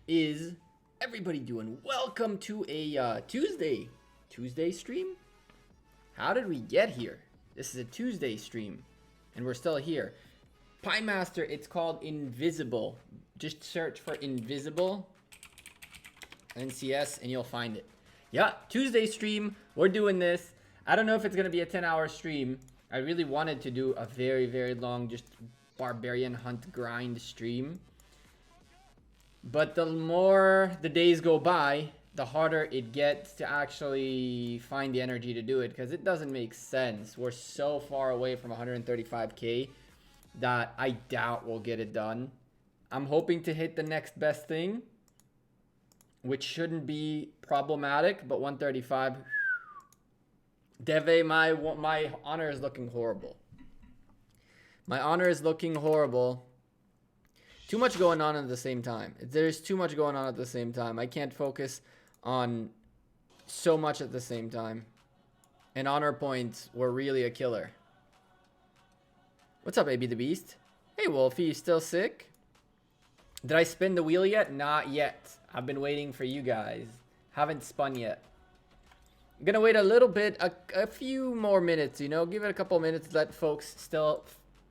is everybody doing? Welcome to a Tuesday stream. How did we get here? This is a Tuesday stream, and we're still here. Pie Master, it's called Invisible. Just search for Invisible NCS, and you'll find it. Yeah, Tuesday stream. We're doing this. I don't know if it's gonna be a 10-hour stream. I really wanted to do a very, very long, just Barbarian hunt grind stream. But the more the days go by, the harder it gets to actually find the energy to do it, because it doesn't make sense. We're so far away from 135k that I doubt we'll get it done. I'm hoping to hit the next best thing, which shouldn't be problematic, but 135. Deve, my honor is looking horrible. My honor is looking horrible. Too much going on at the same time. There's too much going on at the same time. I can't focus on so much at the same time. And honor points were really a killer. What's up, AB the Beast? Hey, Wolfie, you still sick? Did I spin the wheel yet? Not yet. I've been waiting for you guys. Haven't spun yet. I'm gonna wait a little bit, a few more minutes, you know? Give it a couple minutes, let folks still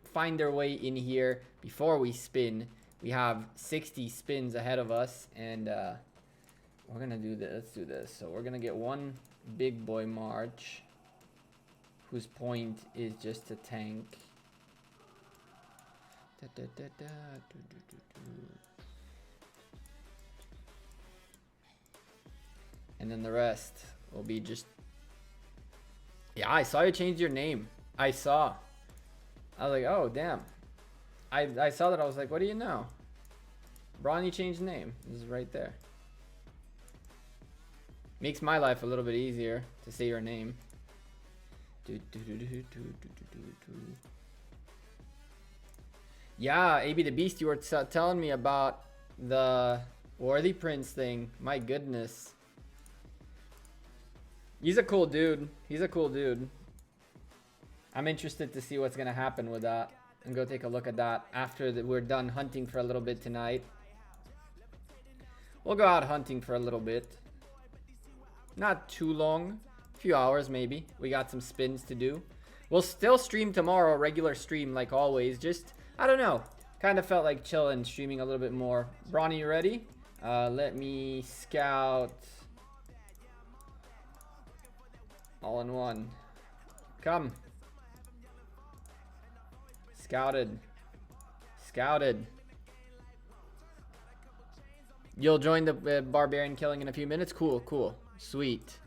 find their way in here before we spin. We have 60 spins ahead of us, and we're gonna do this. Let's do this. So we're gonna get one big boy march, whose point is just to tank. And then the rest will be just... Yeah, I saw you change your name. I saw. I was like, oh, damn. I saw that. I was like, what do you know? Bronny changed name. This is right there. Makes my life a little bit easier to say your name. Yeah, AB the Beast, you were telling me about the Worthy Prince thing. My goodness. He's a cool dude. He's a cool dude. I'm interested to see what's going to happen with that. And go take a look at that after we're done hunting for a little bit tonight. We'll go out hunting for a little bit. Not too long. A few hours maybe. We got some spins to do. We'll still stream tomorrow. Regular stream like always. Just, I don't know. Kind of felt like chilling, streaming a little bit more. Bronny, you ready? Let me scout. All in one. Come. Scouted. Scouted. You'll join the Barbarian killing in a few minutes? Cool, cool. Sweet.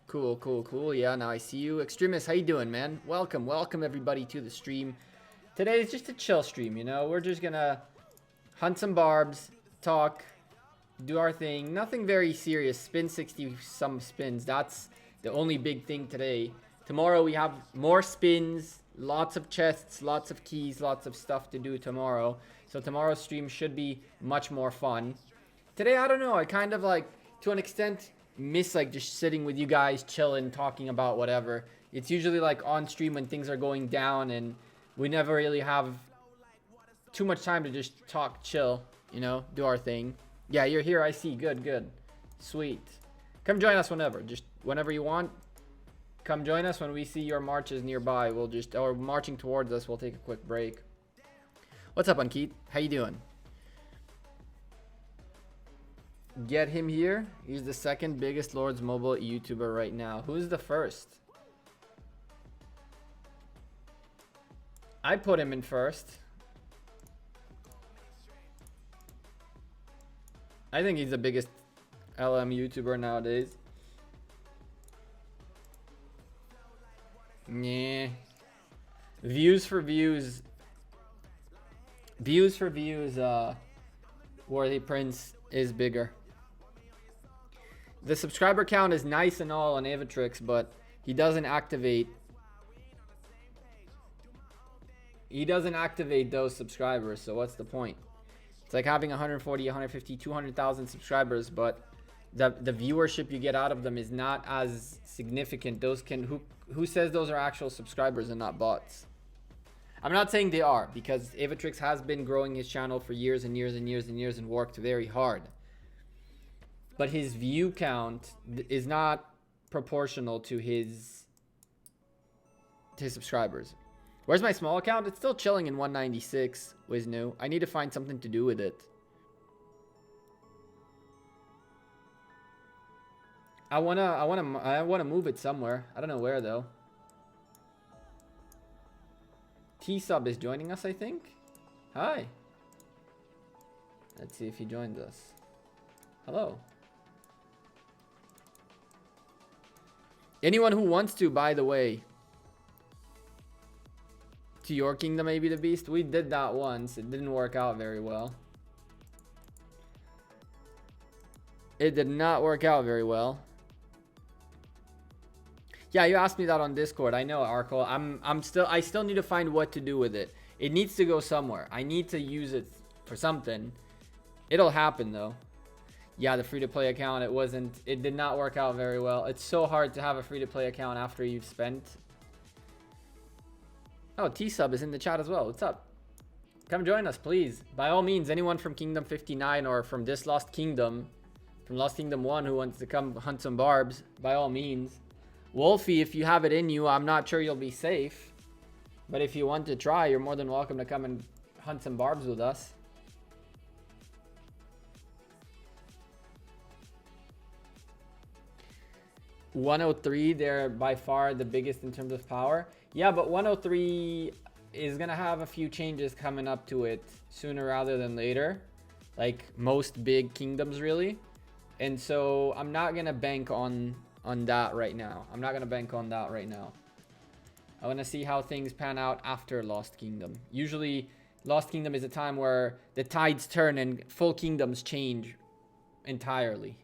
Cool, cool, cool. Yeah, now I see you. Extremist, how you doing, man? Welcome, welcome everybody to the stream. Today is just a chill stream, you know? We're just gonna hunt some barbs, talk, do our thing. Nothing very serious. Spin 60 some spins. That's the only big thing today. Tomorrow we have more spins, lots of chests, lots of keys, lots of stuff to do tomorrow. So tomorrow's stream should be much more fun. Today, I don't know, I kind of like, to an extent, miss like just sitting with you guys, chilling, talking about whatever. It's usually like on stream when things are going down and we never really have too much time to just talk, chill, you know, do our thing. Yeah, you're here, I see. Good, good. Sweet. Come join us whenever. Just whenever you want. Come join us when we see your marches nearby. We'll just, or marching towards us, we'll take a quick break. What's up, Unkeet? How you doing? Get him here. He's the second biggest Lords Mobile YouTuber right now. Who's the first? I put him in first. I think he's the biggest LM YouTuber nowadays. Yeah. Views for views. Views for views, Worthy Prince is bigger. The subscriber count is nice and all on Avatrix, but he doesn't activate. He doesn't activate those subscribers, so what's the point? It's like having 140, 150, 200,000 subscribers, but the viewership you get out of them is not as significant. Those can, who says those are actual subscribers and not bots? I'm not saying they are, because Avatrix has been growing his channel for years and years and years and years and worked very hard. But his view count is not proportional to his subscribers. Where's my small account? It's still chilling in 196, Wiznu. I need to find something to do with it. I wanna move it somewhere. I don't know where though. T-Sub is joining us, I think. Hi. Let's see if he joins us. Hello. Anyone who wants to, by the way. To your kingdom, maybe the beast. We did that once. It didn't work out very well. It did not work out very well. Yeah, you asked me that on Discord. I know, Arco. I still need to find what to do with it. It needs to go somewhere. I need to use it for something. It'll happen though. Yeah, the free-to-play account, it did not work out very well. It's so hard to have a free-to-play account after you've spent. Oh, T-Sub is in the chat as well. What's up? Come join us, please. By all means, anyone from Kingdom 59 or from this Lost Kingdom, from Lost Kingdom 1 who wants to come hunt some barbs, by all means. Wolfie, if you have it in you, I'm not sure you'll be safe. But if you want to try, you're more than welcome to come and hunt some barbs with us. .103, they're by far the biggest in terms of power. Yeah, but 103 is going to have a few changes coming up to it sooner rather than later. Like most big kingdoms, really. And so I'm not going to bank on that right now. I want to see how things pan out after Lost Kingdom. Usually, Lost Kingdom is a time where the tides turn and full kingdoms change entirely.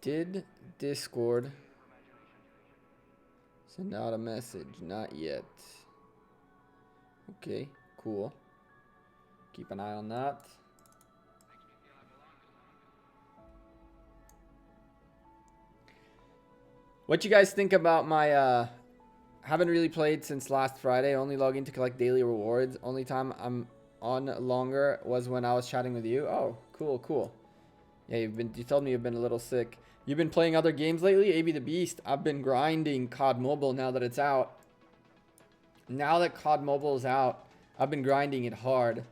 Did Discord send out a message? Not yet. Okay, cool. Keep an eye on that. What you guys think about my haven't really played since last Friday, only log in to collect daily rewards. Only time I'm on longer was when I was chatting with you. Oh, cool. Yeah, you told me you've been a little sick. You've been playing other games lately? AB the Beast. I've been grinding COD Mobile now that it's out. Now that COD Mobile is out, I've been grinding it hard.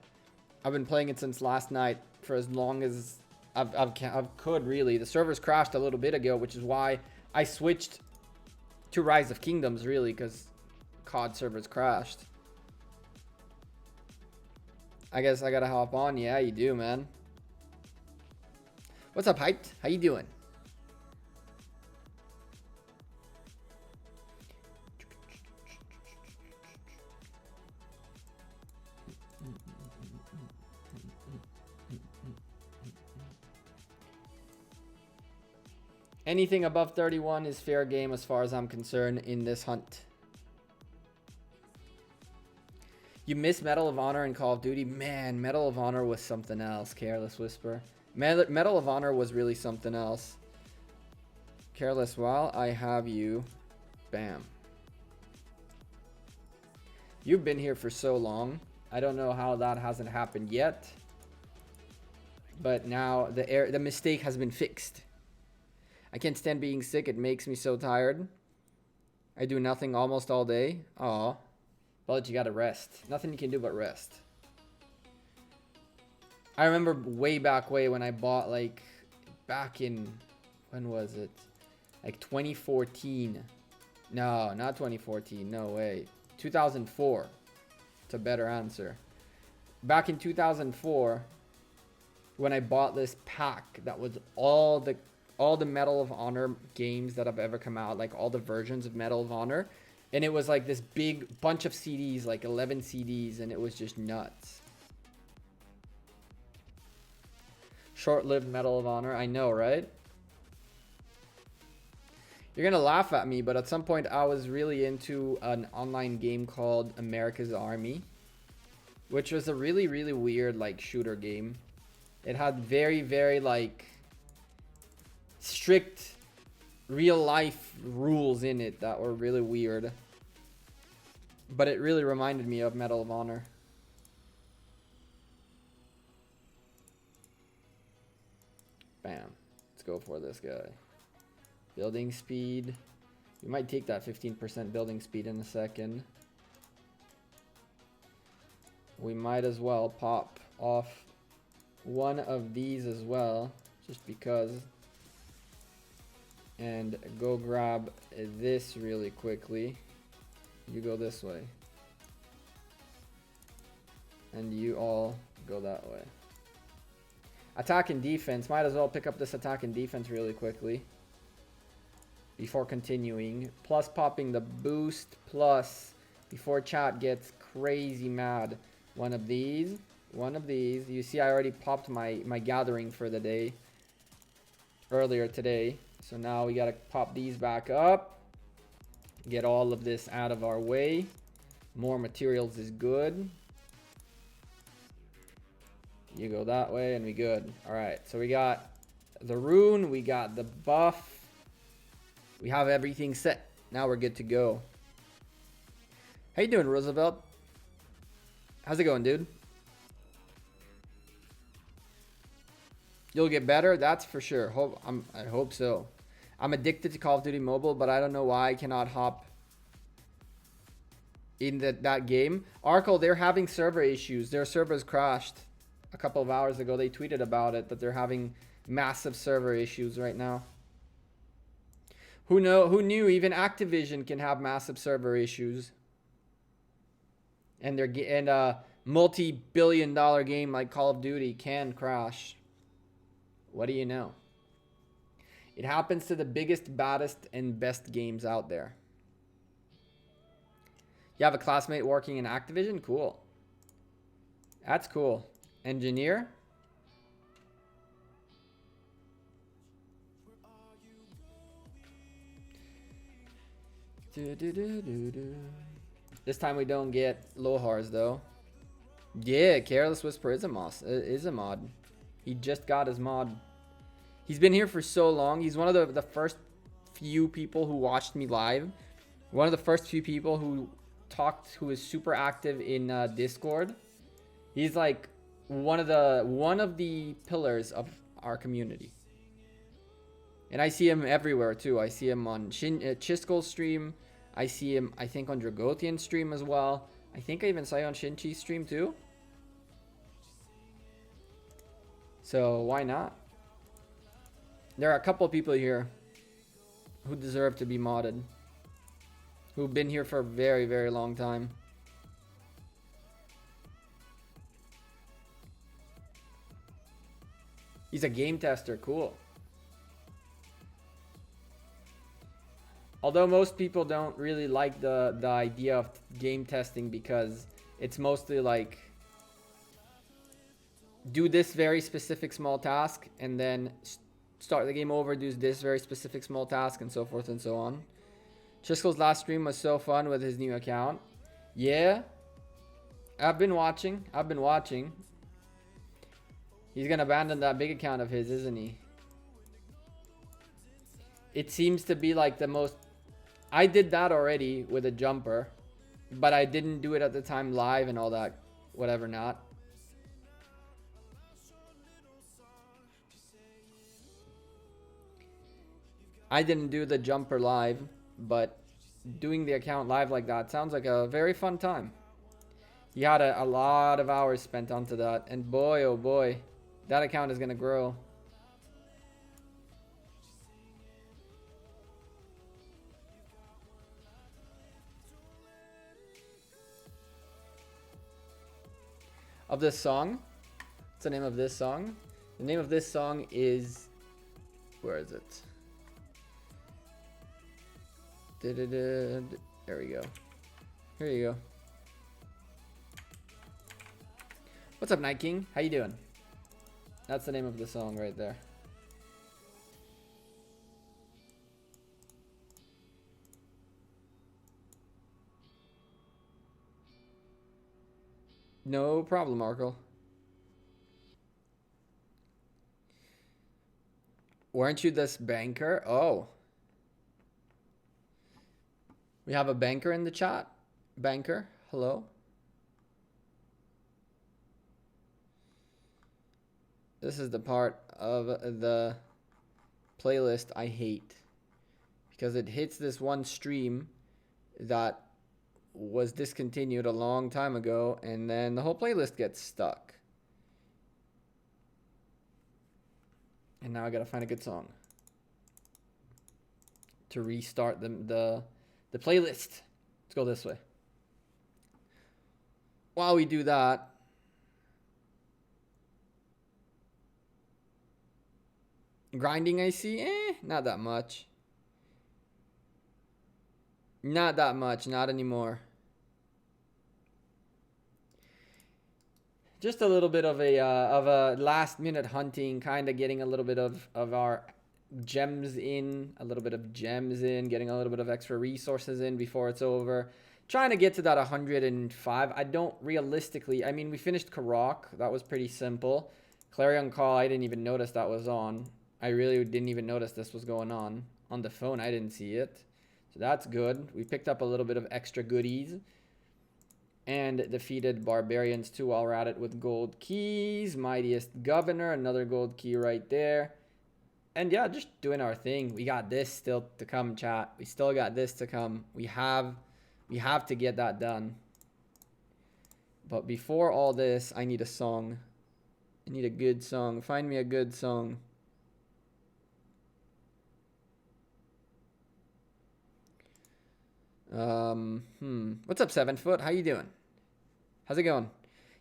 I've been playing it since last night for as long as I could, really. The servers crashed a little bit ago, which is why I switched to Rise of Kingdoms, really, because COD servers crashed. I guess I gotta hop on. Yeah, you do, man. What's up, Hyped? How you doing? Anything above 31 is fair game as far as I'm concerned in this hunt. You miss Medal of Honor in Call of Duty? Man, Medal of Honor was something else. Careless Whisper. Medal of Honor was really something else. Careless, while I have you. Bam. You've been here for so long. I don't know how that hasn't happened yet. But now the mistake has been fixed. I can't stand being sick. It makes me so tired. I do nothing almost all day. Aw. But you gotta rest. Nothing you can do but rest. I remember way back when I bought, like, back in, when was it? Like 2014. No, not 2014. No way. 2004. It's a better answer. Back in 2004, when I bought this pack that was all the Medal of Honor games that have ever come out, like all the versions of Medal of Honor, and it was like this big bunch of CDs, like 11 CDs, and it was just nuts. Short-lived Medal of Honor, I know, right? You're gonna laugh at me, but at some point I was really into an online game called America's Army, which was a really, really weird, like, shooter game. It had very, very, like, strict real life rules in it that were really weird. But it really reminded me of Medal of Honor. Bam. Let's go for this guy. Building speed. We might take that 15% building speed in a second. We might as well pop off one of these as well, just because. And go grab this really quickly. You go this way. And you all go that way. Attack and defense. Might as well pick up this attack and defense really quickly before continuing. Plus popping the boost. Plus, before chat gets crazy mad, one of these. One of these. You see I already popped my gathering for the day earlier today. So now we got to pop these back up. Get all of this out of our way. More materials is good. You go that way and we good. All right, so we got the rune, we got the buff. We have everything set. Now we're good to go. How you doing, Roosevelt? How's it going, dude? You'll get better, that's for sure. I hope so. I'm addicted to Call of Duty Mobile, but I don't know why I cannot hop in that game. Arkle, they're having server issues. Their servers crashed a couple of hours ago. They tweeted about it, that they're having massive server issues right now. Who knew even Activision can have massive server issues? And a multi-billion-dollar game like Call of Duty can crash. What do you know? It happens to the biggest, baddest, and best games out there. You have a classmate working in Activision? Cool. That's cool. Engineer? This time we don't get Lohars though. Yeah, Careless Whisper is a mod. He just got his mod. He's been here for so long. He's one of the first few people who watched me live. One of the first few people who is super active in Discord. He's like one of the pillars of our community. And I see him everywhere too. I see him on Chiskel's stream. I see him, I think, on Dragotian's stream as well. I think I even saw you on Shinchi's stream too. So why not? There are a couple of people here who deserve to be modded, who've been here for a very, very long time. He's a game tester. Cool. Although most people don't really like the idea of game testing, because it's mostly like, do this very specific small task and then start the game over, do this very specific small task, and so forth and so on. Chiskel's last stream was so fun with his new account. Yeah. I've been watching. He's gonna abandon that big account of his, isn't he? It seems to be like the most... I did that already with a jumper, but I didn't do it at the time live and all that, whatever not. I didn't do the jumper live, but doing the account live like that sounds like a very fun time. He had a lot of hours spent onto that, and boy, oh boy, that account is gonna grow. Of this song? What's the name of this song? The name of this song is... Where is it? There we go. Here you go. What's up, Night King? How you doing? That's the name of the song right there. No problem, Arkle. Weren't you this banker? Oh. We have a banker in the chat. Banker, hello. This is the part of the playlist I hate. Because it hits this one stream that was discontinued a long time ago, and then the whole playlist gets stuck. And now I gotta find a good song to restart the playlist. Let's go this way. While we do that, grinding I see, not that much. Not that much, not anymore. Just a little bit of a last minute hunting, kind of getting a little bit of our gems in, getting a little bit of extra resources in before it's over. Trying to get to that 105. I don't realistically, I mean, we finished Karak. That was pretty simple. Clarion Call, I didn't even notice that was on. I really didn't even notice this was going on. On the phone, I didn't see it. So that's good. We picked up a little bit of extra goodies. And defeated Barbarians too while we're at it with gold keys. Mightiest Governor, another gold key right there. And yeah, just doing our thing. We got this still to come, chat. We still got this to come. We have to get that done. But before all this, I need a song. I need a good song. Find me a good song. What's up, 7 Foot? How you doing? How's it going?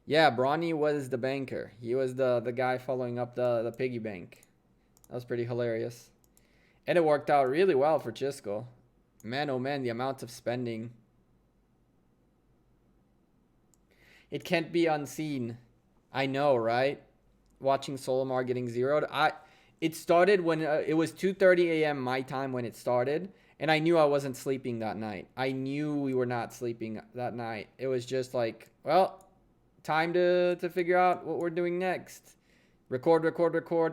Yeah, Brawny was the banker. He was the guy following up the piggy bank. That was pretty hilarious. And it worked out really well for Chisco. Man, oh man, the amount of spending. It can't be unseen. I know, right? Watching Solomar getting zeroed. It started when it was 2:30 a.m. my time when it started. And I knew I wasn't sleeping that night. I knew we were not sleeping that night. It was just like, well, time to figure out what we're doing next. Record,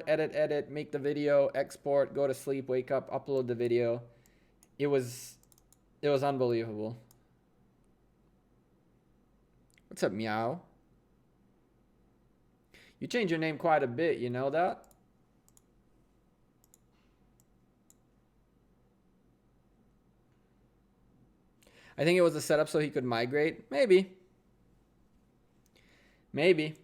edit, make the video, export, go to sleep, wake up, upload the video. It was unbelievable. What's up, Meow? You changed your name quite a bit, you know that? I think it was a setup so he could migrate. Maybe. Maybe.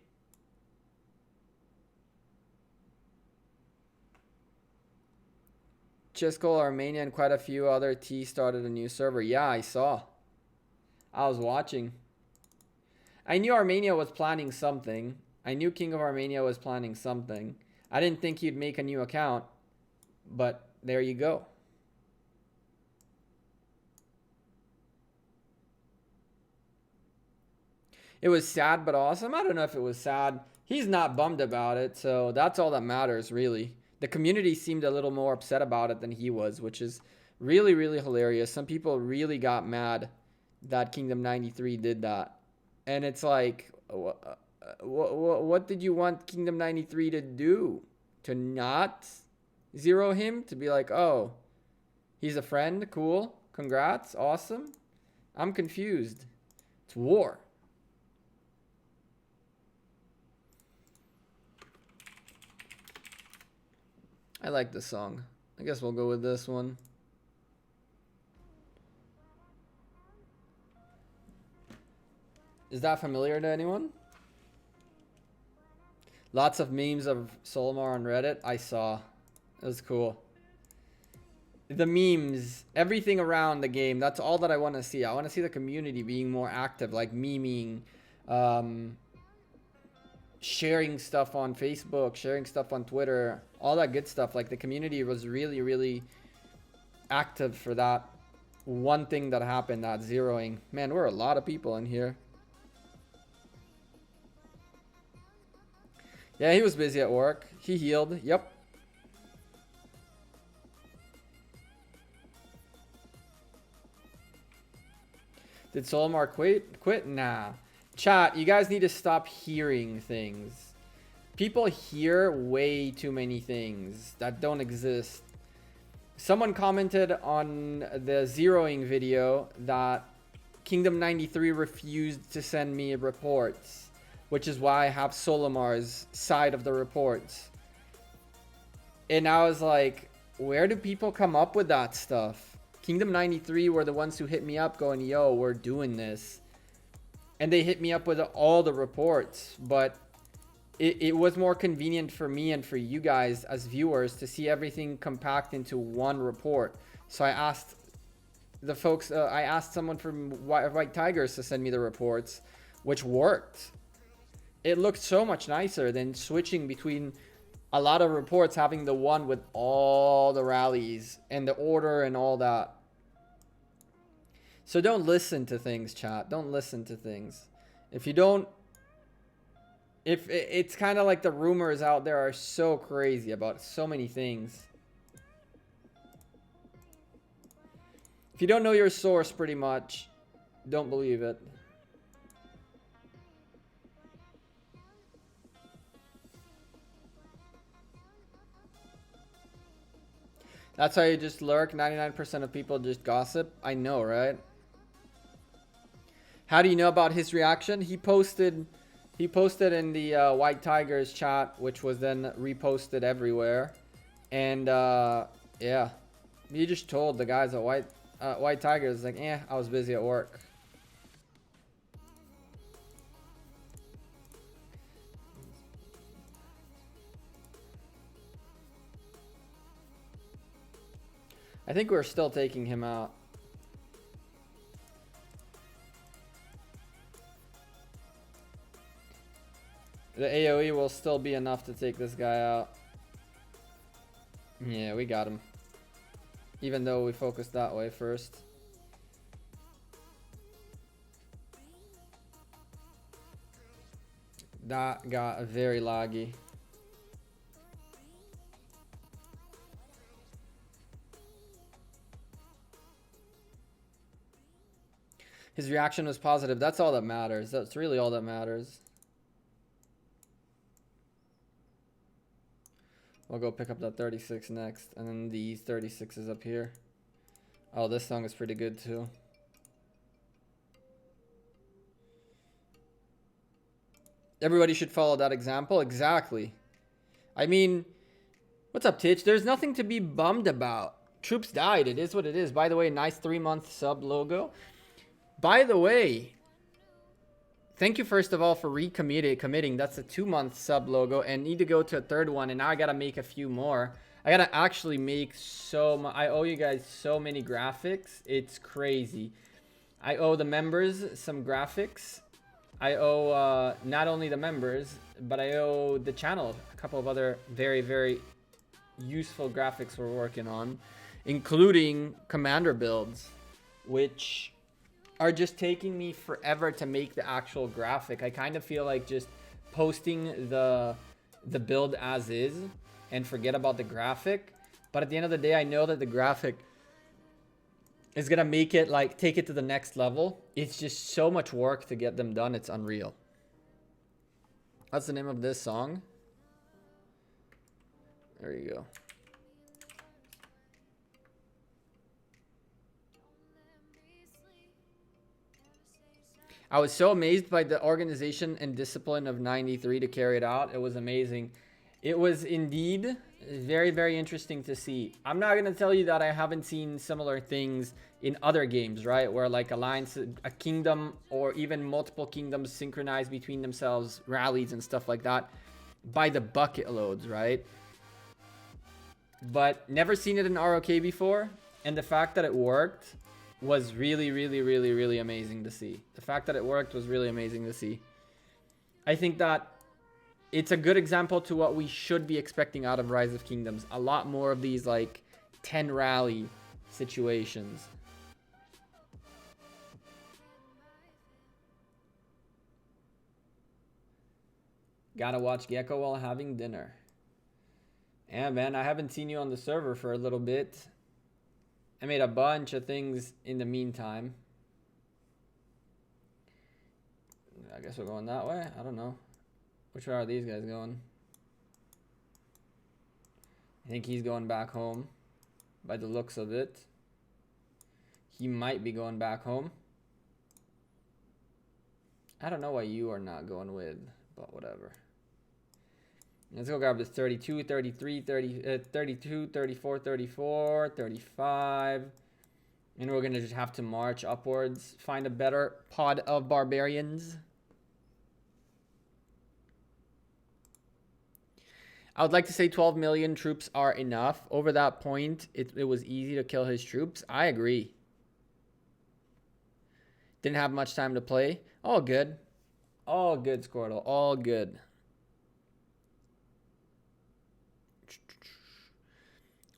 Chisco, Armenia, and quite a few other T started a new server. Yeah, I saw. I was watching. I knew Armenia was planning something. I knew King of Armenia was planning something. I didn't think he'd make a new account. But there you go. It was sad but awesome. I don't know if it was sad. He's not bummed about it, so that's all that matters, really. The community seemed a little more upset about it than he was, which is really, really hilarious. Some people really got mad that Kingdom 93 did that. And it's like, what did you want Kingdom 93 to do? To not zero him? To be like, oh, he's a friend? Cool. Congrats. Awesome. I'm confused. It's war. I like this song. I guess we'll go with this one. Is that familiar to anyone? Lots of memes of Solomar on Reddit. I saw. It was cool. The memes, everything around the game. That's all that I want to see. I want to see the community being more active, like memeing, sharing stuff on Facebook, sharing stuff on Twitter, all that good stuff. Like the community was really, really active for that one thing that happened, that zeroing. Man, we're a lot of people in here. Yeah, he was busy at work. He healed. Yep. Did Solomar quit? Nah. Chat, you guys need to stop hearing things. People hear way too many things that don't exist. Someone commented on the zeroing video that Kingdom 93 refused to send me reports, which is why I have Solomar's side of the reports. And I was like, where do people come up with that stuff? Kingdom 93 were the ones who hit me up going, yo, we're doing this. And they hit me up with all the reports, but it was more convenient for me and for you guys as viewers to see everything compact into one report. So I asked the folks, I asked someone from White Tigers to send me the reports, which worked. It looked so much nicer than switching between a lot of reports, having the one with all the rallies and the order and all that. So don't listen to things, chat. Don't listen to things. If you don't, if it's kind of like the rumors out there are so crazy about so many things. If you don't know your source, pretty much, don't believe it. That's how you just lurk. 99% of people just gossip. I know, right? How do you know about his reaction? He posted in the White Tigers chat, which was then reposted everywhere. And yeah, he just told the guys at White Tigers, like, I was busy at work. I think we're still taking him out. The AoE will still be enough to take this guy out. Yeah, we got him. Even though we focused that way first. That got very laggy. His reaction was positive. That's all that matters. That's really all that matters. We'll go pick up that 36 next. And then these 36s up here. Oh, this song is pretty good too. Everybody should follow that example. Exactly. I mean, what's up, Titch? There's nothing to be bummed about. Troops died. It is what it is. By the way, nice 3-month sub logo. By the way, thank you first of all for committing. That's a 2-month sub logo and need to go to a third one. And now I got to make a few more. I got to actually make I owe you guys so many graphics. It's crazy. I owe the members some graphics. I owe not only the members, but I owe the channel a couple of other very, very useful graphics we're working on, including commander builds, which are just taking me forever to make the actual graphic. I kind of feel like just posting the build as is and forget about the graphic. But at the end of the day, I know that the graphic is gonna make it, like, take it to the next level. It's just so much work to get them done. It's unreal. That's the name of this song. There you go. I was so amazed by the organization and discipline of 93 to carry it out. It was amazing. It was indeed very, very interesting to see. I'm not going to tell you that I haven't seen similar things in other games, right? Where like alliance, a kingdom, or even multiple kingdoms synchronize between themselves, rallies and stuff like that by the bucket loads, right? But never seen it in ROK before. And the fact that it worked was really, really, really, really amazing to see. The fact that it worked was really amazing to see. I think that it's a good example to what we should be expecting out of Rise of Kingdoms. A lot more of these like 10 rally situations. Gotta watch Gekko while having dinner. Yeah, man, I haven't seen you on the server for a little bit. I made a bunch of things in the meantime. I guess we're going that way. I don't know. Which way are these guys going? I think he's going back home. by the looks of it. He might be going back home. I don't know why you are not going with, but whatever. Let's go grab this 32, 33, 30, 32, 34, 34, 35. And we're going to just have to march upwards. Find a better pod of barbarians. I would like to say 12 million troops are enough. Over that point, it was easy to kill his troops. I agree. Didn't have much time to play. All good. All good, Squirtle. All good.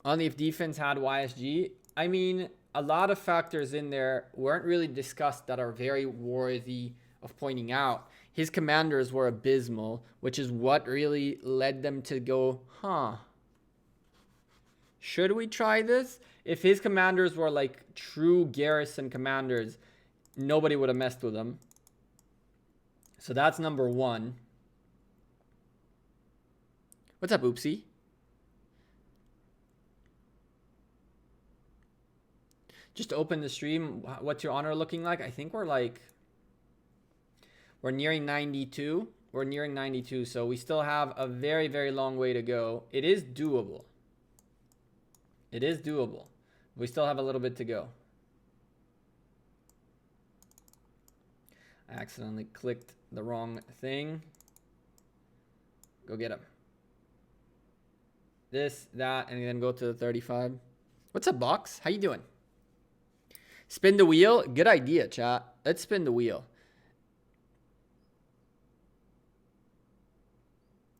Only if defense had YSG. I mean, a lot of factors in there weren't really discussed that are very worthy of pointing out. His commanders were abysmal, which is what really led them to go, huh, should we try this? If his commanders were like true garrison commanders, nobody would have messed with them. So that's number one. What's up, Oopsie? Just to open the stream, what's your honor looking like? I think we're nearing 92. We're nearing 92, so we still have a very, very long way to go. It is doable. It is doable. We still have a little bit to go. I accidentally clicked the wrong thing. Go get him. This, that, and then go to the 35. What's up, Box? How you doing? Spin the wheel. Good idea, chat. Let's spin the wheel.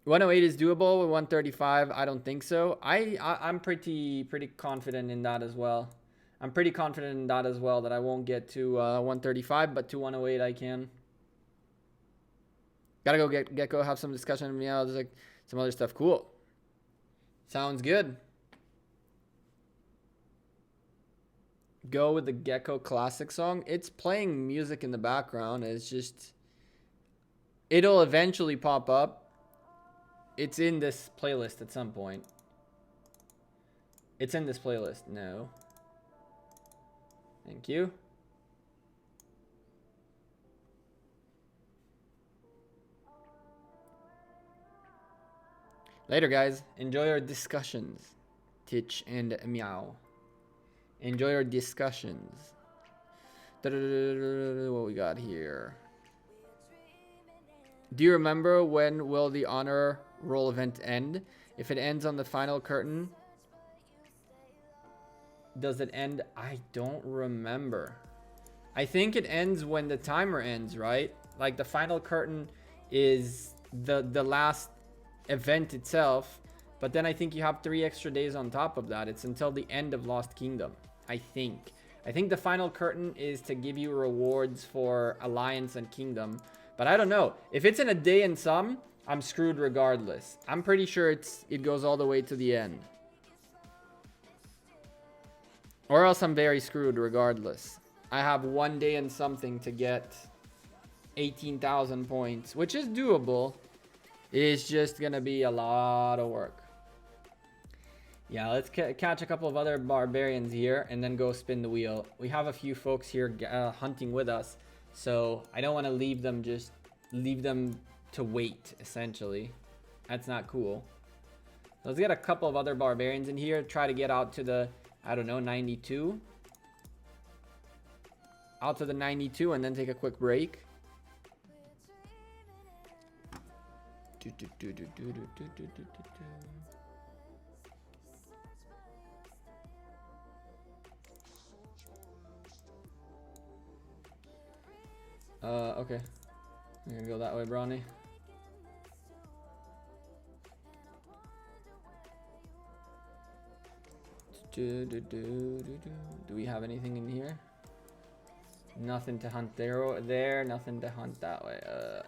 108 is doable with 135. I don't think so. I'm pretty confident in that as well. I'm pretty confident in that as well that I won't get to 135, but to 108 I can. Gotta go get Gekko, have some discussion with me. There's like some other stuff. Cool. Sounds good. Go with the Gekko classic song. It's playing music in the background. It's just, it'll eventually pop up. It's in this playlist at some point. It's in this playlist. No. Thank you. Later, guys. Enjoy our discussions. Titch and Meow. Enjoy our discussions. What we got here? Do you remember when will the honor roll event end? If it ends on the final curtain, does it end? I don't remember. I think it ends when the timer ends, right? Like the final curtain is the last event itself, but then I think you have 3 extra days on top of that. It's until the end of Lost Kingdom, I think. I think the final curtain is to give you rewards for Alliance and Kingdom, but I don't know. If it's in a day and some, I'm screwed regardless. I'm pretty sure it goes all the way to the end. Or else I'm very screwed regardless. I have 1 day and something to get 18,000 points, which is doable. It is just gonna be a lot of work. Yeah, let's catch a couple of other barbarians here and then go spin the wheel. We have a few folks here hunting with us, so I don't want to leave them to wait, essentially. That's not cool. Let's get a couple of other barbarians in here. Try to get out to the, I don't know, 92. Out to the 92 and then take a quick break. Okay. I'm gonna go that way, Brawny. Do we have anything in here? Nothing to hunt there, nothing to hunt that way.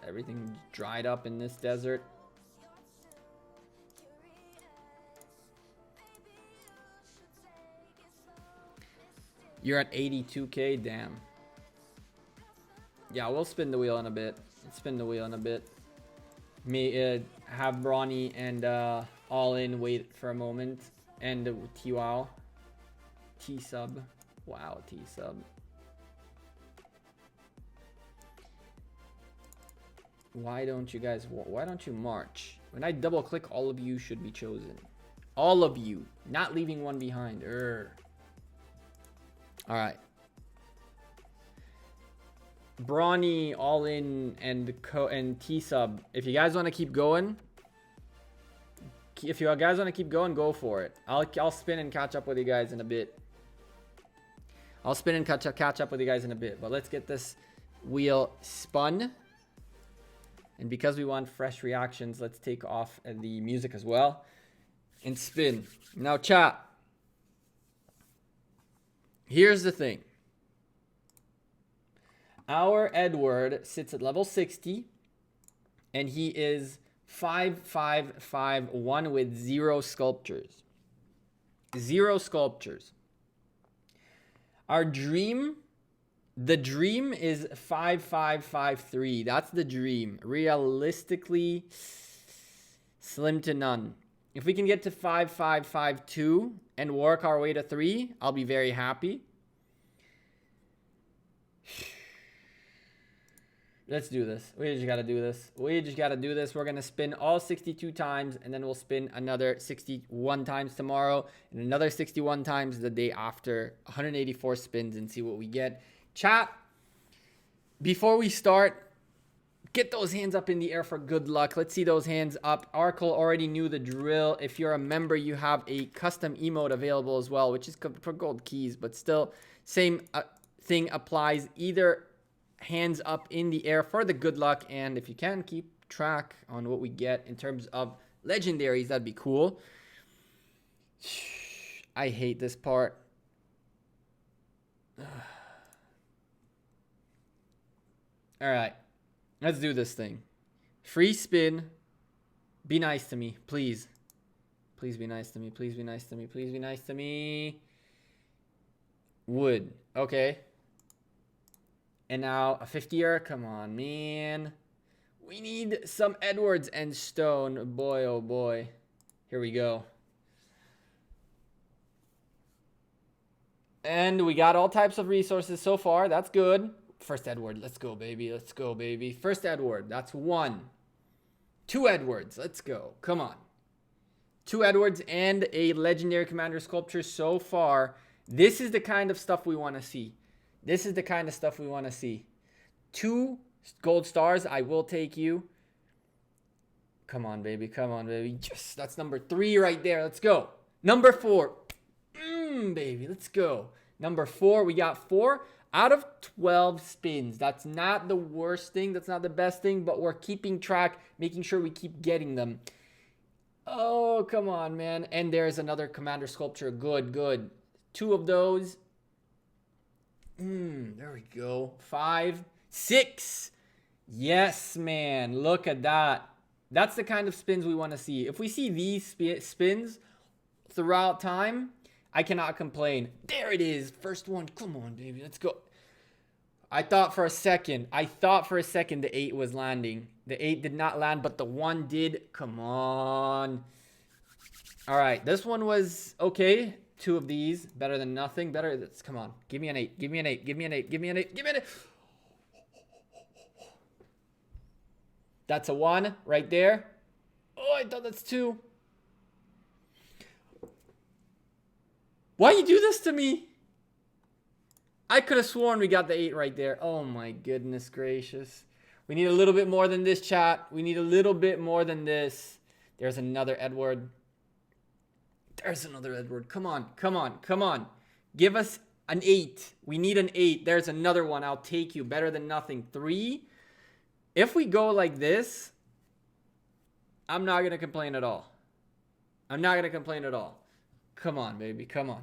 Everything dried up in this desert. You're at 82k, damn. Yeah, we'll spin the wheel in a bit. Spin the wheel in a bit. May have Brawny and All In wait for a moment. And Tiwao. T-sub. Wow, T-sub. Why don't you guys, why don't you march? When I double click, all of you should be chosen. All of you, not leaving one behind. All right. Brawny, all in, and T-sub. If you guys want to keep going, go for it. I'll spin and catch up with you guys in a bit. Catch up with you guys in a bit. But let's get this wheel spun. And because we want fresh reactions, let's take off the music as well and spin. Now, chat. Here's the thing. Our Edward sits at level 60, and he is 5551 with 0 sculptures. 0 sculptures. Our dream, the dream is 5553. That's the dream. Realistically, slim to none. If we can get to 5552 and work our way to 3, I'll be very happy. Let's do this. We just got to do this. We're going to spin all 62 times, and then we'll spin another 61 times tomorrow and another 61 times the day after. 184 spins and see what we get. Chat, before we start, get those hands up in the air for good luck. Let's see those hands up. Arkle already knew the drill. If you're a member, you have a custom emote available as well, which is for gold keys, but still, same thing applies. Either hands up in the air for the good luck, and if you can keep track on what we get in terms of legendaries, that'd be cool. I hate this part. All right, let's do this thing. Free spin. Be nice to me, please. Please be nice to me. Please be nice to me. Please be nice to me. Wood. Okay. And now a 50er. Come on, man. We need some Edwards and stone. Boy, oh boy. Here we go. And we got all types of resources so far. That's good. First Edward. Let's go, baby. Let's go, baby. First Edward. That's 1. 2 Edwards. Let's go. Come on. 2 Edwards and a legendary commander sculpture so far. This is the kind of stuff we want to see. This is the kind of stuff we want to see. 2 gold stars. I will take you. Come on, baby. Come on, baby. Yes, that's number 3 right there. Let's go. Number 4. Baby. Let's go. Number 4. We got 4 out of 12 spins. That's not the worst thing. That's not the best thing. But we're keeping track. Making sure we keep getting them. Oh, come on, man. And there's another commander sculpture. Good, good. 2 of those. There we go. 5, 6. Yes, man. Look at that. That's the kind of spins we want to see. If we see these spins throughout time, I cannot complain. There it is. First one. Come on, baby. Let's go. I thought for a second the 8 was landing. The 8 did not land, but the 1 did. Come on. All right. This one was okay. 2 of these, better than nothing. Better. Come on. Give me an 8. Give me an 8. Give me an 8. Give me an 8. Give me an 8. That's a 1 right there. Oh, I thought that's 2. Why you do this to me? I could have sworn we got the 8 right there. Oh my goodness gracious. We need a little bit more than this, chat. We need a little bit more than this. There's another Edward. There's another Edward. Come on, come on, come on. Give us an 8. We need an 8. There's another one. I'll take you. Better than nothing. 3. If we go like this, I'm not going to complain at all. I'm not going to complain at all. Come on, baby. Come on.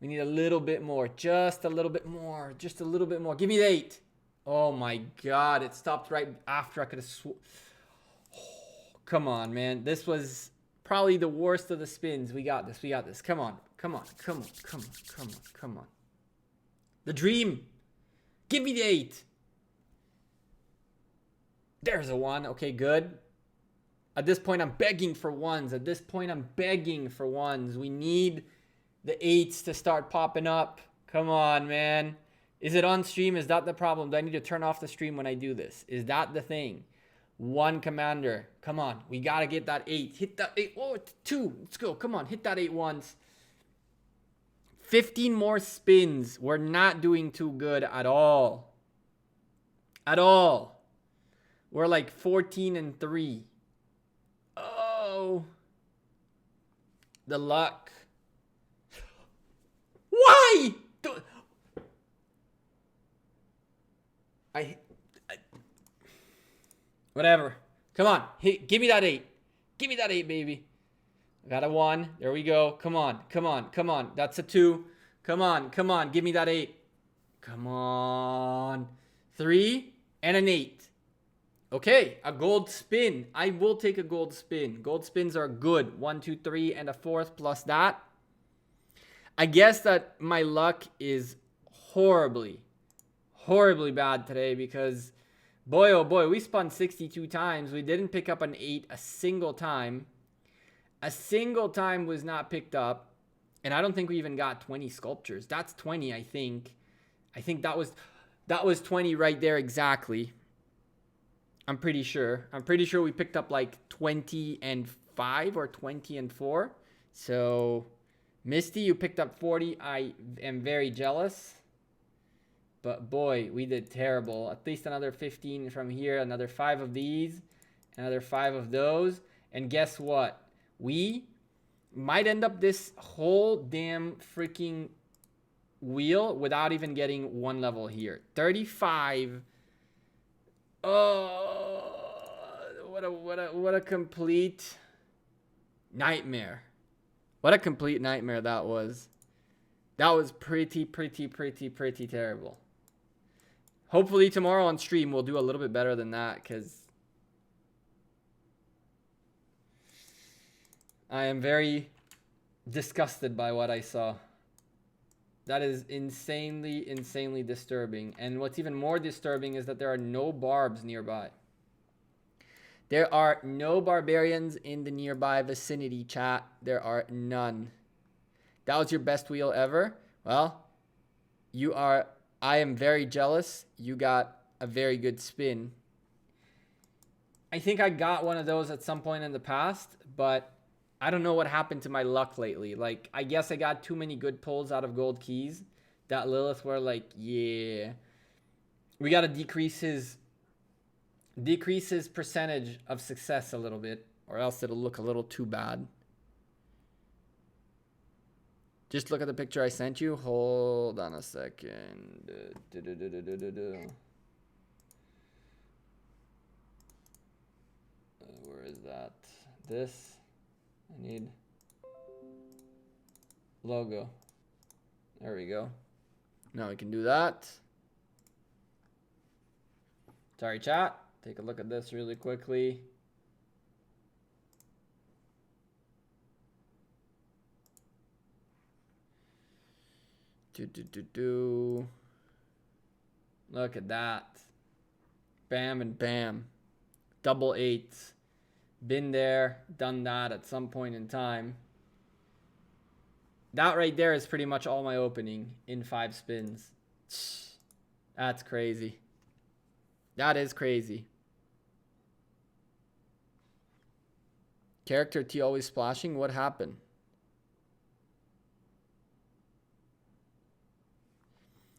We need a little bit more. Just a little bit more. Just a little bit more. Give me the 8. Oh, my God. It stopped right after I could have come on, man. This was probably the worst of the spins. We got this. We got this. Come on. Come on. Come on. Come on. Come on. Come on. The dream. Give me the 8. There's a 1. Okay, good. At this point, I'm begging for 1s. At this point, I'm begging for 1s. We need the 8s to start popping up. Come on, man. Is it on stream? Is that the problem? Do I need to turn off the stream when I do this? Is that the thing? One commander. Come on. We got to get that 8. Hit that 8. Oh, 2. Let's go. Come on. Hit that 8 once. 15 more spins. We're not doing too good at all. At all. We're like 14 and 3. Oh. The luck. Why? Whatever. Come on. Give me that 8. Give me that 8, baby. I got a 1. There we go. Come on. Come on. Come on. That's a 2. Come on. Come on. Give me that 8. Come on. 3 and an 8. Okay. A gold spin. I will take a gold spin. Gold spins are good. 1, 2, 3, and a 4th plus that. I guess that my luck is horribly bad today because boy, oh boy, we spun 62 times. We didn't pick up an 8 a single time. A single time was not picked up. And I don't think we even got 20 sculptures. That's 20, I think. I think that was 20 right there exactly. I'm pretty sure. I'm pretty sure we picked up like 20 and 5 or 20 and 4. So, Misty, you picked up 40. I am very jealous. But boy, we did terrible. At least another 15 from here. Another 5 of these. Another 5 of those. And guess what? We might end up this whole damn freaking wheel without even getting 1 level here. 35. Oh, what a complete nightmare. What a complete nightmare that was. That was pretty terrible. Hopefully tomorrow on stream we'll do a little bit better than that because I am very disgusted by what I saw. That is insanely disturbing. And what's even more disturbing is that there are no barbs nearby. There are no barbarians in the nearby vicinity, chat. There are none. That was your best wheel ever? Well, I am very jealous. You got a very good spin. I think I got one of those at some point in the past, but I don't know what happened to my luck lately. Like, I guess I got too many good pulls out of gold keys that Lilith were like, yeah, we got to decrease his percentage of success a little bit, or else it'll look a little too bad. Just look at the picture I sent you. Hold on a second. Where is that? This. I need logo. There we go. Now we can do that. Sorry, chat. Take a look at this really quickly. Look at that. Bam and bam. Double 8s. Been there, done that at some point in time. That right there is pretty much all my opening in 5 spins. That's crazy. That is crazy. Character T always splashing. What happened?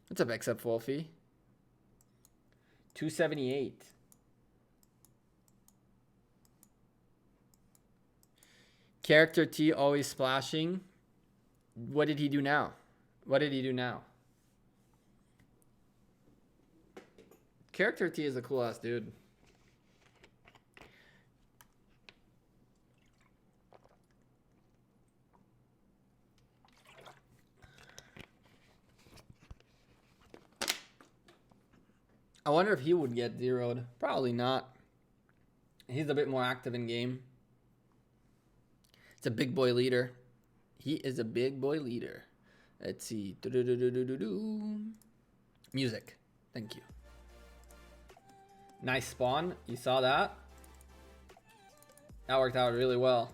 What's up, except Wolfie? 278. Character T always splashing. What did he do now? What did he do now? Character T is a cool ass dude. I wonder if he would get zeroed. Probably not. He's a bit more active in game. It's a big boy leader. He is a big boy leader. Let's see. Music. Thank you. Nice spawn. You saw that? That worked out really well.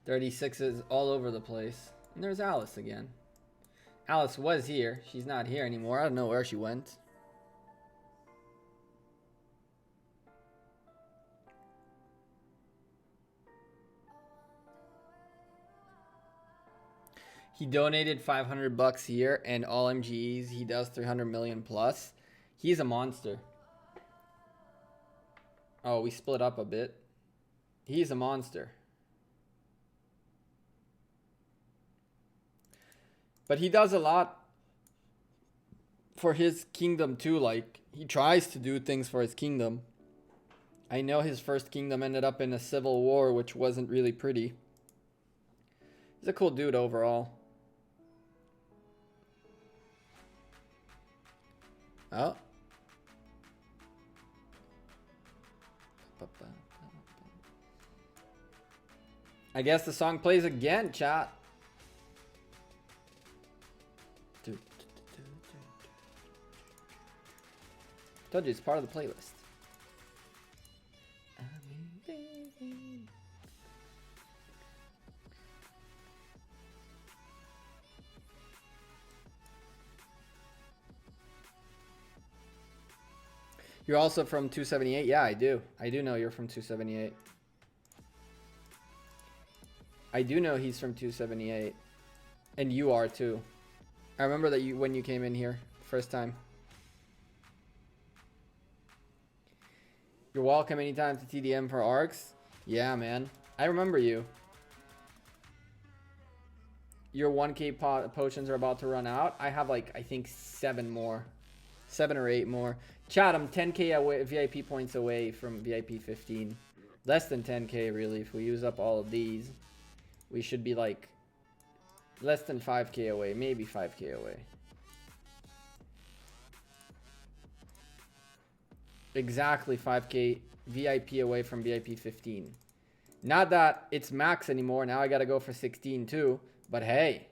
36 is all over the place. And there's Alice again. Alice was here. She's not here anymore. I don't know where she went. He donated 500 bucks here, and all MGEs, he does 300 million plus. He's a monster. Oh, we split up a bit. He's a monster. But he does a lot for his kingdom too. Like, he tries to do things for his kingdom. I know his first kingdom ended up in a civil war, which wasn't really pretty. He's a cool dude overall. Oh. I guess the song plays again, chat. Told you it's part of the playlist. You're also from 278? Yeah, I do. I do know you're from 278. I do know he's from 278. And you are too. I remember that you when you came in here first time. You're welcome anytime to TDM for ARCs. Yeah, man. I remember you. Your 1K potions are about to run out. I have like, I think 7 more. 7 or 8 more. Chat, I'm 10K away, VIP points away from VIP 15. Less than 10K really. If we use up all of these, we should be like less than 5K away. Maybe 5K away. Exactly 5K VIP away from VIP 15. Not that it's max anymore. Now I got to go for 16 too. But hey,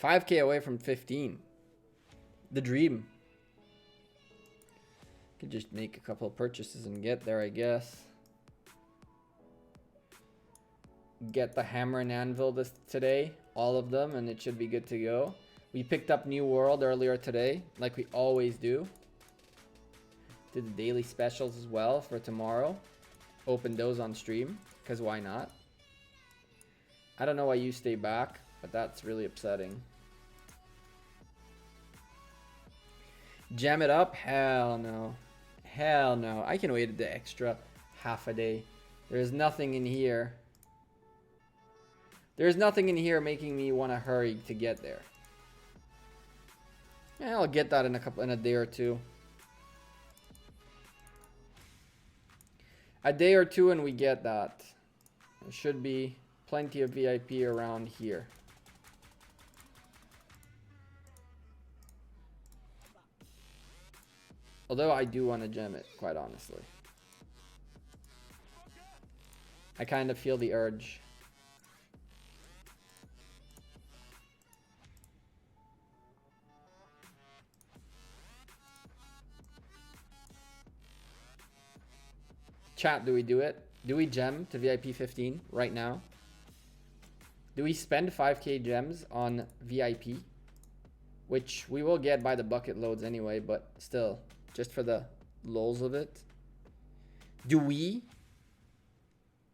5K away from 15. The dream. Could just make a couple of purchases and get there, I guess. Get the hammer and anvil today. All of them. And it should be good to go. We picked up New World earlier today. Like we always do. Did the daily specials as well for tomorrow. Open those on stream. Because why not? I don't know why you stay back. But that's really upsetting. Jam it up? Hell no. Hell no. I can wait the extra half a day. There's nothing in here. There's nothing in here making me want to hurry to get there. Yeah, I'll get that in a day or two. A day or two and we get that. There should be plenty of VIP around here. Although I do want to gem it, quite honestly. I kind of feel the urge. Chat, do we do it? Do we gem to VIP 15 right now? Do we spend 5K gems on VIP? Which we will get by the bucket loads anyway, but still. Just for the lols of it. Do we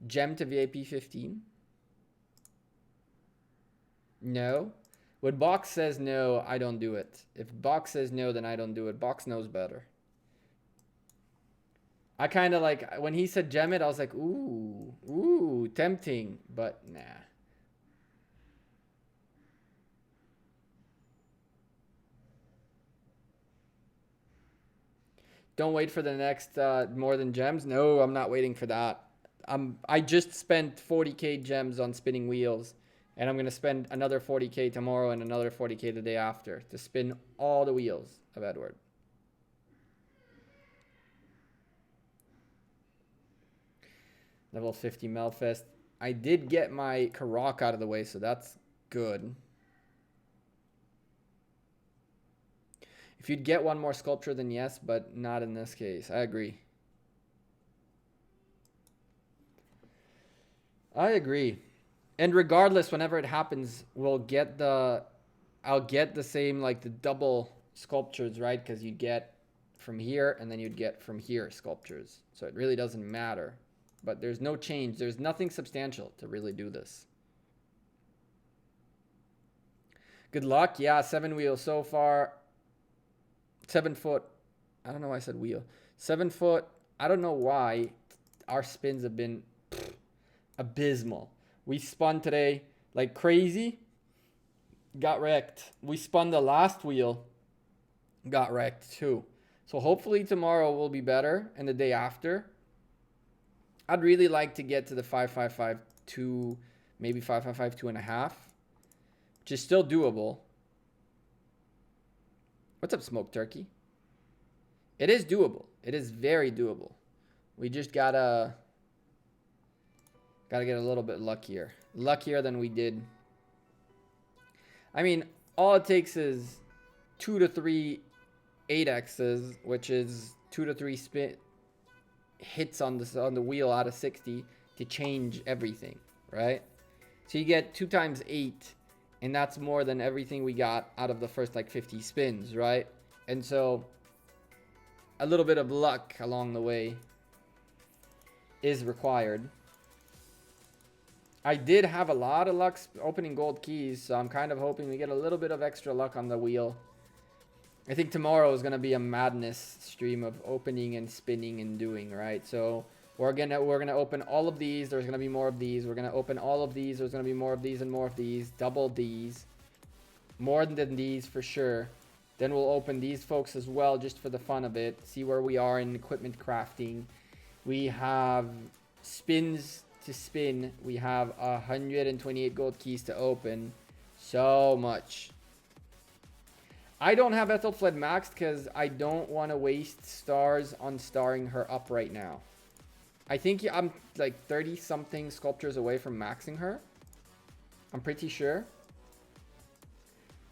gem to VIP 15? No. When Box says no, I don't do it. If Box says no, then I don't do it. Box knows better. I kind of like, when he said gem it, I was like, ooh, tempting. But nah. Don't wait for the next more than gems. No, I'm not waiting for that. I just spent 40K gems on spinning wheels. And I'm going to spend another 40K tomorrow and another 40K the day after to spin all the wheels of Edward. Level 50 Melfest. I did get my Karak out of the way, so that's good. If you'd get one more sculpture, then yes, but not in this case. I agree. I agree. And regardless, whenever it happens, I'll get the same, like the double sculptures, right? Because you'd get from here and then you'd get from here sculptures. So it really doesn't matter. But there's no change. There's nothing substantial to really do this. Good luck. Yeah, 7 wheels so far. 7 foot. I don't know why I said wheel. 7 foot. I don't know why our spins have been abysmal. We spun today like crazy. Got wrecked. We spun the last wheel. Got wrecked too. So hopefully tomorrow will be better and the day after. I'd really like to get to the 5.55.2, maybe 5.55.2.5, which is still doable. What's up, Smoke Turkey? It is doable. It is very doable. We just gotta get a little bit luckier. Luckier than we did. I mean, all it takes is 2 to 3 8X's, which is 2 to 3 spin hits on the wheel out of 60 to change everything, right? So you get 2 times 8, and that's more than everything we got out of the first like 50 spins, right? And so a little bit of luck along the way is required. I did have a lot of luck opening gold keys, so I'm kind of hoping we get a little bit of extra luck on the wheel. I think tomorrow is going to be a madness stream of opening and spinning and doing, right? So we're gonna open all of these. There's going to be more of these. We're going to open all of these. There's going to be more of these and more of these. Double these. More than these for sure. Then we'll open these folks as well just for the fun of it. See where we are in equipment crafting. We have spins to spin. We have 128 gold keys to open. So much. I don't have Ethelfled maxed because I don't want to waste stars on starring her up right now. I think I'm like 30 something sculptures away from maxing her. I'm pretty sure.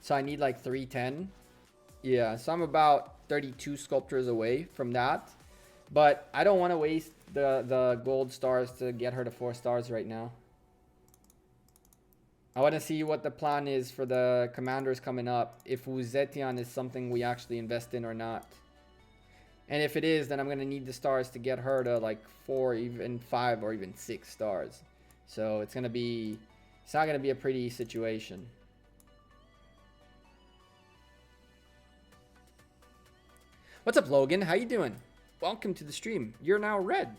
So I need like 310. Yeah, so I'm about 32 sculptures away from that. But I don't want to waste the gold stars to get her to 4 stars right now. I want to see what the plan is for the commanders coming up. If Wuzetian is something we actually invest in or not. And if it is, then I'm going to need the stars to get her to like 4, even 5, or even 6 stars. So it's not going to be a pretty situation. What's up, Logan? How you doing? Welcome to the stream. You're now red.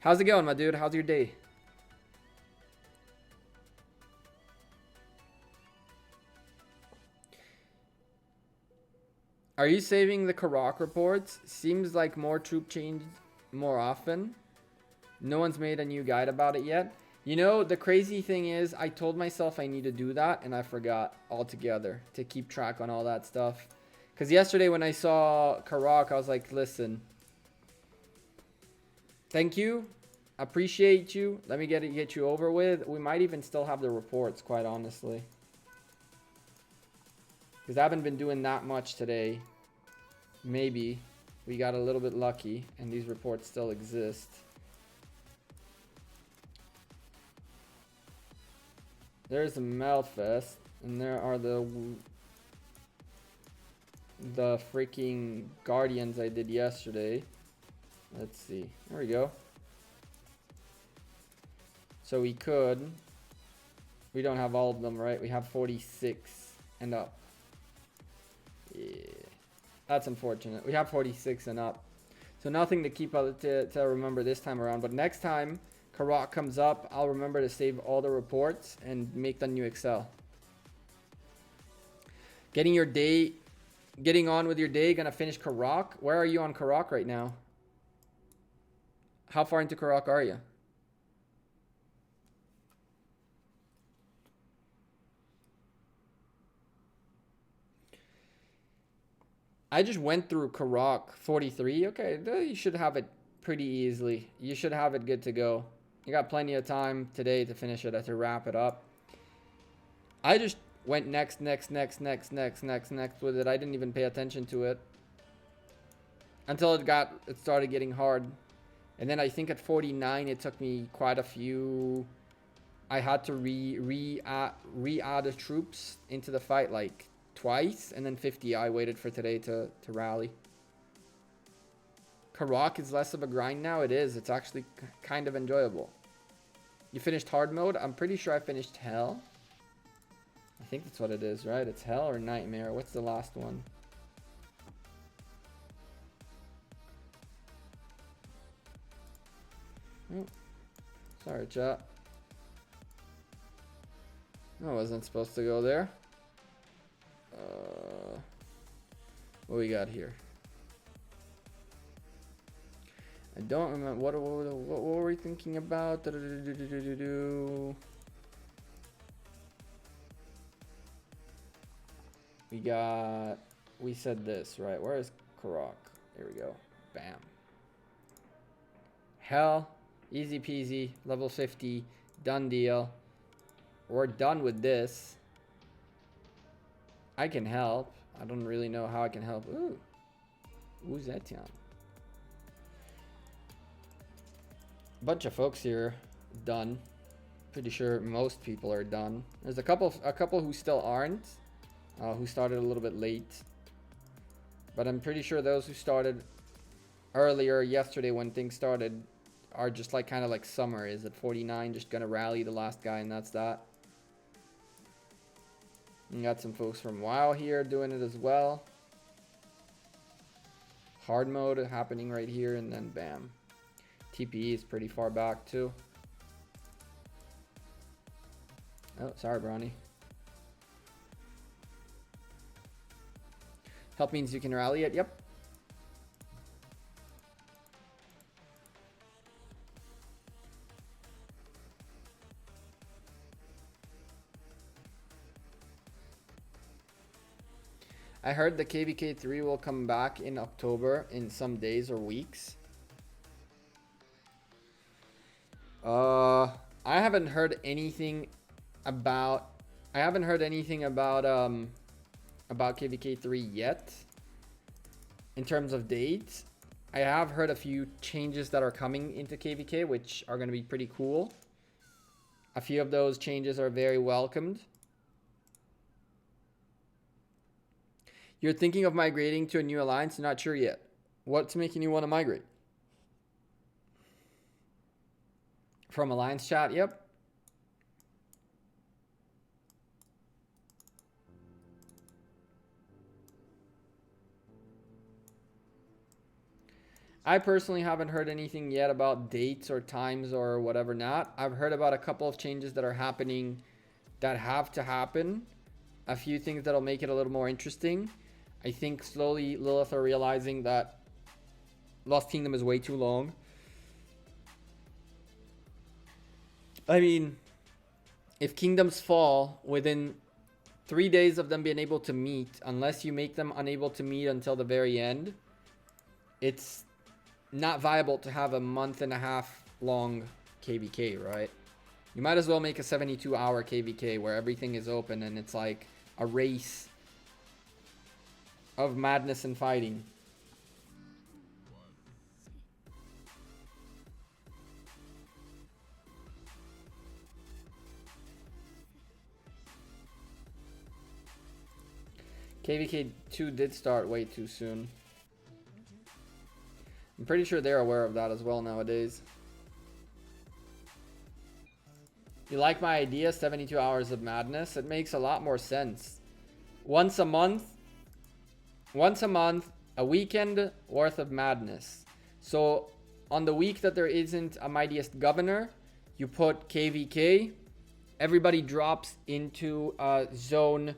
How's it going, my dude? How's your day? Are you saving the Karak reports? Seems like more troop change more often. No one's made a new guide about it yet. You know, the crazy thing is I told myself I need to do that and I forgot altogether to keep track on all that stuff. Because yesterday when I saw Karak, I was like, listen, thank you. Appreciate you. Let me get you over with. We might even still have the reports, quite honestly. Because I haven't been doing that much today. Maybe we got a little bit lucky and these reports still exist. There's a Melfest and there are the freaking Guardians I did yesterday. Let's see. There we go. So we don't have all of them, right? We have 46 and up. Yeah, that's unfortunate. We have 46 and up. So nothing to keep to remember this time around. But next time Karak comes up, I'll remember to save all the reports and make the new Excel. Getting on with your day. Gonna finish Karak. Where are you on Karak right now? How far into Karak are you? I just went through Karak 43. Okay, you should have it pretty easily. You should have it good to go. You got plenty of time today to finish it, to wrap it up. I just went next with it. I didn't even pay attention to it until it started getting hard. And then I think at 49, it took me quite a few. I had to re-add the troops into the fight like twice. And then 50, I waited for today to rally. Karak is less of a grind now. It is. It's actually kind of enjoyable. You finished hard mode? I'm pretty sure I finished hell. I think that's what it is, right? It's hell or nightmare. What's the last one? Oh, sorry, chat. I wasn't supposed to go there. What we got here? I don't remember. What were we thinking about? We said this, right? Where is Karak? Here we go. Bam. Hell. Easy peasy. Level 50. Done deal. We're done with this. I can help. I don't really know how I can help. Ooh. Who's that town? Bunch of folks here done. Pretty sure most people are done. There's a couple who still aren't. Who started a little bit late. But I'm pretty sure those who started earlier yesterday when things started are just like kind of like summer is at 49, just gonna rally the last guy, and that's that. And got some folks from WoW here doing it as well. Hard mode happening right here, and then bam. TPE is pretty far back too. Oh, sorry, Bronny. Help means you can rally it. Yep. I heard the KVK 3 will come back in October in some days or weeks. I haven't heard anything about KVK 3 yet in terms of dates. I have heard a few changes that are coming into KVK, which are going to be pretty cool. A few of those changes are very welcomed. You're thinking of migrating to a new alliance? Not sure yet. What's making you want to migrate? From alliance chat? Yep. I personally haven't heard anything yet about dates or times or whatever not. I've heard about a couple of changes that are happening that have to happen. A few things that'll make it a little more interesting. I think slowly Lilith are realizing that Lost Kingdom is way too long. I mean, if kingdoms fall within 3 days of them being able to meet, unless you make them unable to meet until the very end, it's not viable to have a month-and-a-half long KVK, right? You might as well make a 72-hour KVK where everything is open and it's like a race of madness and fighting. KVK 2 did start way too soon. I'm pretty sure they're aware of that as well nowadays. You like my idea, 72 hours of madness? It makes a lot more sense. Once a month, a weekend worth of madness. So on the week that there isn't a Mightiest Governor, you put KVK. Everybody drops into zone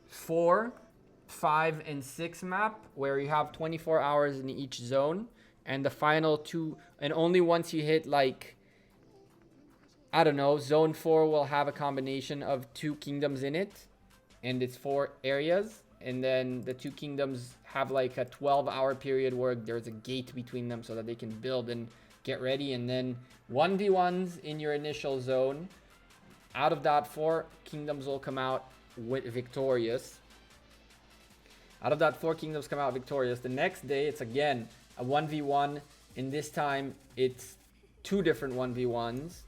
4, 5, and 6 map where you have 24 hours in each zone. And the final 2, and only once you hit like, I don't know, zone 4 will have a combination of 2 kingdoms in it. And it's 4 areas. And then the 2 kingdoms have like a 12-hour period where there's a gate between them so that they can build and get ready. And then 1v1s in your initial zone. Out of that, 4 kingdoms will come out victorious. Out of that, 4 kingdoms come out victorious. The next day, it's again a 1v1 and this time it's 2 different 1v1s,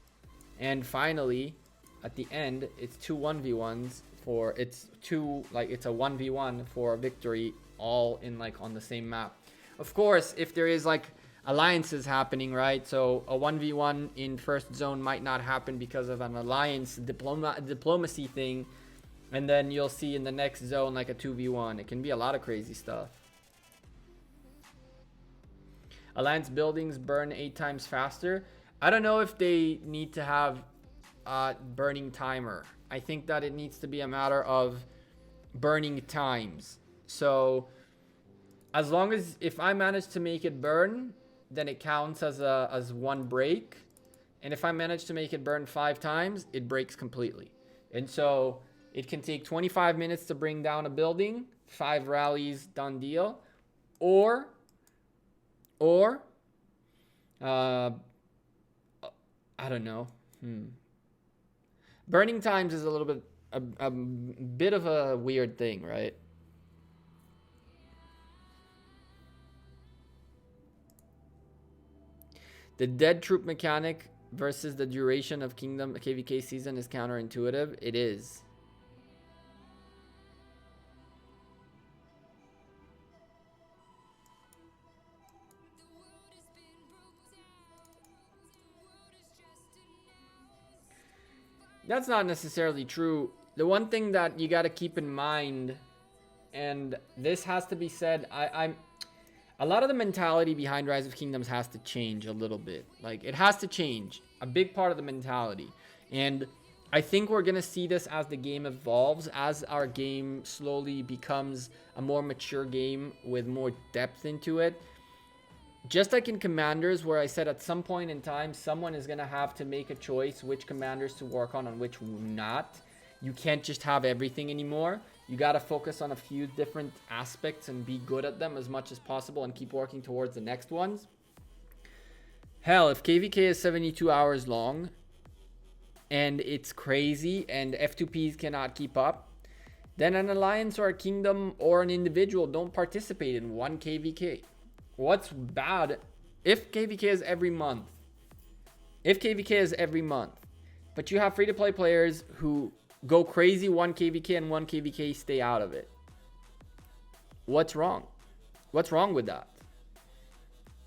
and finally at the end it's 2 1v1s for it's a 1v1 for a victory, all in like on the same map. Of course, if there is like alliances happening, right? So a 1v1 in first zone might not happen because of an alliance diplomacy thing, and then you'll see in the next zone like a 2v1. It can be a lot of crazy stuff. Alliance buildings burn 8 times faster. I don't know if they need to have a burning timer. I think that it needs to be a matter of burning times. So as long as if I manage to make it burn, then it counts as 1 break. And if I manage to make it burn 5 times, it breaks completely. And so it can take 25 minutes to bring down a building, 5 rallies, done deal. Or I don't know. Burning times is a little bit a bit of a weird thing, right? The dead troop mechanic versus the duration of Kingdom KVK season is counterintuitive. It is. That's not necessarily true. The one thing that you got to keep in mind, and this has to be said, a lot of the mentality behind Rise of Kingdoms has to change a little bit. Like, it has to change. A big part of the mentality. And I think we're going to see this as the game evolves, as our game slowly becomes a more mature game with more depth into it. Just like in Commanders, where I said at some point in time, someone is going to have to make a choice which Commanders to work on and which not. You can't just have everything anymore. You got to focus on a few different aspects and be good at them as much as possible and keep working towards the next ones. Hell, if KVK is 72 hours long and it's crazy and F2Ps cannot keep up, then an alliance or a kingdom or an individual don't participate in 1 KVK. What's bad if KVK is every month? If KVK is every month, but you have free-to-play players who go crazy 1 KVK and 1 KVK stay out of it. What's wrong? What's wrong with that?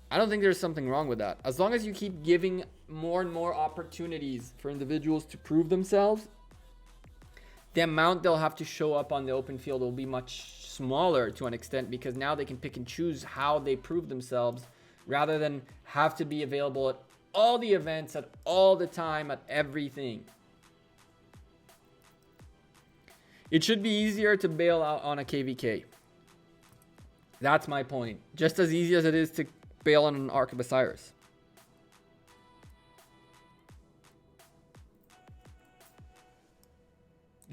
I don't think there's something wrong with that. As long as you keep giving more and more opportunities for individuals to prove themselves, the amount they'll have to show up on the open field will be much smaller to an extent, because now they can pick and choose how they prove themselves rather than have to be available at all the events, at all the time, at everything. It should be easier to bail out on a KVK. That's my point. Just as easy as it is to bail on an Ark of Osiris.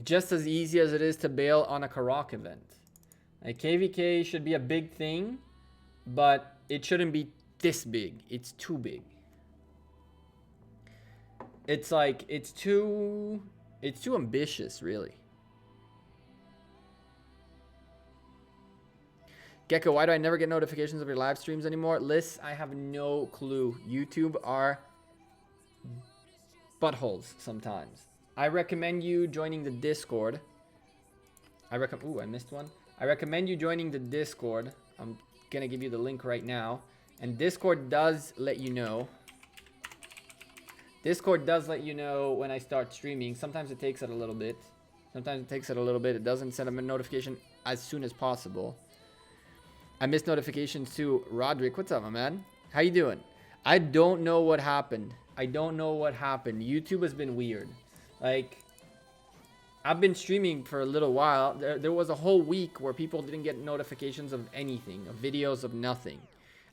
Just as easy as it is to bail on a Karak event. A KVK should be a big thing, but it shouldn't be this big. It's too big. It's like, it's too ambitious, really. Gekko, why do I never get notifications of your live streams anymore? Liz, I have no clue. YouTube are buttholes sometimes. I recommend you joining the Discord. Ooh, I missed one. I recommend you joining the Discord. I'm gonna give you the link right now. And Discord does let you know. Discord does let you know when I start streaming. Sometimes it takes it a little bit. It doesn't send a notification as soon as possible. I missed notifications too. Roderick, what's up, my man? How you doing? I don't know what happened. YouTube has been weird. Like, I've been streaming for a little while. There was a whole week where people didn't get notifications of anything, of videos, of nothing.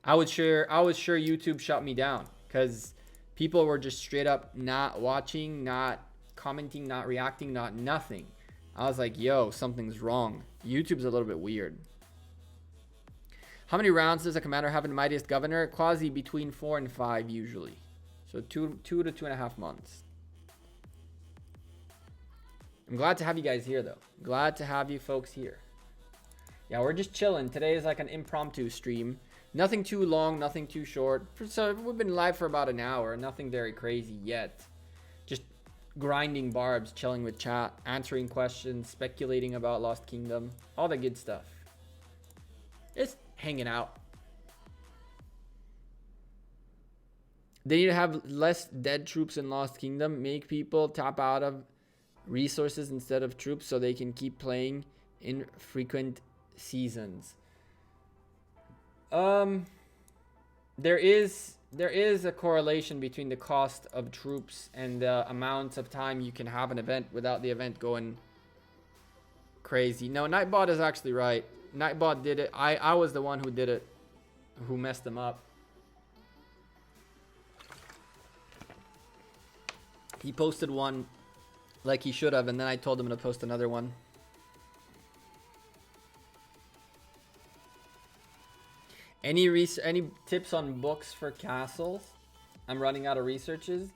I was sure YouTube shut me down because people were just straight up not watching, not commenting, not reacting, not nothing. I was like, yo, something's wrong. YouTube's a little bit weird. How many rounds does a commander have in Mightiest Governor? Quasi between 4 and 5 usually. So 2 to 2.5 months. I'm glad to have you guys here though. Glad to have you folks here. Yeah, we're just chilling. Today is like an impromptu stream. Nothing too long, nothing too short. So we've been live for about an hour. Nothing very crazy yet. Just grinding barbs, chilling with chat, answering questions, speculating about Lost Kingdom. All the good stuff. Just hanging out. They need to have less dead troops in Lost Kingdom. Make people tap out of resources instead of troops so they can keep playing in frequent seasons. There is a correlation between the cost of troops and the amount of time you can have an event without the event going crazy. No, Nightbot is actually right. Nightbot did it. I was the one who did it, who messed them up. He posted one like he should have, and then I told him to post another one. Any tips on books for castles? I'm running out of researches.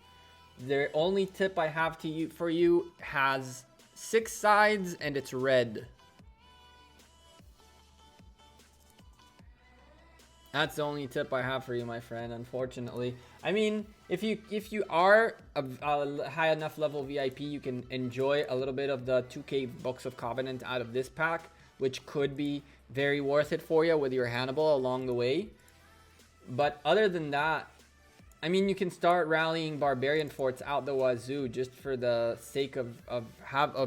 The only tip I have for you has 6 sides and it's red. That's the only tip I have for you, my friend, unfortunately. I mean, if you are a high enough level VIP, you can enjoy a little bit of the 2K Books of Covenant out of this pack, which could be very worth it for you with your Hannibal along the way. But other than that, I mean, you can start rallying Barbarian forts out the wazoo just for the sake of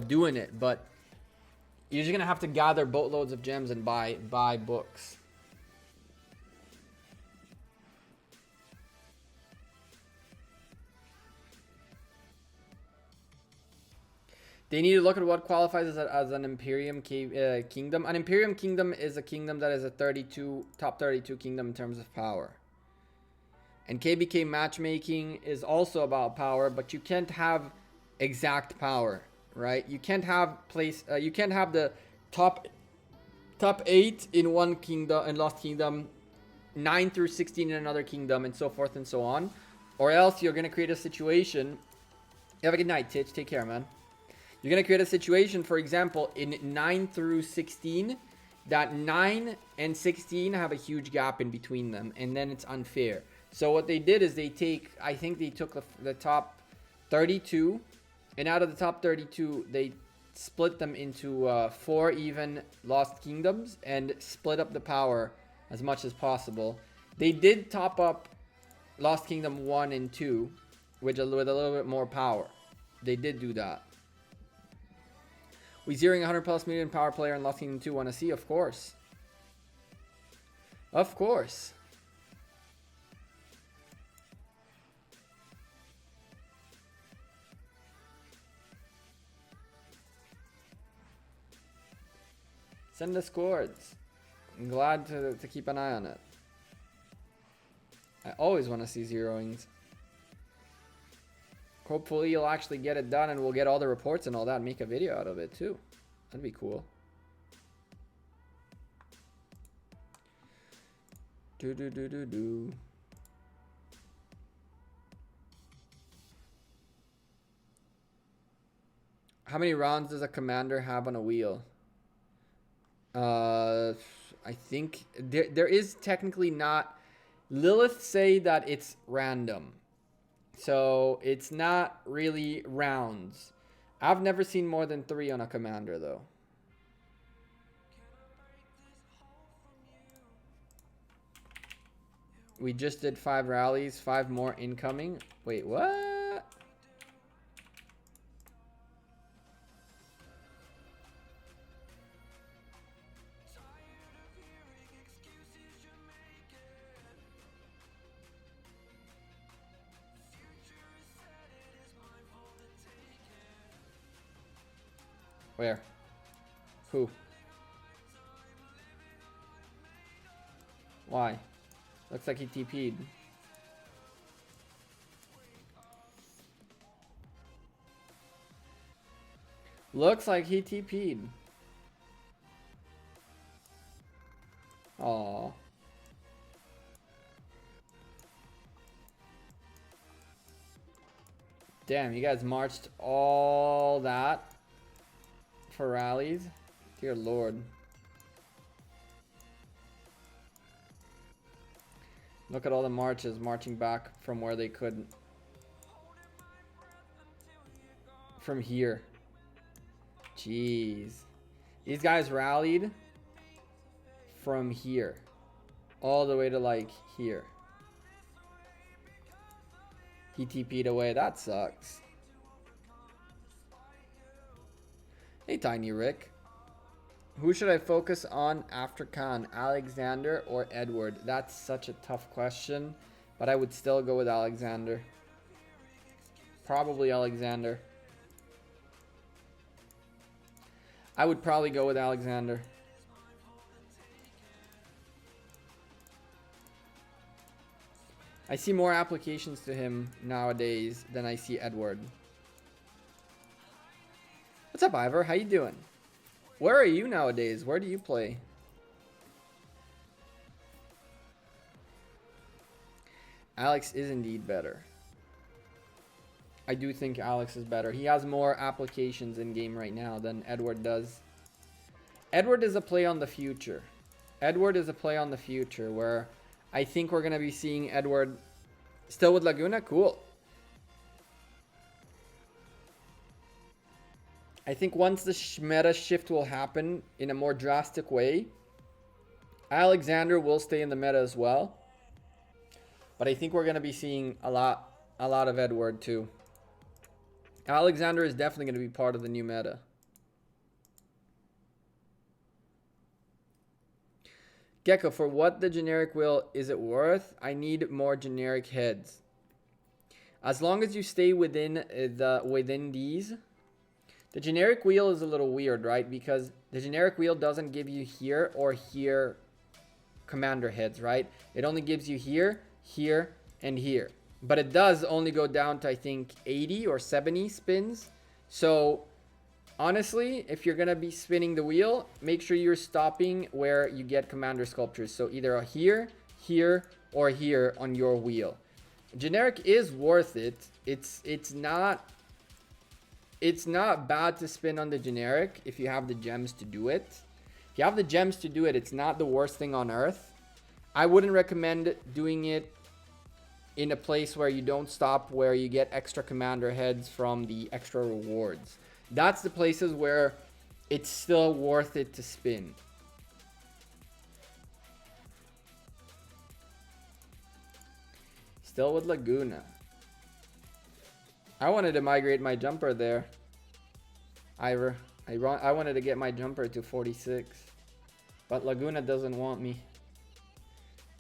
doing it. But you're just gonna have to gather boatloads of gems and buy books. They need to look at what qualifies as an Imperium kingdom. An Imperium kingdom is a kingdom that is a top 32 kingdom in terms of power. And KBK matchmaking is also about power, but you can't have exact power, right? You can't have you can't have the top 8 in one kingdom, in Lost Kingdom, 9 through 16 in another kingdom, and so forth and so on. Or else you're gonna create a situation. Have a good night, Titch. Take care, man. You're going to create a situation, for example, in 9 through 16, that 9 and 16 have a huge gap in between them, and then it's unfair. So what they did is I think they took the top 32, and out of the top 32, they split them into 4 even Lost Kingdoms, and split up the power as much as possible. They did top up Lost Kingdom 1 and 2, with a little bit more power. They did do that. We zeroing 100 plus million power player in Lost Kingdom 2 want to see? Of course. Of course. Send us chords. I'm glad to keep an eye on it. I always want to see zeroings. Hopefully you'll actually get it done and we'll get all the reports and all that and make a video out of it too. That'd be cool. How many rounds does a commander have on a wheel? I think there is technically not. Lilith say that it's random. So it's not really rounds. I've never seen more than 3 on a commander though. We just did 5 rallies, 5 more incoming. Wait, what? Where? Who? Why? Looks like he TP'd. Looks like he TP'd. Aww. Damn, you guys marched all that for rallies? Dear Lord. Look at all the marches marching back from where they couldn't. From here. Jeez. These guys rallied from here. All the way to like here. He TP'd away. That sucks. Hey, Tiny Rick. Who should I focus on after Khan? Alexander or Edward? That's such a tough question, but I would still go with Alexander. Probably Alexander. I would probably go with Alexander. I see more applications to him nowadays than I see Edward. What's up, Ivor? How you doing? Where are you nowadays? Where do you play? Alex is indeed better. I do think Alex is better. He has more applications in game right now than Edward does. Edward is a play on the future. Edward is a play on the future where I think we're going to be seeing Edward still with Laguna. Cool. I think once the meta shift will happen in a more drastic way, Alexander will stay in the meta as well. But I think we're going to be seeing a lot of Edward too. Alexander is definitely going to be part of the new meta. Gekko, for what the generic wheel is it worth? I need more generic heads. As long as you stay within these. The generic wheel is a little weird, right? Because the generic wheel doesn't give you here or here commander heads, right? It only gives you here, here, and here. But it does only go down to, I think, 80 or 70 spins. So, honestly, if you're going to be spinning the wheel, make sure you're stopping where you get commander sculptures. So, either here, here, or here on your wheel. Generic is worth it. It's not bad to spin on the generic if you have the gems to do it. If you have the gems to do it, it's not the worst thing on earth. I wouldn't recommend doing it in a place where you don't stop, where you get extra commander heads from the extra rewards. That's the places where it's still worth it to spin. Still with Laguna. I wanted to migrate my jumper there, Ivor. I wanted to get my jumper to 46. But Laguna doesn't want me.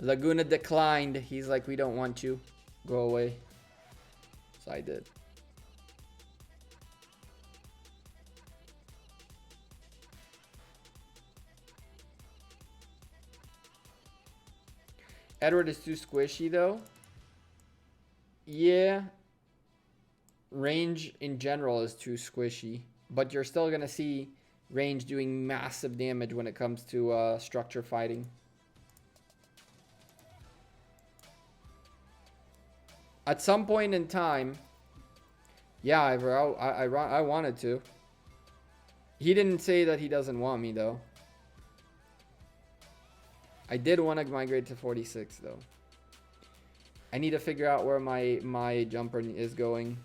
Laguna declined. He's like, we don't want you. Go away. So I did. Edward is too squishy though. Yeah. Range in general is too squishy. But you're still going to see range doing massive damage when it comes to structure fighting. At some point in time, yeah, I wanted to. He didn't say that he doesn't want me though. I did want to migrate to 46 though. I need to figure out where my jumper is going.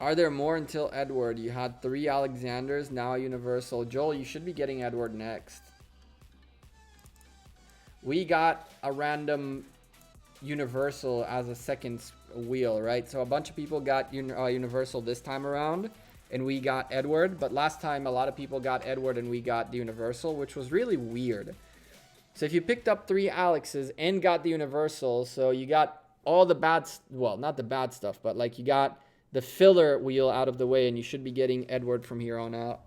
Are there more until Edward? You had 3 Alexanders, now a Universal. Joel, you should be getting Edward next. We got a random Universal as a second wheel, right? So a bunch of people got Universal this time around, and we got Edward. But last time, a lot of people got Edward, and we got the Universal, which was really weird. So if you picked up 3 Alexes and got the Universal, so you got all the bad, well, not the bad stuff, but like you got the filler wheel out of the way, and you should be getting Edward from here on out.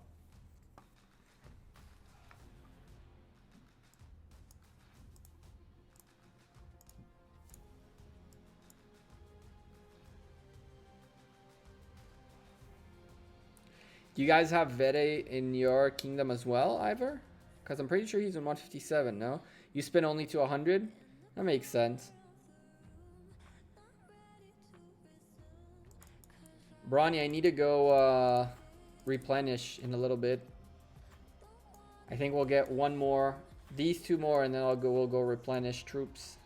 Do you guys have Vede in your kingdom as well, Ivor? Because I'm pretty sure he's in 157, no? You spin only to 100? That makes sense. Bronny, I need to go replenish in a little bit. I think we'll get one more, these two more, and then we'll go replenish troops.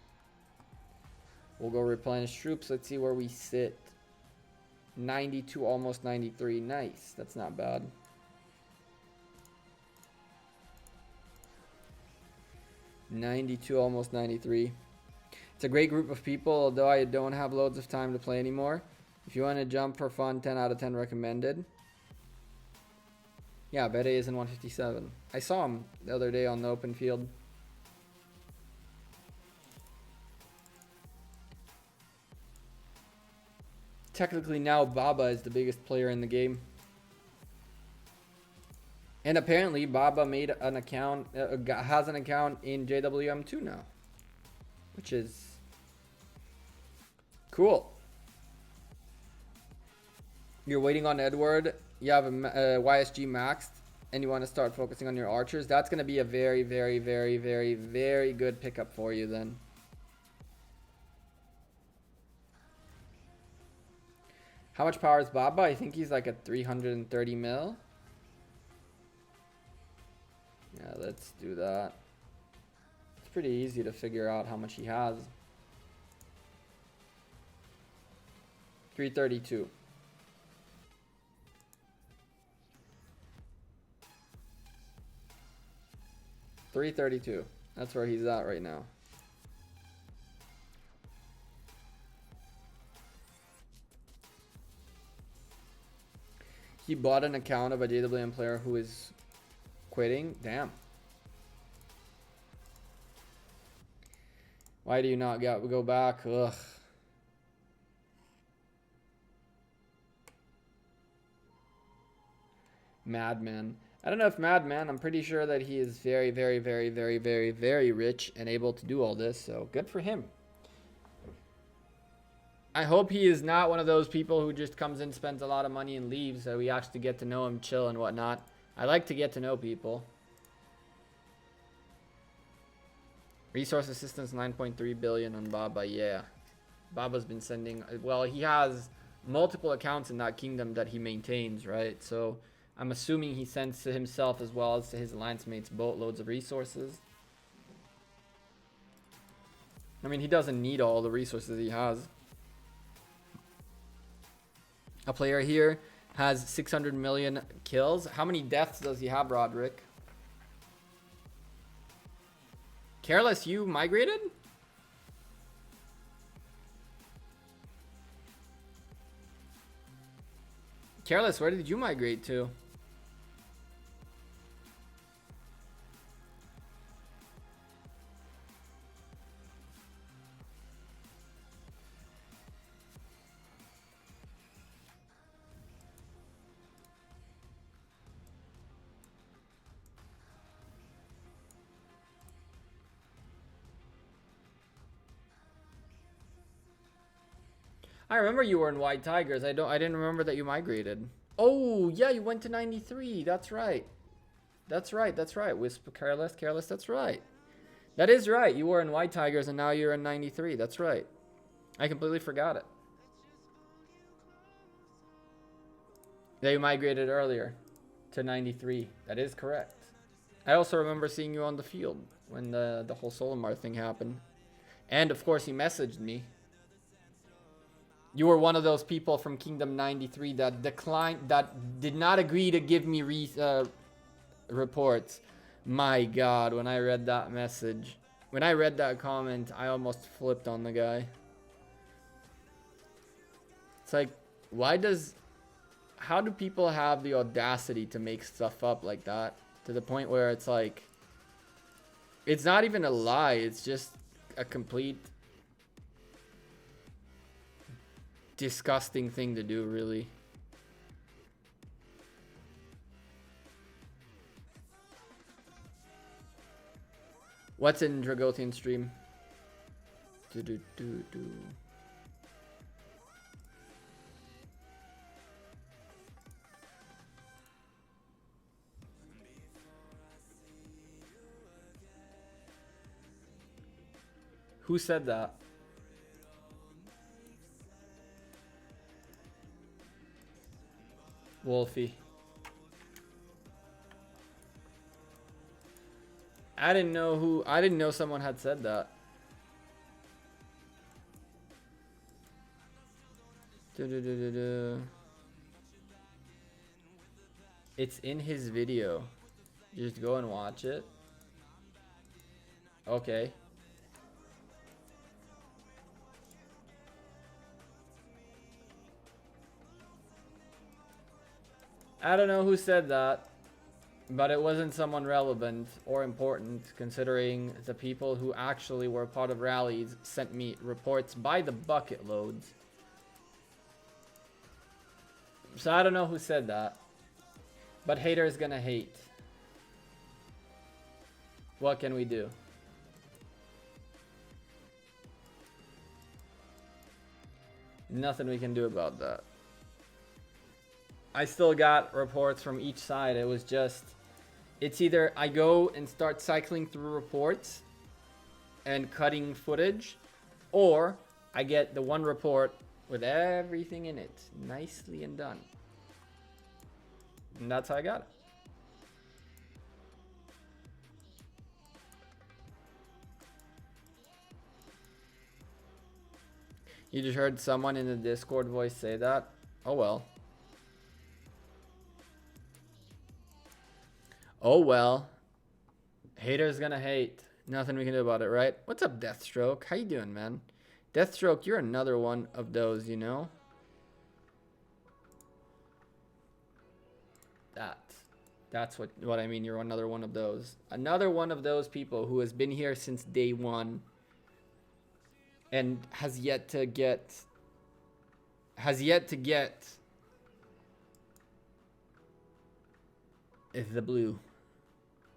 We'll go replenish troops. Let's see where we sit. 92, almost 93. Nice. That's not bad. $92, almost 93. It's a great group of people, although I don't have loads of time to play anymore. If you want to jump for fun, 10 out of 10 recommended. Yeah, Bede is in 157. I saw him the other day on the open field. Technically now Baba is the biggest player in the game. And apparently Baba made an account, has an account in JWM2 now. Which is cool. You're waiting on Edward. You have a YSG maxed. And you want to start focusing on your archers. That's going to be a very, very, very, very, very good pickup for you then. How much power is Baba? I think he's like at 330 mil. Yeah, let's do that. It's pretty easy to figure out how much he has. 332. $332. That's where he's at right now. He bought an account of a JWM player who is quitting. Damn. Why do you not go back? Ugh. Madman. I don't know if Madman. I'm pretty sure that he is very, very, very, very, very, very rich and able to do all this. So good for him. I hope he is not one of those people who just comes in, spends a lot of money and leaves, so we actually get to know him, chill and whatnot. I like to get to know people. Resource assistance 9.3 billion on Baba. Yeah. Baba's been sending, well, he has multiple accounts in that kingdom that he maintains, right? So I'm assuming he sends to himself as well as to his alliance mates boatloads of resources. I mean, he doesn't need all the resources he has. A player here has 600 million kills. How many deaths does he have, Roderick? Careless, you migrated? Careless, where did you migrate to? I remember you were in White Tigers. I didn't remember that you migrated. Oh, yeah, you went to 93. That's right. That's right. That's right. Wisp, Careless, that's right. That is right. You were in White Tigers and now you're in 93. That's right. I completely forgot it. Yeah, you migrated earlier to 93. That is correct. I also remember seeing you on the field when the whole Solomar thing happened. And of course, he messaged me. You were one of those people from Kingdom 93 that declined, that did not agree to give me reports. My God, when I read that message, when I read that comment, I almost flipped on the guy. It's like, how do people have the audacity to make stuff up like that? To the point where it's like, it's not even a lie, it's just a complete disgusting thing to do, really. What's in Dragothian stream? Who said that? Wolfie. I didn't know someone had said that. It's in his video. Just go and watch it. Okay. I don't know who said that, but it wasn't someone relevant or important, considering the people who actually were part of rallies sent me reports by the bucket loads. So I don't know who said that, but haters gonna hate. What can we do? Nothing we can do about that. I still got reports from each side. It was just, it's either I go and start cycling through reports and cutting footage, or I get the one report with everything in it, nicely and done. And that's how I got it. You just heard someone in the Discord voice say that? Oh well. Oh well. Haters gonna hate. Nothing we can do about it, right? What's up, Deathstroke? How you doing, man? Deathstroke, you're another one of those, you know? That's what I mean. You're another one of those. Another one of those people who has been here since day one and has yet to get the blue.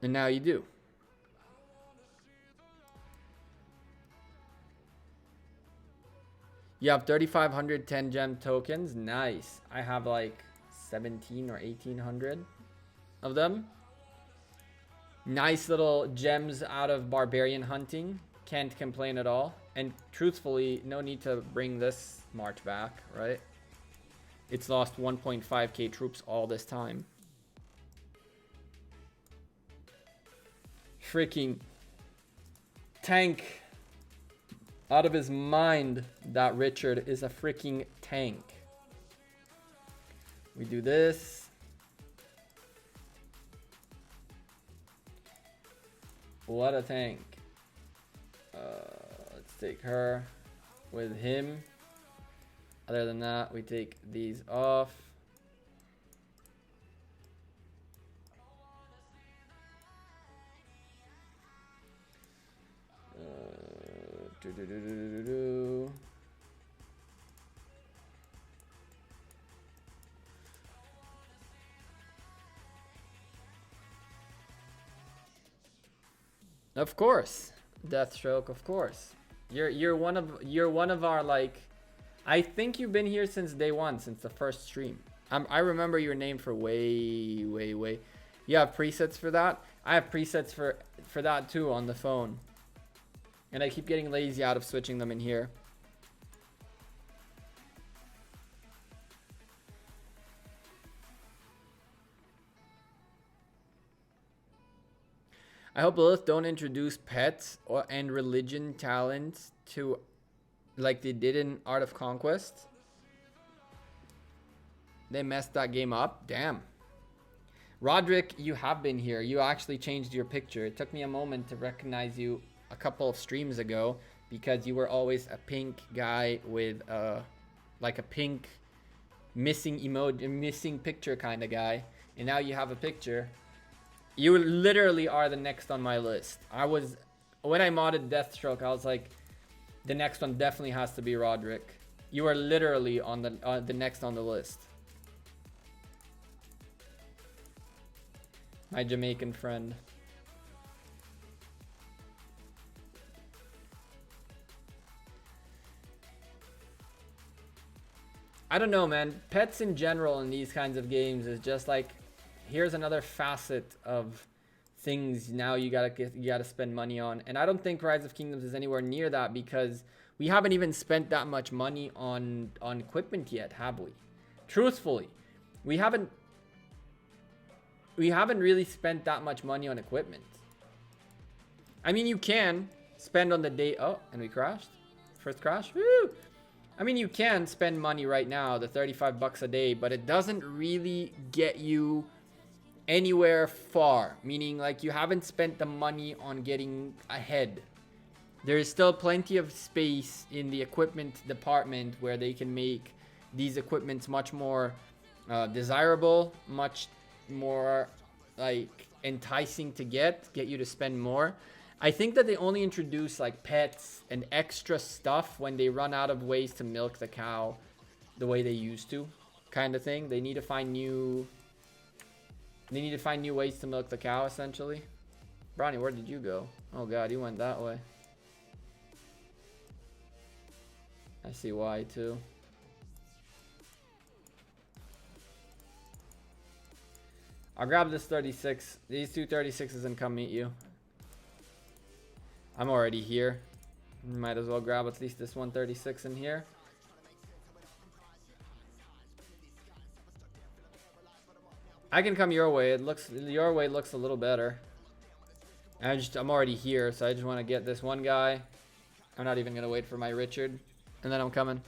And now you do. You have 3,500 10 gem tokens. Nice. I have like 17 or 1,800 of them. Nice little gems out of Barbarian hunting. Can't complain at all. And truthfully, no need to bring this march back, right? It's lost 1.5k troops all this time. Freaking tank. Out of his mind, that Richard is a freaking tank. We do this. What a tank. Let's take her with him. Other than that, we take these off. Of course, Deathstroke. Of course, you're one of our, like, I think you've been here since day one, since the first stream. I remember your name for way. You have presets for that. I have presets for that too on the phone. And I keep getting lazy out of switching them in here. I hope Lilith don't introduce pets and religion talents to, like they did in Art of Conquest. They messed that game up. Damn. Roderick, you have been here. You actually changed your picture. It took me a moment to recognize you a couple of streams ago, because you were always a pink guy with like a pink missing emoji, missing picture kind of guy, and now you have a picture. You literally are the next on my list. When I modded Deathstroke, I was like, the next one definitely has to be Roderick. You are literally on the next on the list. My Jamaican friend. I don't know, man. Pets in general in these kinds of games is just like, here's another facet of things now you gotta spend money on. And I don't think Rise of Kingdoms is anywhere near that, because we haven't even spent that much money on equipment yet, have we? Truthfully, we haven't we haven't really spent that much money on equipment. I mean, you can spend on the day. Oh, and we crashed. First crash. Woo! I mean, you can spend money right now, the 35 bucks a day, but it doesn't really get you anywhere far. Meaning, like, you haven't spent the money on getting ahead. There is still plenty of space in the equipment department where they can make these equipments much more desirable, much more like enticing to get you to spend more. I think that they only introduce like pets and extra stuff when they run out of ways to milk the cow the way they used to, kind of thing. They need to find new ways to milk the cow, essentially. Bronny, where did you go? Oh god, you went that way. I see why too. I'll grab this 36. These two 36s and come meet you. I'm already here. Might as well grab at least this 136 in here. I can come your way. Your way looks a little better. I'm already here, so I just want to get this one guy. I'm not even gonna wait for my Richard, and then I'm coming.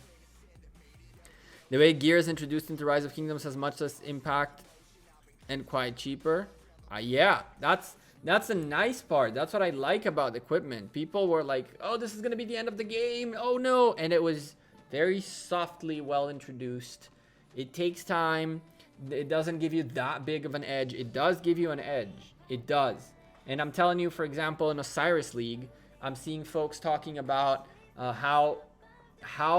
The way gear is introduced into Rise of Kingdoms has much less impact and quite cheaper. Yeah, that's a nice part. That's what I like about equipment. People were like, oh, this is gonna be the end of the game, oh no, and it was very softly well introduced. It takes time. It doesn't give you that big of an edge. It does give you an edge. It does. And I'm telling you, for example, in Osiris League, I'm seeing folks talking about how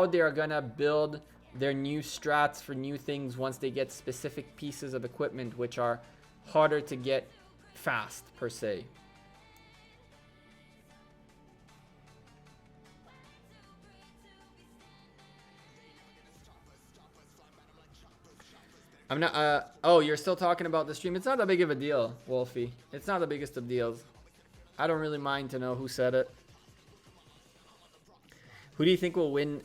they're gonna build their new strats for new things once they get specific pieces of equipment which are harder to get fast, per se. I'm not, oh, you're still talking about the stream. It's not that big of a deal, Wolfie. It's not the biggest of deals. I don't really mind to know who said it. Who do you think will win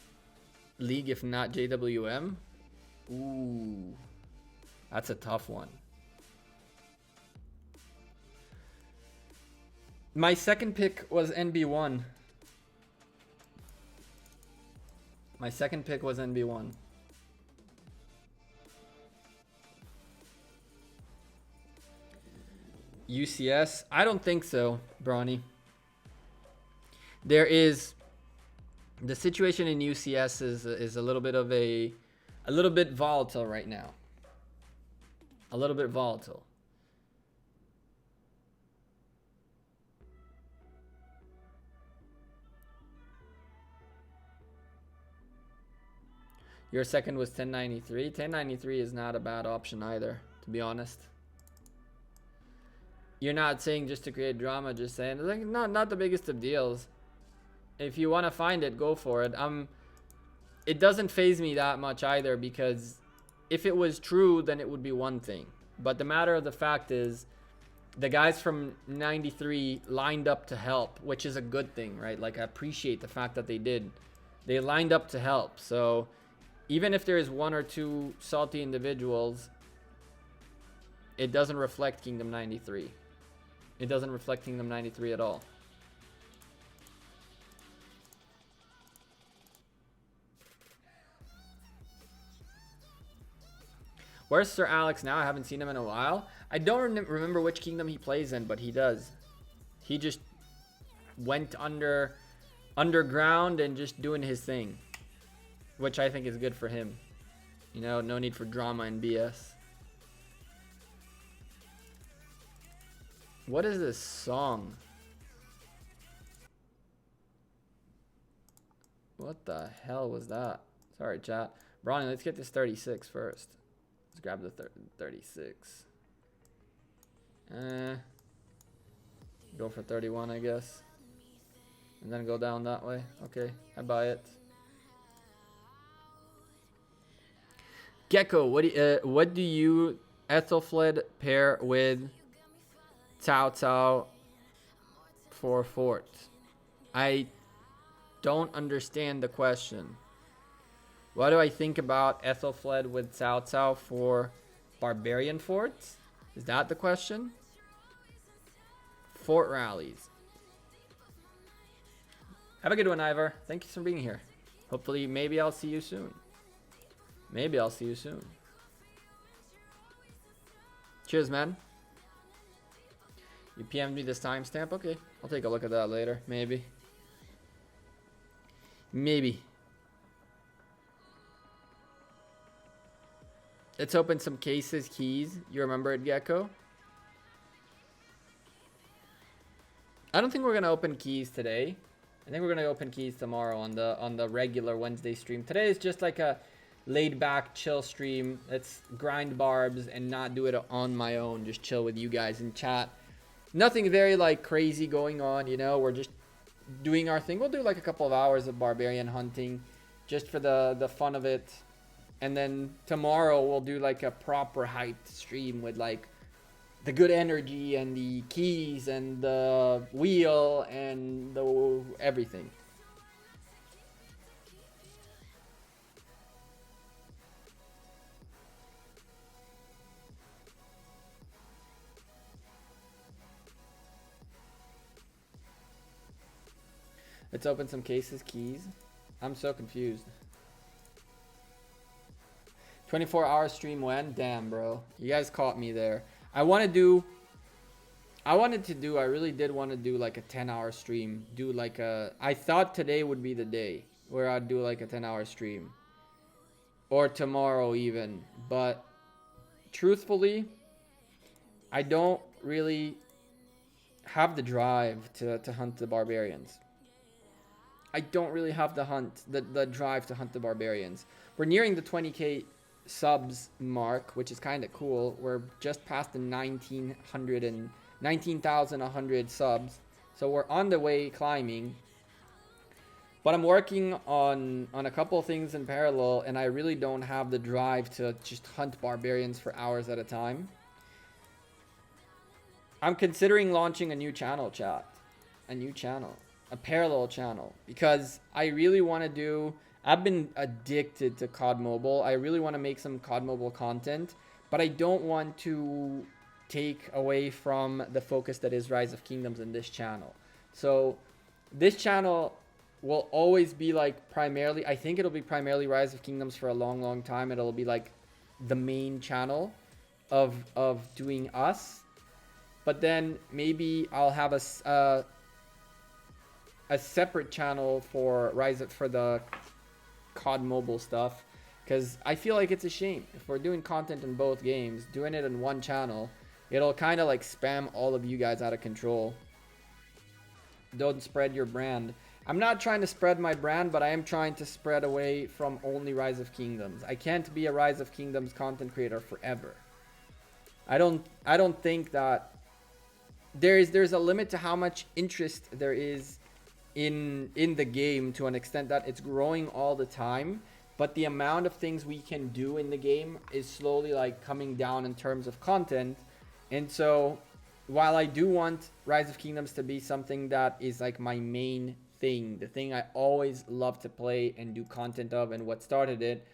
League if not JWM? Ooh, that's a tough one. My second pick was NB1. My second pick was NB1. UCS? I don't think so, Brawny. There is... The situation in UCS is a little bit of a little bit volatile right now. A little bit volatile. Your second was 1093. 1093 is not a bad option either, to be honest. You're not saying just to create drama, just saying like not the biggest of deals. If you want to find it, go for it. It doesn't faze me that much either, because if it was true, then it would be one thing. But the matter of the fact is, the guys from 93 lined up to help, which is a good thing, right? Like, I appreciate the fact that they did. They lined up to help. So even if there is one or two salty individuals, it doesn't reflect Kingdom 93. It doesn't reflect Kingdom 93 at all. Where's Sir Alex now? I haven't seen him in a while. I don't remember which kingdom he plays in, but he does. He just went underground and just doing his thing, which I think is good for him. You know, no need for drama and BS. What is this song? What the hell was that? Sorry, chat. Bronny, let's get this 36 first. Let's grab the 36. Go for 31, I guess. And then go down that way. Okay, I buy it. Gekko, what do you Ethelfled pair with Cao Cao for fort? I don't understand the question. What do I think about Ethelfled with Cao Cao for Barbarian forts? Is that the question? Fort rallies. Have a good one, Ivor. Thank you for being here. Hopefully, maybe I'll see you soon. Maybe I'll see you soon. Cheers, man. You PM'd me this timestamp? Okay. I'll take a look at that later. Maybe. Maybe. Let's open some cases, keys. You remember it, Gekko? I don't think we're gonna open keys today. I think we're gonna open keys tomorrow on the regular Wednesday stream. Today is just like a laid back, chill stream. Let's grind barbs and not do it on my own. Just chill with you guys in chat. Nothing very like crazy going on, you know. We're just doing our thing. We'll do like a couple of hours of barbarian hunting, just for the fun of it. And then tomorrow we'll do like a proper hyped stream with like the good energy and the keys and the wheel and the everything. Let's open some cases, keys. I'm so confused. 24-hour stream when? Damn, bro. You guys caught me there. I really did want to do like a 10-hour stream. I thought today would be the day where I'd do like a 10-hour stream. Or tomorrow even. But truthfully, I don't really have the drive to hunt the barbarians. I don't really have the drive to hunt the barbarians. We're nearing the 20k subs mark, which is kind of cool. We're just past the 19,100 subs, so we're on the way climbing. But I'm working on a couple of things in parallel, and I really don't have the drive to just hunt barbarians for hours at a time. I'm considering launching a new channel, chat. A parallel channel, because I really want to do, I've been addicted to COD Mobile. I really want to make some COD Mobile content, but I don't want to take away from the focus that is Rise of Kingdoms in this channel. So this channel will always be like primarily, I think it'll be primarily Rise of Kingdoms for a long time. It'll be like the main channel of doing us, but then maybe I'll have a separate channel for the COD Mobile stuff, because I feel like it's a shame if we're doing content in both games, doing it in one channel, it'll kind of like spam all of you guys out of control. Don't spread your brand. I'm not trying to spread my brand, but I am trying to spread away from only Rise of Kingdoms. I can't be a Rise of Kingdoms content creator forever. I don't think that there's a limit to how much interest there is in the game, to an extent that it's growing all the time, but the amount of things we can do in the game is slowly like coming down in terms of content. And so while I do want Rise of Kingdoms to be something that is like my main thing, the thing I always love to play and do content of, and what started it,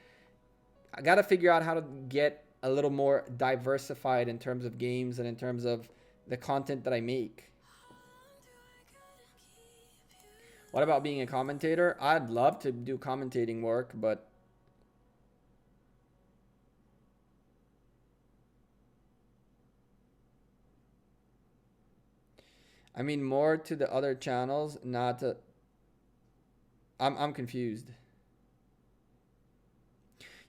I gotta figure out how to get a little more diversified in terms of games and in terms of the content that I make. What about being a commentator? I'd love to do commentating work, but I mean more to the other channels, not to... I'm confused.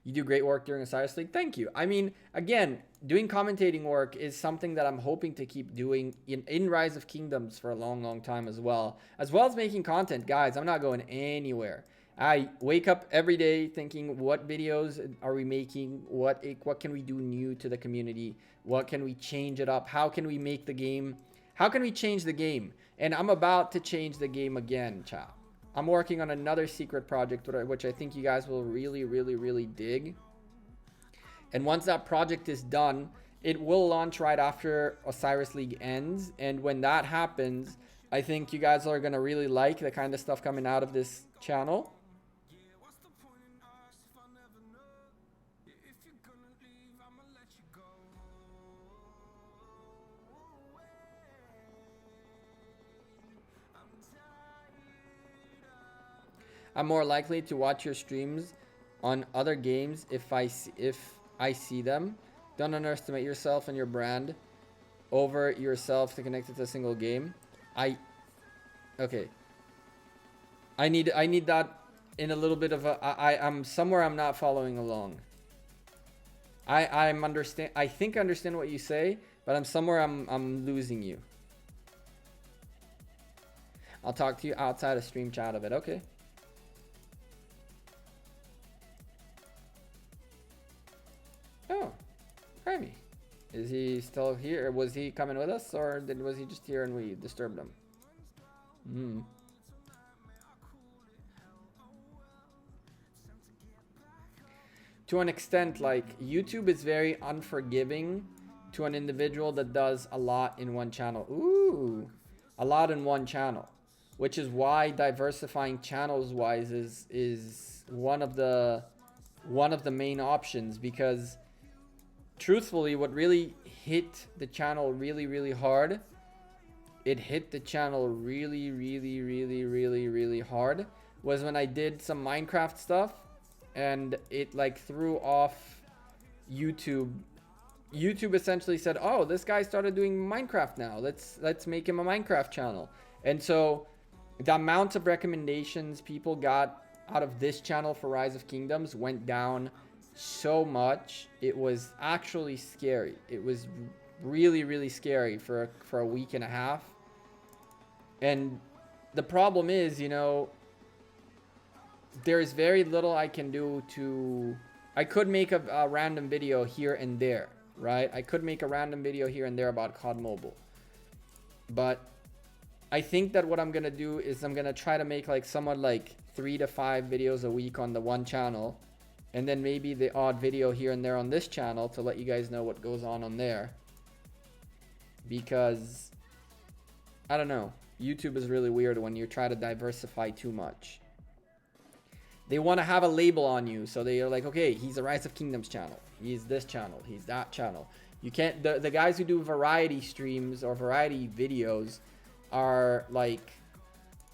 You do great work during Osiris League. Thank you. I mean, again, doing commentating work is something that I'm hoping to keep doing in Rise of Kingdoms for a long time as well as making content. Guys, I'm not going anywhere. I wake up every day thinking, what videos are we making? What can we do new to the community? What can we change it up? How can we make the game? How can we change the game? And I'm about to change the game again, chat. I'm working on another secret project, which I think you guys will really dig. And once that project is done, it will launch right after Osiris League ends. And when that happens, I think you guys are going to really like the kind of stuff coming out of this channel. I'm more likely to watch your streams on other games if I see them. Don't underestimate yourself and your brand over yourself to connect it to a single game. Okay. I need that in a little bit of a I'm somewhere I'm not following along. I think I understand what you say, but I'm somewhere I'm losing you. I'll talk to you outside of stream chat of it. Okay. Oh, Grammy. Is he still here? Was he coming with us, or was he just here and we disturbed him? To an extent, like, YouTube is very unforgiving to an individual that does a lot in one channel. Ooh, a lot in one channel, which is why diversifying channels wise is one of the main options, because truthfully, what really hit the channel really hard, it hit the channel really hard, was when I did some Minecraft stuff and it like threw off YouTube. YouTube essentially said, oh, this guy started doing Minecraft now, let's make him a Minecraft channel. And so the amount of recommendations people got out of this channel for Rise of Kingdoms went down so much. It was actually scary. It was really scary for a week and a half. And the problem is, you know, there's very little I can do to... I could make a random video here and there, right? I could make a random video here and there about COD Mobile. But I think that what I'm going to do is I'm going to try to make like somewhat like 3 to 5 videos a week on the one channel. And then maybe the odd video here and there on this channel to let you guys know what goes on there. Because, I don't know. YouTube is really weird when you try to diversify too much. They want to have a label on you. So they're like, okay, he's a Rise of Kingdoms channel. He's this channel. He's that channel. You can't... The guys who do variety streams or variety videos are like...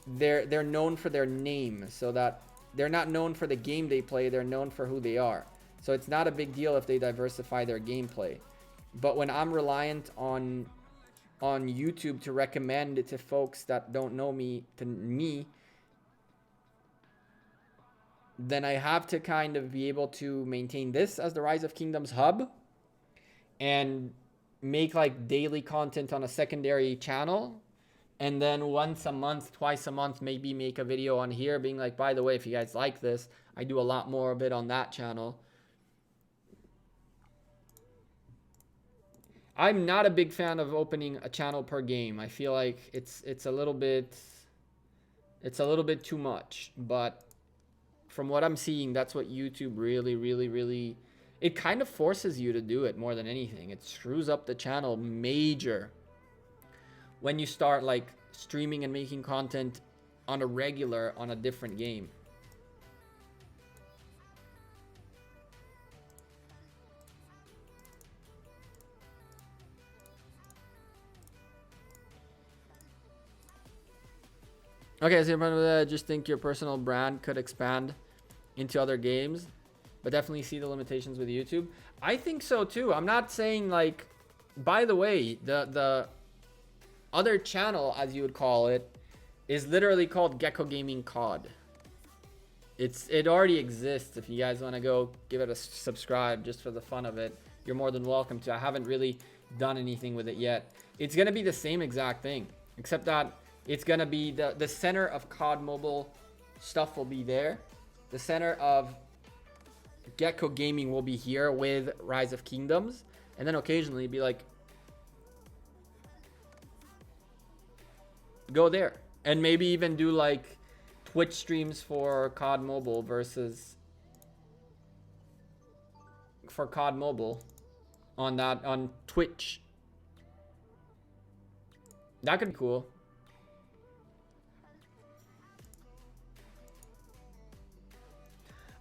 They're known for their name. So that... They're not known for the game they play. They're known for who they are. So it's not a big deal if they diversify their gameplay. But when I'm reliant on YouTube to recommend it to folks that don't know me, then I have to kind of be able to maintain this as the Rise of Kingdoms hub and make like daily content on a secondary channel. And then once a month, twice a month, maybe make a video on here being like, by the way, if you guys like this, I do a lot more of it on that channel. I'm not a big fan of opening a channel per game. I feel like it's a little bit too much. But from what I'm seeing, that's what YouTube really, it kind of forces you to do it more than anything. It screws up the channel major when you start like streaming and making content on a regular on a different game. Okay, so I just think your personal brand could expand into other games, but definitely see the limitations with YouTube. I think so too. I'm not saying like, by the way, the other channel, as you would call it, is literally called Gekko Gaming COD. It already exists. If you guys want to go give it a subscribe just for the fun of it, you're more than welcome to. I haven't really done anything with it yet. It's gonna be the same exact thing, except that it's gonna be the center of COD Mobile stuff will be there. The center of Gekko Gaming will be here with Rise of Kingdoms, and then occasionally be like, go there, and maybe even do like Twitch streams for COD Mobile versus for COD Mobile on Twitch. That could be cool.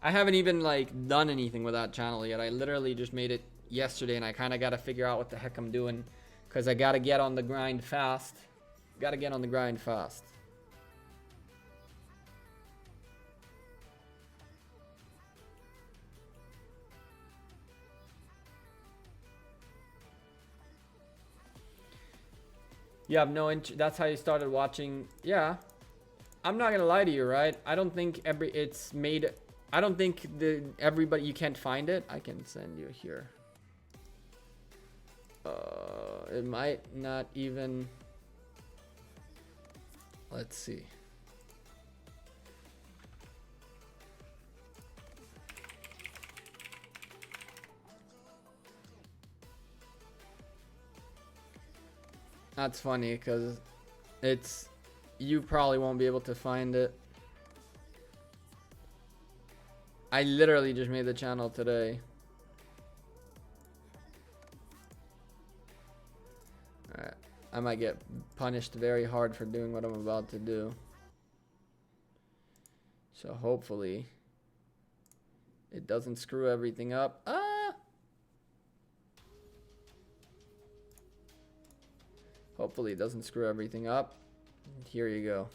I haven't even like done anything with that channel yet. I literally just made it yesterday, and I kind of got to figure out what the heck I'm doing, because I got to get on the grind fast. Got to get on the grind fast. You have no that's how you started watching. Yeah. I'm not gonna lie to you, right? I don't think it's made. I don't think everybody, you can't find it. I can send you here. It might not even. Let's see. That's funny because you probably won't be able to find it. I literally just made the channel today. Alright. I might get punished very hard for doing what I'm about to do. So hopefully it doesn't screw everything up. Hopefully it doesn't screw everything up. Here you go.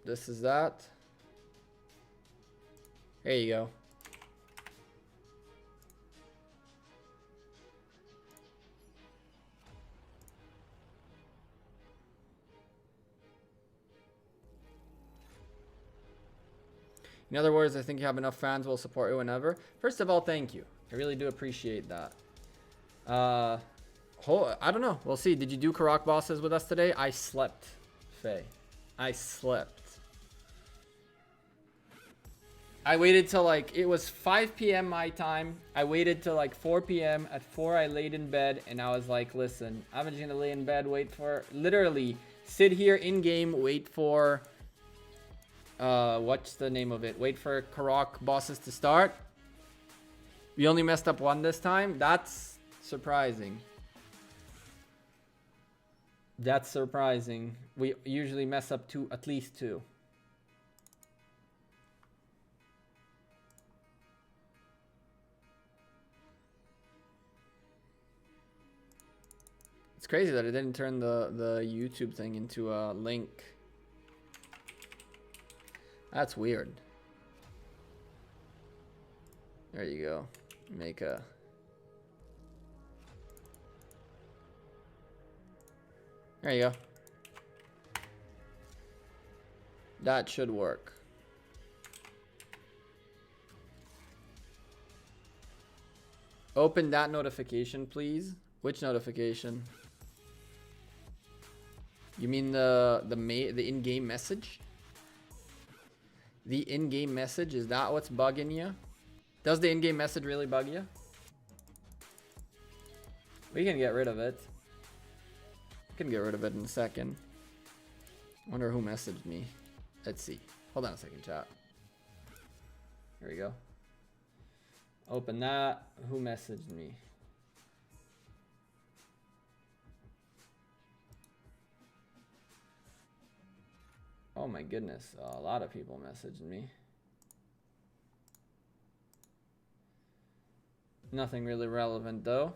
This is that. There you go. In other words, I think you have enough fans will support you whenever. First of all, thank you. I really do appreciate that. I don't know. We'll see. Did you do Karak bosses with us today? I slept, Faye. I slept. I waited till like, it was 5 p.m. my time. I waited till like 4 p.m. At 4, I laid in bed and I was like, listen, I'm just gonna lay in bed, wait for, literally sit here in game, wait for, what's the name of it? Wait for Karak bosses to start. We only messed up one this time. That's surprising. That's surprising. We usually mess up at least two. It's crazy that it didn't turn the YouTube thing into a link. That's weird. There you go. Make a... There you go. That should work. Open that notification, please. Which notification? You mean the in-game message? The in-game message, is that what's bugging you? Does the in-game message really bug you? We can get rid of it. We can get rid of it in a second. Wonder who messaged me. Let's see. Hold on a second, chat. Here we go. Open that. Who messaged me? Oh my goodness, a lot of people messaged me. Nothing really relevant though.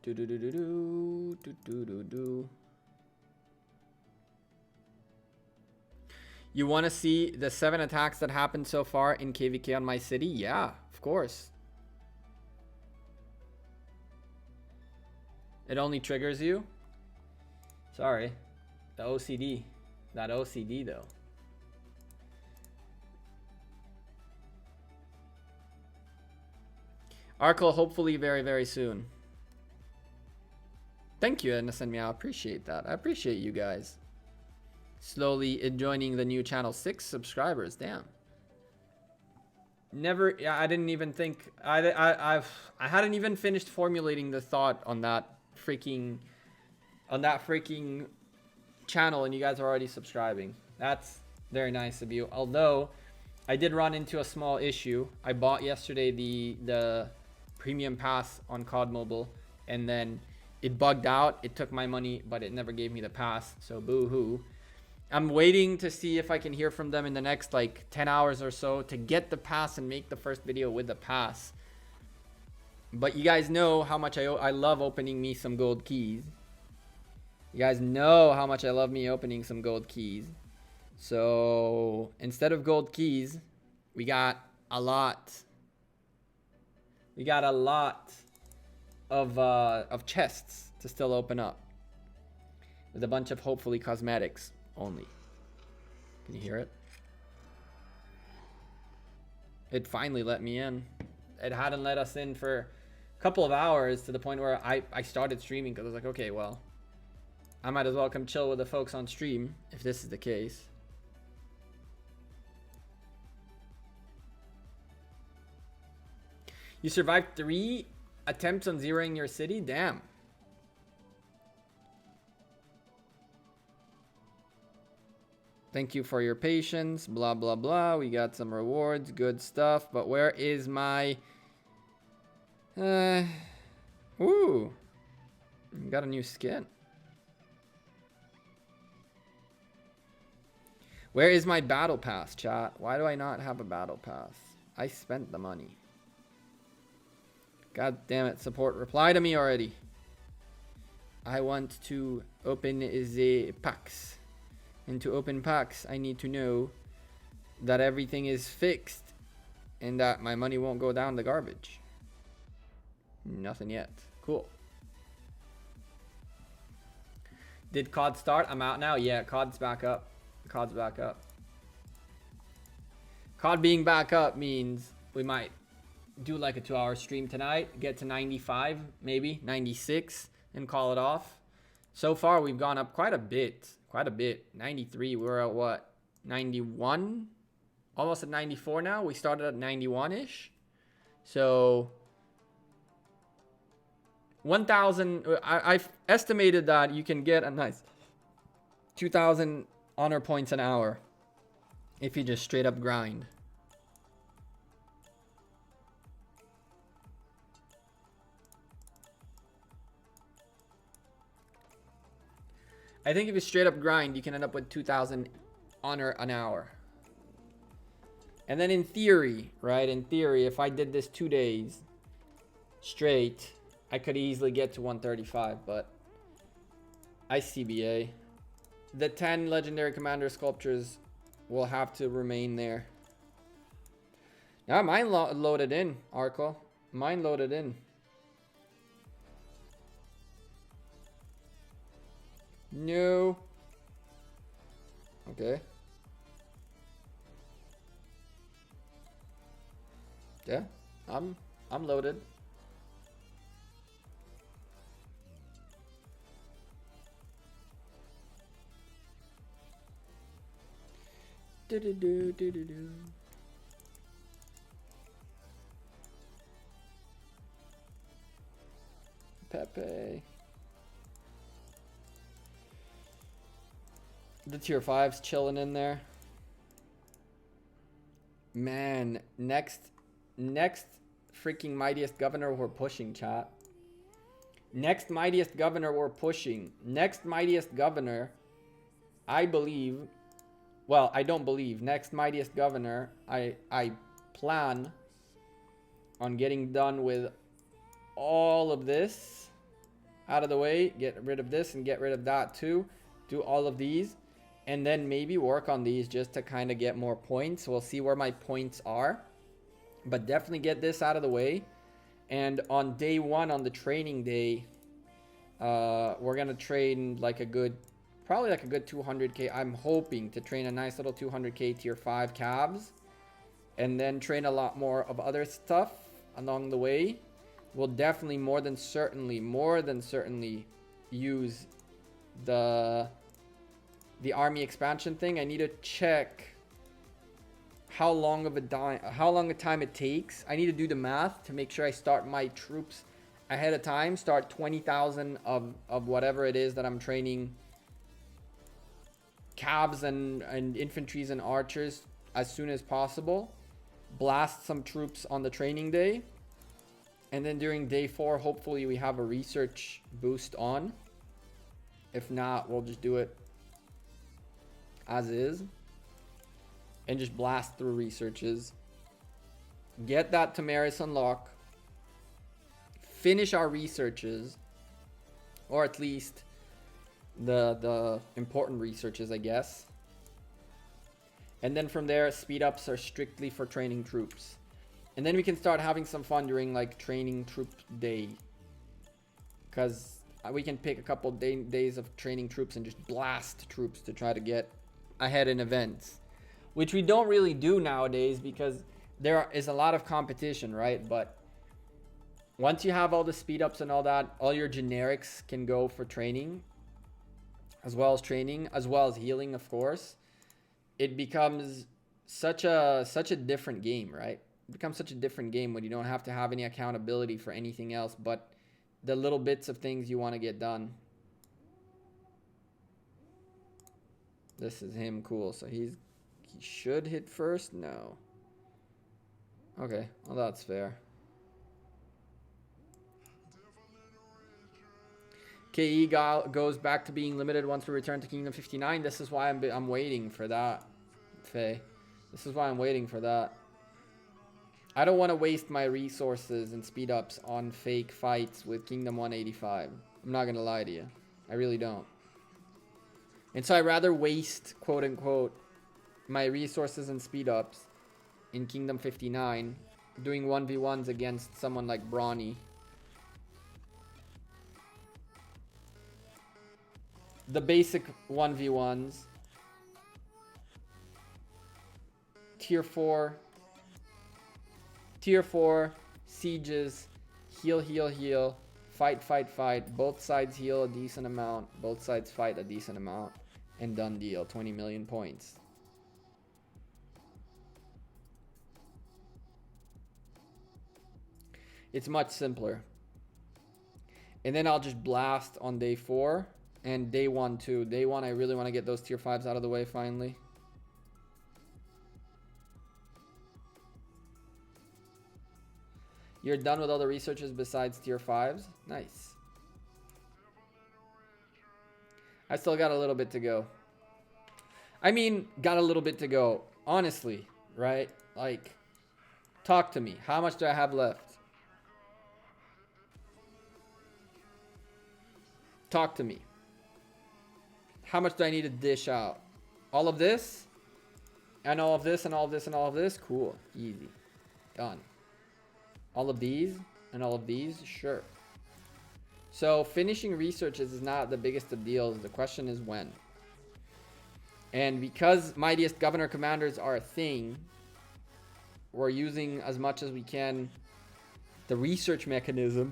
Do do do do do do do do do. You want to see the 7 attacks that happened so far in KVK on my city? Yeah, of course. It only triggers you? Sorry. The OCD. That OCD though. Arkle hopefully very, very soon. Thank you, Innocent Meow. I appreciate that. I appreciate you guys. Slowly joining the new channel. 6 subscribers. Damn. Never. I didn't even think. I hadn't even finished formulating the thought on that freaking channel, and you guys are already subscribing. That's very nice of you. Although I did run into a small issue. I bought yesterday the premium pass on COD Mobile, and then it bugged out. It took my money, but it never gave me the pass, so boo-hoo. I'm waiting to see if I can hear from them in the next like 10 hours or so to get the pass and make the first video with the pass. But you guys know how much I love opening me some gold keys. You guys know how much I love me opening some gold keys. So instead of gold keys, we got a lot. We got a lot of chests to still open up. With a bunch of hopefully cosmetics only. Can you hear it? It finally let me in. It hadn't let us in for a couple of hours, to the point where I started streaming because I was like, okay, well, I might as well come chill with the folks on stream if this is the case. You survived 3 attempts on zeroing your city? Damn. Thank you for your patience. Blah, blah, blah. We got some rewards. Good stuff. But where is my... Ooh. Got a new skin. Where is my battle pass, chat? Why do I not have a battle pass? I spent the money. God damn it, support. Reply to me already. I want to open the packs. And to open packs, I need to know that everything is fixed and that my money won't go down the garbage. Nothing yet. Cool. Did COD start? I'm out now. Yeah, COD's back up. COD's back up. COD being back up means we might do like a 2-hour stream tonight, get to 95, maybe 96, and call it off. So far, we've gone up quite a bit. 93. We're at what? 91? Almost at 94 now. We started at 91-ish. So 1,000. I've estimated that you can get a nice 2,000 honor points an hour if you just straight up grind. I think if you straight up grind, you can end up with 2,000 honor an hour. And then in theory, right? In theory, if I did this 2 days straight, I could easily get to 135, but I CBA. The 10 legendary commander sculptures will have to remain there. Now mine loaded in, Arco. Mine loaded in. No. Okay. Yeah, I'm loaded. Do-do-do-do-do-do. Pepe. The tier 5's chilling in there. Man, next freaking mightiest governor we're pushing, chat. Next mightiest governor we're pushing. Next mightiest governor, I believe. Well, I don't believe. Next mightiest governor, I plan on getting done with all of this out of the way. Get rid of this and get rid of that too. Do all of these. And then maybe work on these just to kind of get more points. We'll see where my points are. But definitely get this out of the way. And on day 1, on the training day, we're going to train like a good, probably like a good 200k. I'm hoping to train a nice little 200k tier 5 cabs. And then train a lot more of other stuff along the way. We'll definitely more than certainly use the army expansion thing. I need to check how long a time it takes. I need to do the math to make sure I start my troops ahead of time. Start 20,000 of whatever it is that I'm training cabs and infantries and archers as soon as possible. Blast some troops on the training day. And then during day 4, hopefully we have a research boost on. If not, we'll just do it as is. And just blast through researches. Get that Tamaris unlock. Finish our researches. Or at least the important researches, I guess. And then from there, speed ups are strictly for training troops. And then we can start having some fun during like training troop day. Because we can pick a couple days of training troops and just blast troops to try to get ahead in events. Which we don't really do nowadays because there is a lot of competition, right? But once you have all the speed ups and all that, all your generics can go for training. As well as training, as well as healing, of course. It becomes such a different game, right? It becomes such a different game when you don't have to have any accountability for anything else but the little bits of things you want to get done. This is him, cool. So he should hit first? No. Okay, well that's fair. KE goes back to being limited once we return to Kingdom 59. This is why I'm waiting for that, Faye. This is why I'm waiting for that. I don't want to waste my resources and speed ups on fake fights with Kingdom 185. I'm not going to lie to you. I really don't. And so I'd rather waste, quote unquote, my resources and speed ups in Kingdom 59 doing 1v1s against someone like Brawny. The basic 1v1s. Tier 4. Tier 4. Sieges. Heal, heal, heal. Fight, fight, fight. Both sides heal a decent amount. Both sides fight a decent amount. And done deal. 20 million points. It's much simpler. And then I'll just blast on day 4. And day 1 too. Day 1 I really want to get those tier 5s out of the way finally. You're done with all the researches besides tier 5s? Nice. I still got a little bit to go. I mean, got a little bit to go. Honestly, right? Like, talk to me. How much do I have left? Talk to me. How much do I need to dish out? All of this? And all of this and all of this and all of this? Cool. Easy. Done. All of these and all of these? Sure. So finishing researches is not the biggest of deals. The question is when. And because Mightiest Governor Commanders are a thing, we're using as much as we can the research mechanism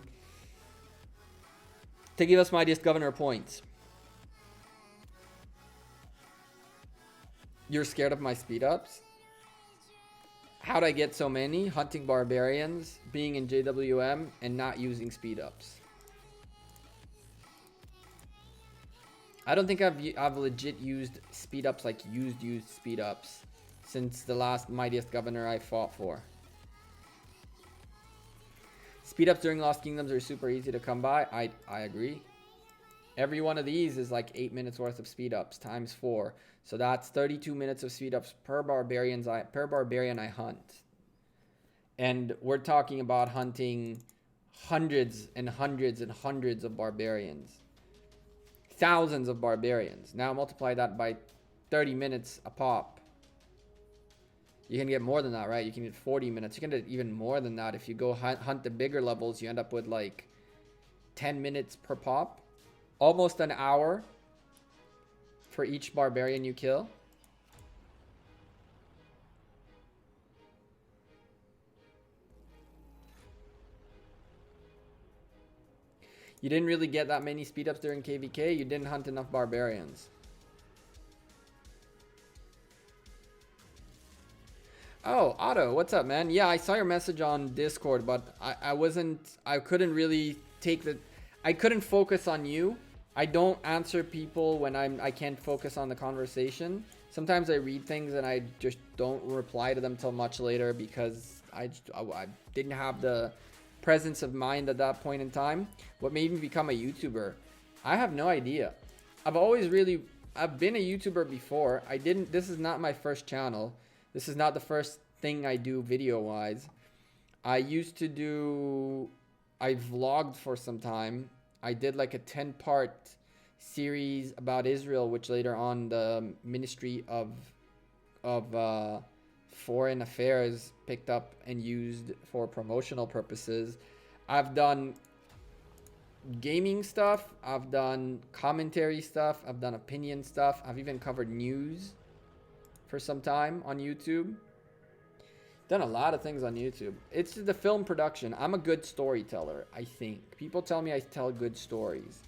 to give us Mightiest Governor points. You're scared of my speed ups? How'd I get so many? Hunting Barbarians, being in JWM, and not using speed ups. I don't think I've legit used speed ups like used speed ups since the last Mightiest Governor I fought for. Speed ups during Lost Kingdoms are super easy to come by. I agree. Every one of these is like 8 minutes worth of speed ups times 4. So that's 32 minutes of speed ups per barbarian I hunt. And we're talking about hunting hundreds and hundreds and hundreds of barbarians. Thousands of barbarians. Now multiply that by 30 minutes a pop. You can get more than that, right? You can get 40 minutes. You can get even more than that. If you go hunt the bigger levels, you end up with like 10 minutes per pop. Almost an hour for each barbarian you kill. You didn't really get that many speed ups during KVK. You didn't hunt enough barbarians. Oh, Otto, what's up, man? Yeah, I saw your message on Discord, but I couldn't really take the, I couldn't focus on you. I don't answer people when I can't focus on the conversation. Sometimes I read things and I just don't reply to them till much later because I didn't have the presence of mind at that point in time. What made me become a YouTuber? I have no idea. I've been a YouTuber before. This is not my first channel. This is not the first thing I do video-wise. I vlogged for some time. I did like a 10-part series about Israel, which later on the Ministry of of foreign affairs picked up and used for promotional purposes. I've done gaming stuff. I've done commentary stuff. I've done opinion stuff. I've even covered news for some time on YouTube. Done a lot of things on YouTube. It's the film production. I'm a good storyteller, I think. People tell me I tell good stories.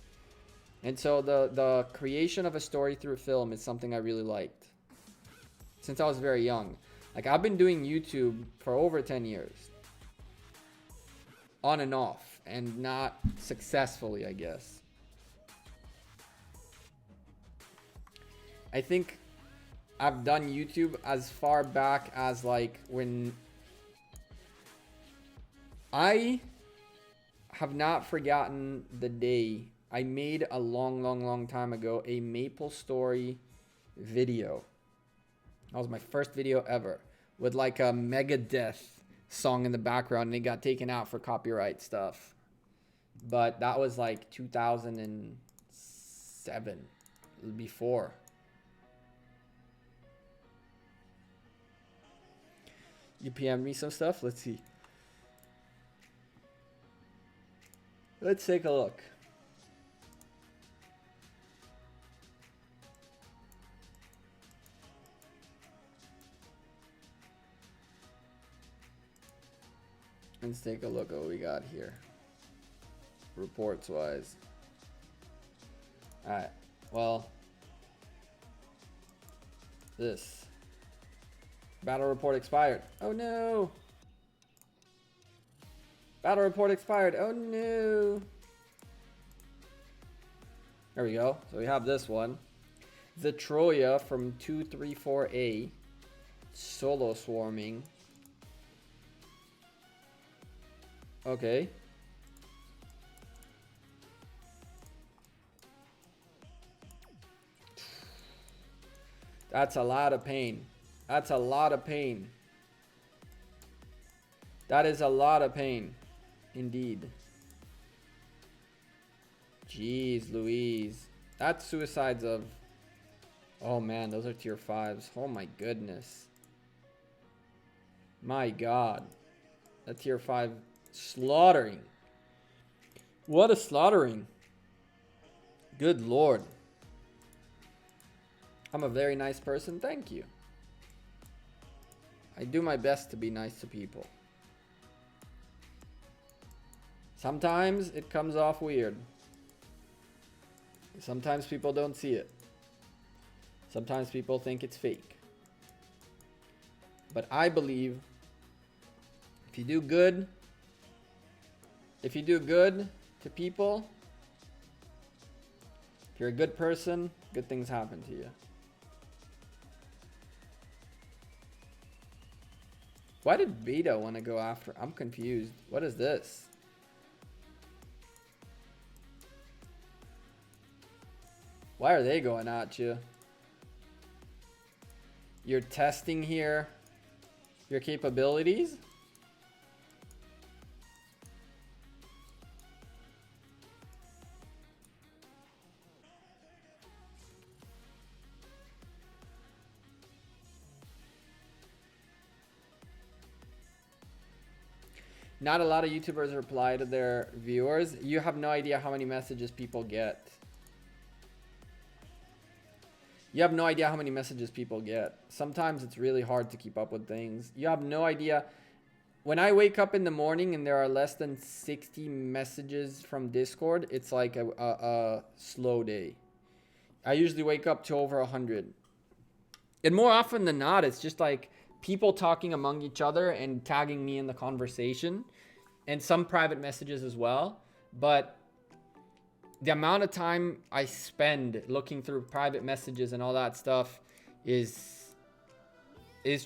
And so the creation of a story through film is something I really liked since I was very young. Like, I've been doing YouTube for over 10 years. On and off. And not successfully, I guess. I think I've done YouTube as far back as, like, when I have not forgotten the day I made a long time ago a Maple Story video. That was my first video ever, with like a Megadeth song in the background, and it got taken out for copyright stuff. But that was like 2007, before. You PM'd me some stuff? Let's see. Let's take a look. Let's take a look at what we got here. Reports wise. Alright. Well. This. Battle report expired. Oh no. Battle report expired. Oh no. There we go. So we have this one. The Troya from 234A. Solo swarming. Okay. That's a lot of pain. That's a lot of pain. That is a lot of pain. Indeed. Jeez Louise. That's suicides of... Oh man, those are tier 5s. Oh my goodness. My god. A tier 5 slaughtering. What a slaughtering. Good lord. I'm a very nice person. Thank you. I do my best to be nice to people. Sometimes it comes off weird. Sometimes people don't see it. Sometimes people think it's fake. But I believe if you do good to people, if you're a good person, good things happen to you. Why did Beta want to go after? I'm confused. What is this? Why are they going at you? You're testing here your capabilities? Not a lot of YouTubers reply to their viewers. You have no idea how many messages people get. You have no idea how many messages people get. Sometimes it's really hard to keep up with things. You have no idea. When I wake up in the morning and there are less than 60 messages from Discord, it's like a slow day. I usually wake up to over 100. And more often than not, it's just like people talking among each other and tagging me in the conversation, and some private messages as well. But the amount of time I spend looking through private messages and all that stuff is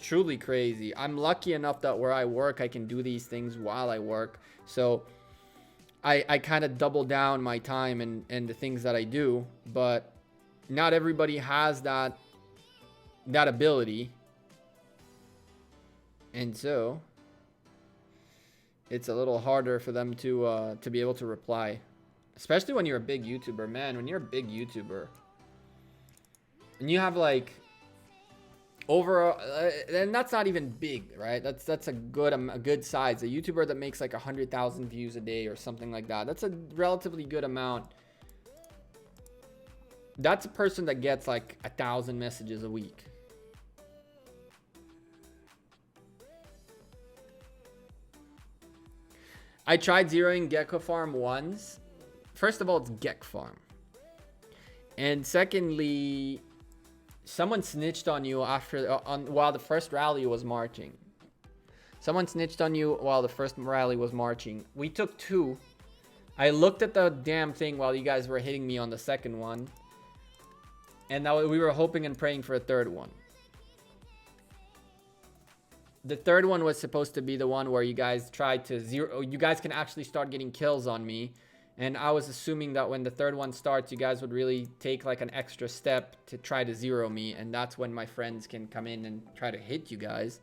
truly crazy. I'm lucky enough that where I work, I can do these things while I work. So I kind of double down my time and the things that I do, but not everybody has that ability. And so it's a little harder for them to be able to reply, especially when you're a big YouTuber. Man, when you're a big YouTuber and you have like Overall, and that's not even big, right? That's a good size. A YouTuber that makes like 100,000 views a day or something like that. That's a relatively good amount. That's a person that gets like 1,000 messages a week. I tried zeroing Gekko farm once. First of all, it's Gekko farm. And secondly, someone snitched on you while the first rally was marching. Someone snitched on you while the first rally was marching. We took 2. I looked at the damn thing while you guys were hitting me on the second one. And now we were hoping and praying for a third one. The third one was supposed to be the one where you guys tried to zero. You guys can actually start getting kills on me. And I was assuming that when the third one starts, you guys would really take like an extra step to try to zero me. And that's when my friends can come in and try to hit you guys.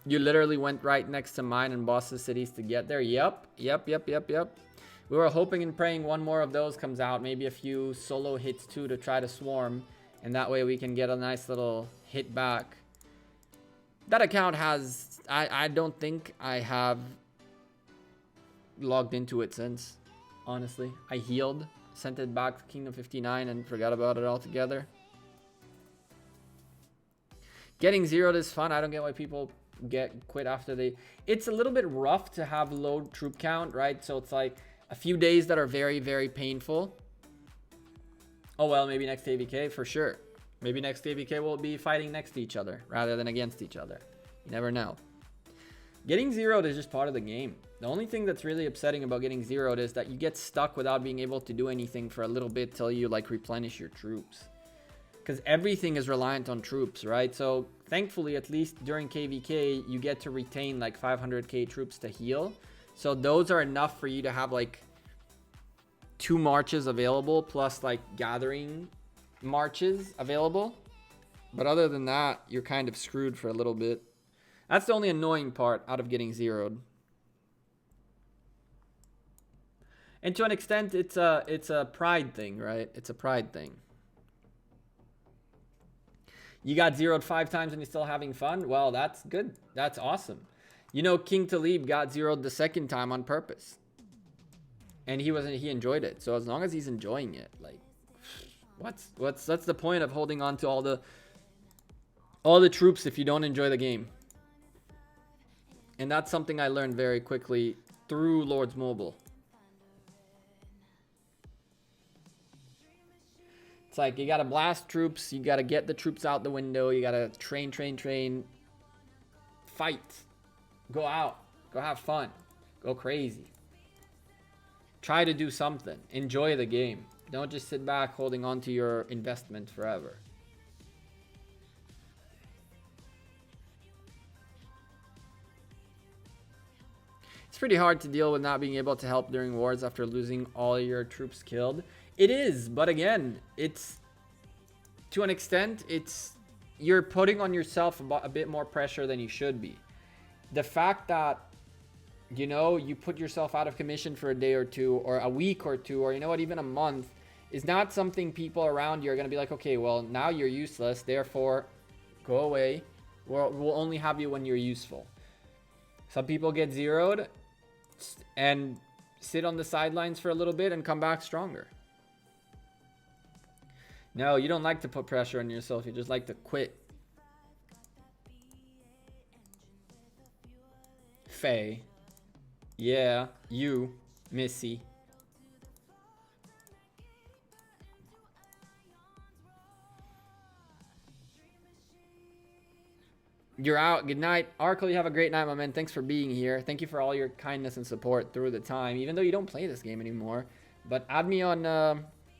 You literally went right next to mine and Boss's cities to get there. Yep. We were hoping and praying one more of those comes out. Maybe a few solo hits too to try to swarm. And that way we can get a nice little hit back. That account has... I don't think I have logged into it since. Honestly. I healed. Sent it back to Kingdom 59 and forgot about it altogether. Getting zeroed is fun. I don't get why people quit after they... It's a little bit rough to have low troop count, right? So it's like a few days that are very, very painful. Oh, well, maybe next AVK for sure. Maybe next AVK will be fighting next to each other rather than against each other. You never know. Getting zeroed is just part of the game. The only thing that's really upsetting about getting zeroed is that you get stuck without being able to do anything for a little bit till you like replenish your troops. Because everything is reliant on troops, right? So thankfully, at least during KVK, you get to retain like 500k troops to heal. So those are enough for you to have like 2 marches available plus like gathering marches available. But other than that, you're kind of screwed for a little bit. That's the only annoying part out of getting zeroed. And to an extent, it's a pride thing, right? It's a pride thing. You got zeroed 5 times and you're still having fun? Well, that's good. That's awesome. You know, King Talib got zeroed the second time on purpose. And he enjoyed it. So as long as he's enjoying it, like, that's the point of holding on to all the troops if you don't enjoy the game. And that's something I learned very quickly through Lords Mobile. It's like you gotta blast troops, you gotta get the troops out the window, you gotta train, fight, go out, go have fun, go crazy. Try to do something, enjoy the game. Don't just sit back holding on to your investment forever. It's pretty hard to deal with not being able to help during wars after losing all your troops killed. It is, but again, it's to an extent, you're putting on yourself a bit more pressure than you should be. The fact that, you know, you put yourself out of commission for a day or two, or a week or two, or you know what, even a month, is not something people around you are going to be like, okay, well, now you're useless, therefore, go away. We'll only have you when you're useful. Some people get zeroed and sit on the sidelines for a little bit and come back stronger. No, you don't like to put pressure on yourself. You just like to quit. Faye. Yeah, you, Missy. You're out. Good night. Arkle, you have a great night, my man. Thanks for being here. Thank you for all your kindness and support through the time, even though you don't play this game anymore. But add me on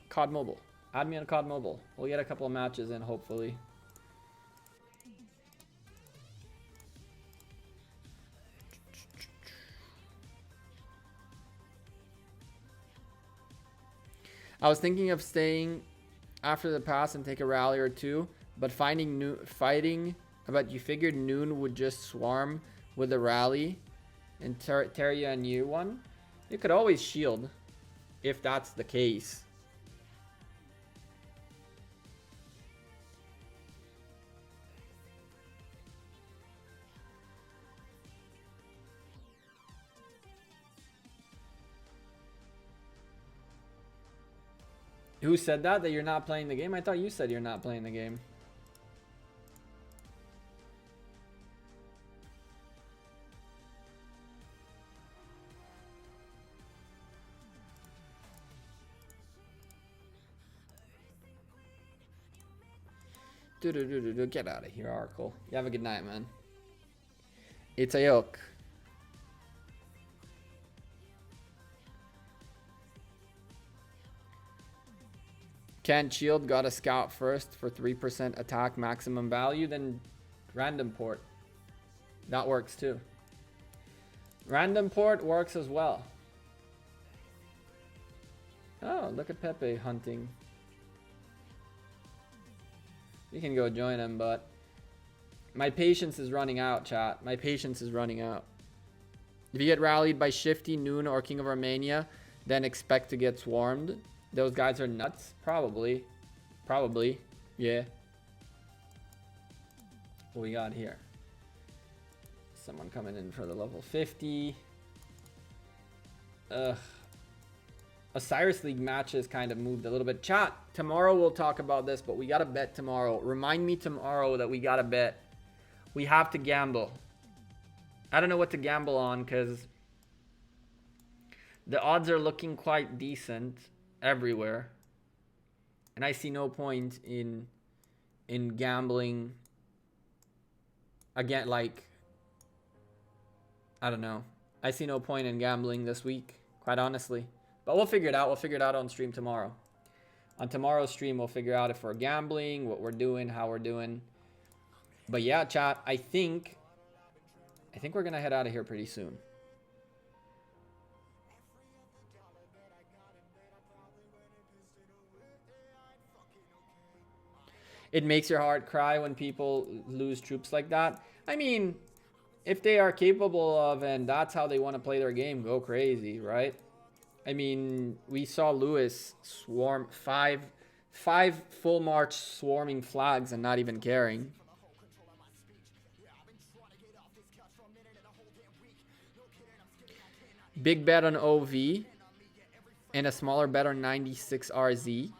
COD Mobile. Add me on COD Mobile. We'll get a couple of matches in, hopefully. I was thinking of staying after the pass and take a rally or two, but but you figured Noon would just swarm with a rally and tear you a new one? You could always shield. if that's the case. Who said that? That you're not playing the game? I thought you said you're not playing the game. Get out of here, Arkle. You have a good night, man. It's a yoke. Can't shield, got a scout first for 3% attack maximum value, then random port. That works too. Random port works as well. Oh, look at Pepe hunting. You can go join him, but my patience is running out, chat. My patience is running out. If you get rallied by Shifty, Noon, or King of Armenia, then expect to get swarmed. Those guys are nuts. Probably. Probably. Yeah. What we got here? Someone coming in for the level 50. Osiris League matches kind of moved a little bit. Chat, tomorrow we'll talk about this, but we got to bet tomorrow. Remind me tomorrow that we got to bet. We have to gamble. I don't know what to gamble on because the odds are looking quite decent everywhere, and I see no point in gambling again. Like, I don't know, I see no point in gambling this week, quite honestly, but we'll figure it out. We'll figure it out on stream tomorrow. On tomorrow's stream we'll figure out if we're gambling, what we're doing, how we're doing. But yeah, chat, I think we're gonna head out of here pretty soon. It makes your heart cry when people lose troops like that. I mean, if they are capable of, and that's how they want to play their game, go crazy, right? I mean, we saw Lewis swarm five full march swarming flags and not even caring. Big bet on OV and a smaller bet on 96 RZ.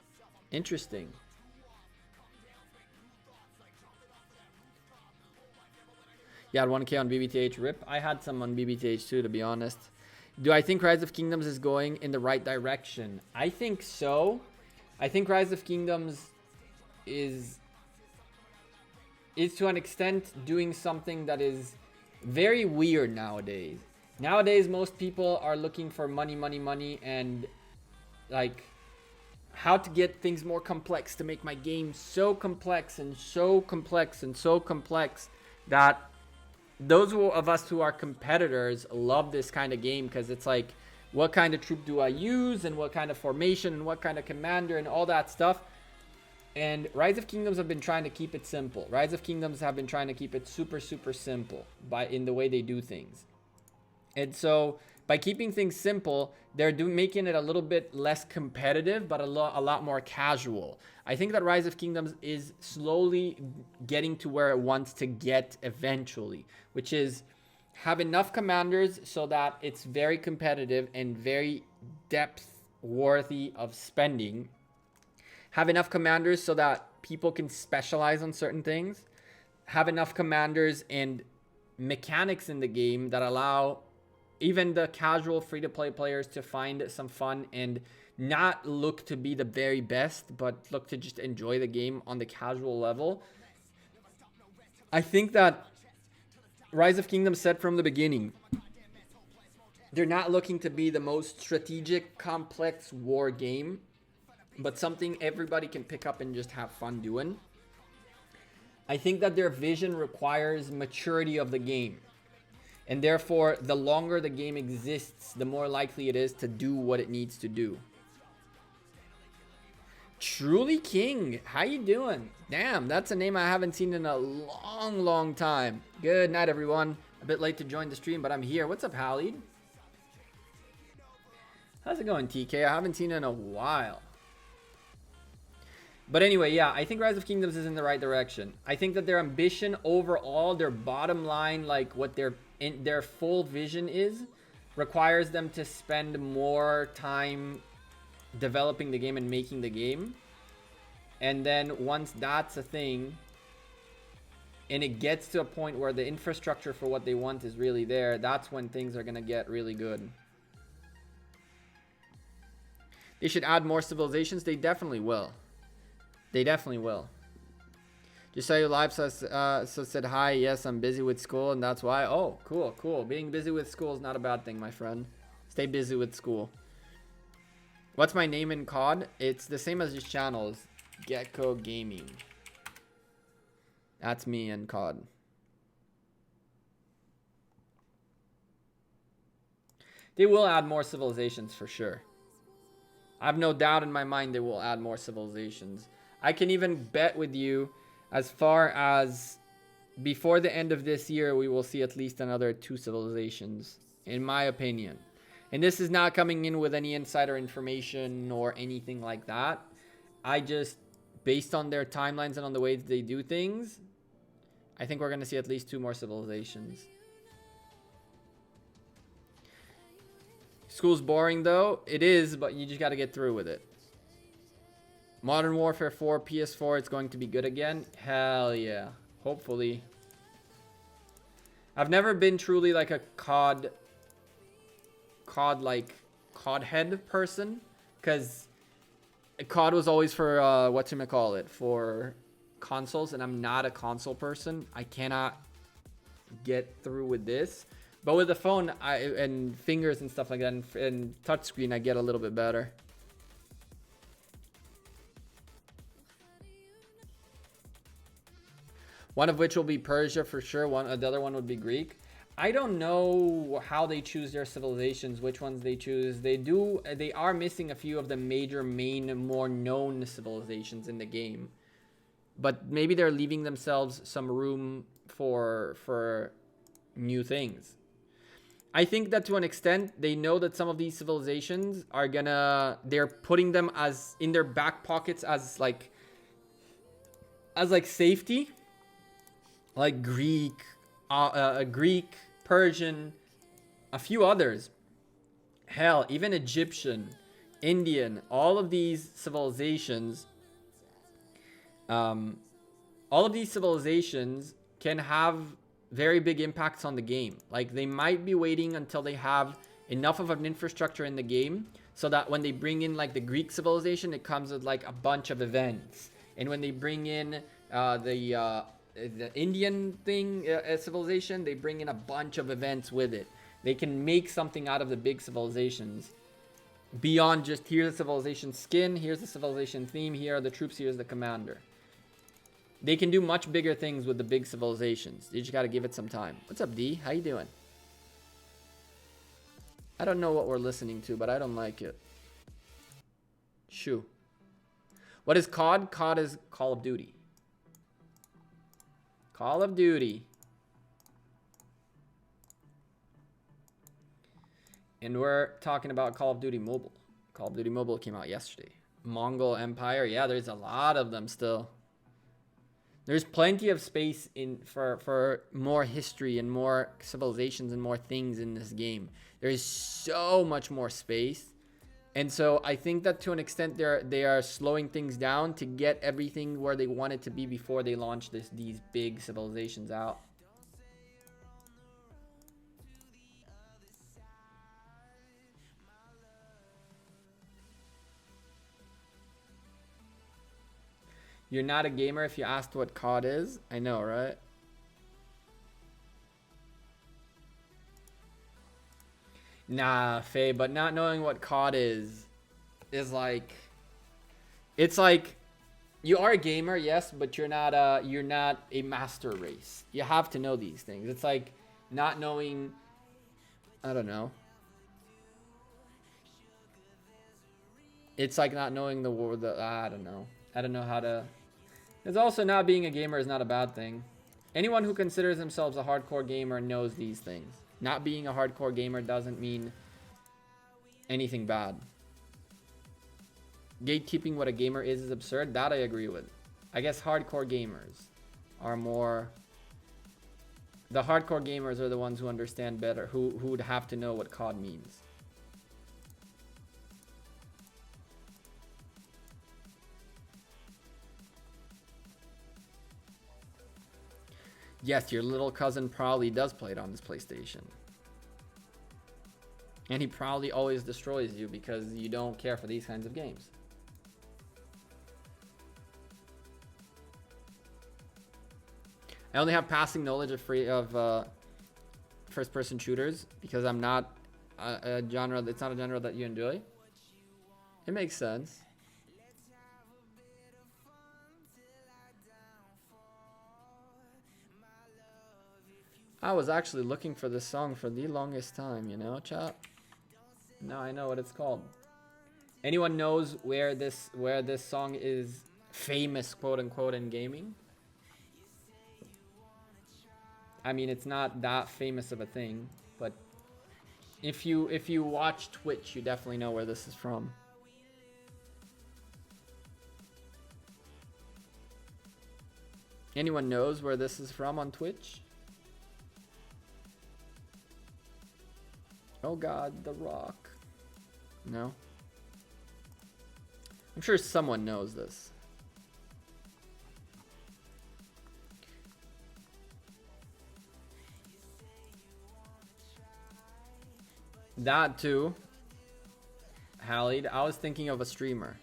Interesting. Yeah, 1K on BBTH. RIP. I had some on BBTH too, to be honest. Do I think Rise of Kingdoms is going in the right direction? I think so. I think Rise of Kingdoms is to an extent doing something that is very weird nowadays. Nowadays, most people are looking for money, money, money, and like how to get things more complex to make my game so complex and so complex and so complex that those of us who are competitors love this kind of game, because it's like, what kind of troop do I use and what kind of formation and what kind of commander and all that stuff. And Rise of Kingdoms have been trying to keep it simple. Rise of Kingdoms have been trying to keep it super, super simple in the way they do things. And so by keeping things simple, they're making it a little bit less competitive, but a lot more casual. I think that Rise of Kingdoms is slowly getting to where it wants to get eventually, which is have enough commanders so that it's very competitive and very depth worthy of spending. Have enough commanders so that people can specialize on certain things. Have enough commanders and mechanics in the game that allow even the casual free-to-play players to find some fun and not look to be the very best, but look to just enjoy the game on the casual level. I think that Rise of Kingdoms said from the beginning, they're not looking to be the most strategic, complex war game, but something everybody can pick up and just have fun doing. I think that their vision requires maturity of the game. And therefore, the longer the game exists, the more likely it is to do what it needs to do. Truly King, how you doing? Damn, that's a name I haven't seen in a long, long time. Good night, everyone. A bit late to join the stream, but I'm here. What's up, Halid? How's it going, TK? I haven't seen it in a while. But anyway, yeah, I think Rise of Kingdoms is in the right direction. I think that their ambition overall, their bottom line, like what their full vision is, requires them to spend more time developing the game and making the game. And then once that's a thing, and it gets to a point where the infrastructure for what they want is really there, that's when things are going to get really good. They should add more civilizations. They definitely will. They definitely will. Just saw you live, so said hi. Yes, I'm busy with school, and that's why. Oh, cool, cool. Being busy with school is not a bad thing, my friend. Stay busy with school. What's my name in COD? It's the same as this channel. It's Gekko Gaming. That's me in COD. They will add more civilizations for sure. I have no doubt in my mind they will add more civilizations. I can even bet with you as far as before the end of this year, we will see at least another 2 civilizations, in my opinion. And this is not coming in with any insider information or anything like that. I just, based on their timelines and on the way that they do things, I think we're going to see at least 2 more civilizations. School's boring though. It is, but you just got to get through with it. Modern Warfare 4, PS4, it's going to be good again. Hell yeah. Hopefully. I've never been truly like a COD head person. Because COD was always for, whatchamacallit, for consoles. And I'm not a console person. I cannot get through with this. But with the phone and fingers and stuff like that and touchscreen, I get a little bit better. One of which will be Persia for sure. The other one would be Greek. I don't know how they choose their civilizations, which ones they choose. They are missing a few of the main, more known civilizations in the game. But maybe they're leaving themselves some room for new things. I think that to an extent, they know that some of these civilizations are they're putting them as in their back pockets as like safety. Like Greek, Persian, a few others. Hell, even Egyptian, Indian, all of these civilizations, can have very big impacts on the game. Like they might be waiting until they have enough of an infrastructure in the game so that when they bring in like the Greek civilization, it comes with like a bunch of events. And when they bring in the Indian civilization, they bring in a bunch of events with it. They can make something out of the big civilizations beyond just here's the civilization skin, here's the civilization theme, here are the troops, here's the commander. They can do much bigger things with the big civilizations. You just gotta give it some time. What's up, D? How you doing? I don't know what we're listening to, but I don't like it. Shoo. What is COD? COD is Call of Duty. Call of Duty. And we're talking about Call of Duty Mobile. Call of Duty Mobile came out yesterday. Mongol Empire. Yeah, there's a lot of them still. There's plenty of space for more history and more civilizations and more things in this game. There's so much more space. And so I think that to an extent they are slowing things down to get everything where they want it to be before they launch these big civilizations out. You're not a gamer if you asked what COD is? I know, right? Nah, Faye, but not knowing what COD is like, it's like you are a gamer, yes, but you're not a master race. You have to know these things. It's like not knowing, I don't know. It's like not knowing the word. I don't know. I don't know how to. It's also not being a gamer is not a bad thing. Anyone who considers themselves a hardcore gamer knows these things. Not being a hardcore gamer doesn't mean anything bad. Gatekeeping what a gamer is absurd. That I agree with. I guess hardcore gamers are more... The hardcore gamers are the ones who understand better, who would have to know what COD means. Yes, your little cousin probably does play it on his PlayStation. And he probably always destroys you because you don't care for these kinds of games. I only have passing knowledge of first-person shooters because I'm not a genre. It's not a genre that you enjoy. It makes sense. I was actually looking for this song for the longest time, you know, chat. Now I know what it's called. Anyone knows where this song is famous, quote unquote, in gaming? I mean, it's not that famous of a thing, but if you watch Twitch, you definitely know where this is from. Anyone knows where this is from on Twitch? Oh God, The Rock. No? I'm sure someone knows this. That too, Halid. I was thinking of a streamer.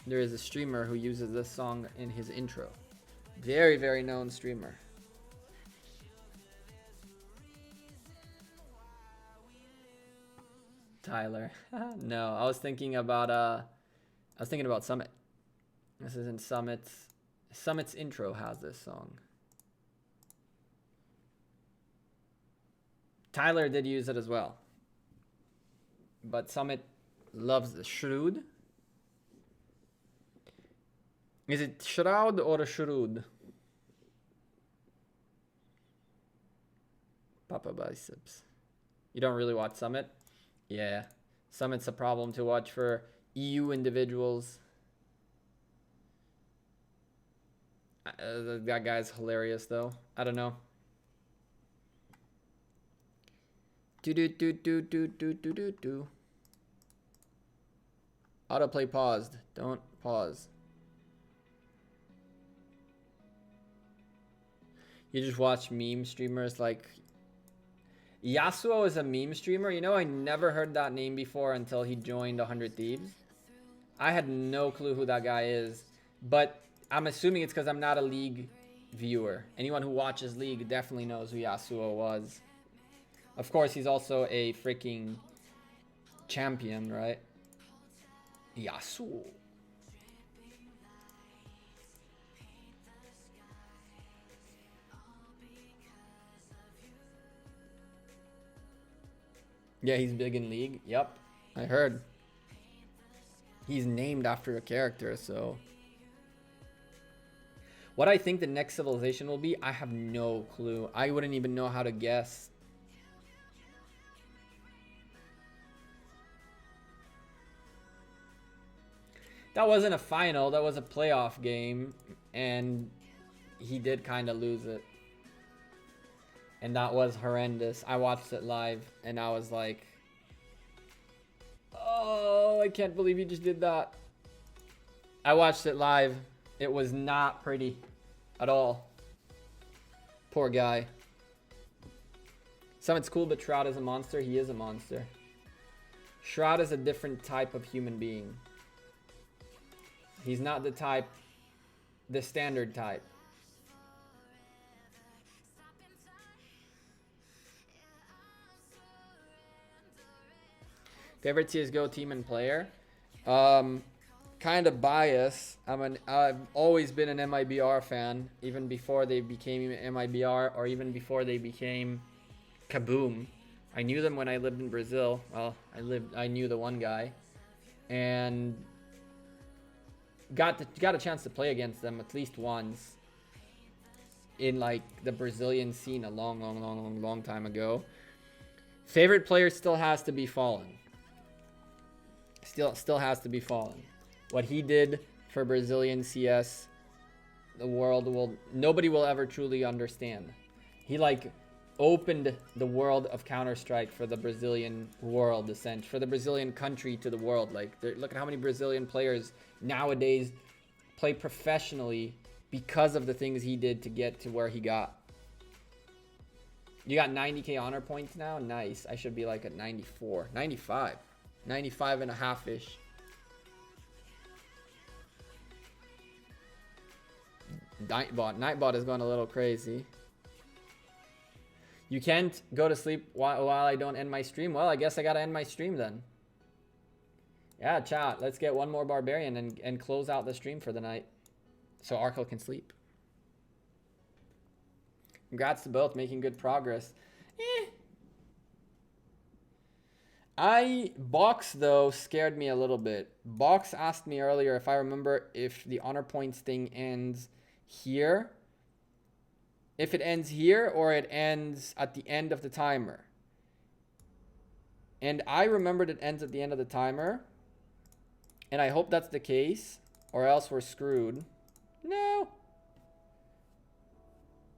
There is a streamer who uses this song in his intro. Very, very known streamer. Tyler. No, I was thinking about Summit. This is in Summit's intro has this song. Tyler did use it as well. But Summit loves the Shroud. Is it Shroud or Shroud? Papa Biceps. You don't really watch Summit? Yeah. Summit's a problem to watch for EU individuals. That guy's hilarious though. I don't know. Do. Autoplay paused. Don't pause. You just watch meme streamers like Yasuo is a meme streamer. You know, I never heard that name before until he joined 100 Thieves. I had no clue who that guy is, but I'm assuming it's because I'm not a League viewer. Anyone who watches League definitely knows who Yasuo was. Of course, he's also a freaking champion, right? Yasuo. Yeah, he's big in League. Yep, I heard. He's named after a character, so... What I think the next civilization will be, I have no clue. I wouldn't even know how to guess. That wasn't a final, that was a playoff game, and he did kind of lose it. And that was horrendous. I watched it live, and I was like, oh, I can't believe you just did that. I watched it live. It was not pretty at all. Poor guy. Summit's cool, but Shroud is a monster. He is a monster. Shroud is a different type of human being. He's not the type, the standard type. Favorite CSGO team and player? Kind of biased. I've always been an MIBR fan, even before they became MIBR or even before they became Kaboom. I knew them when I lived in Brazil. Well, I knew the one guy, and got a chance to play against them at least once in like the Brazilian scene a long time ago. Favorite player still has to be Fallen. Still has to be Fallen. What he did for Brazilian CS, nobody will ever truly understand. He like opened the world of Counter-Strike for the Brazilian world, essentially, for the Brazilian country to the world. Like, look at how many Brazilian players nowadays play professionally because of the things he did to get to where he got. You got 90k honor points now? Nice. I should be like at 94. 95. 95 and a half-ish. Nightbot is going a little crazy. You can't go to sleep while I don't end my stream. Well, I guess I gotta end my stream then. Yeah, chat. Let's get one more Barbarian and close out the stream for the night, so Arkel can sleep. Congrats to both, making good progress. Box though scared me a little bit. Box asked me earlier if I remember if the honor points thing ends here. If it ends here or it ends at the end of the timer. And I remembered it ends at the end of the timer. And I hope that's the case, or else we're screwed. No.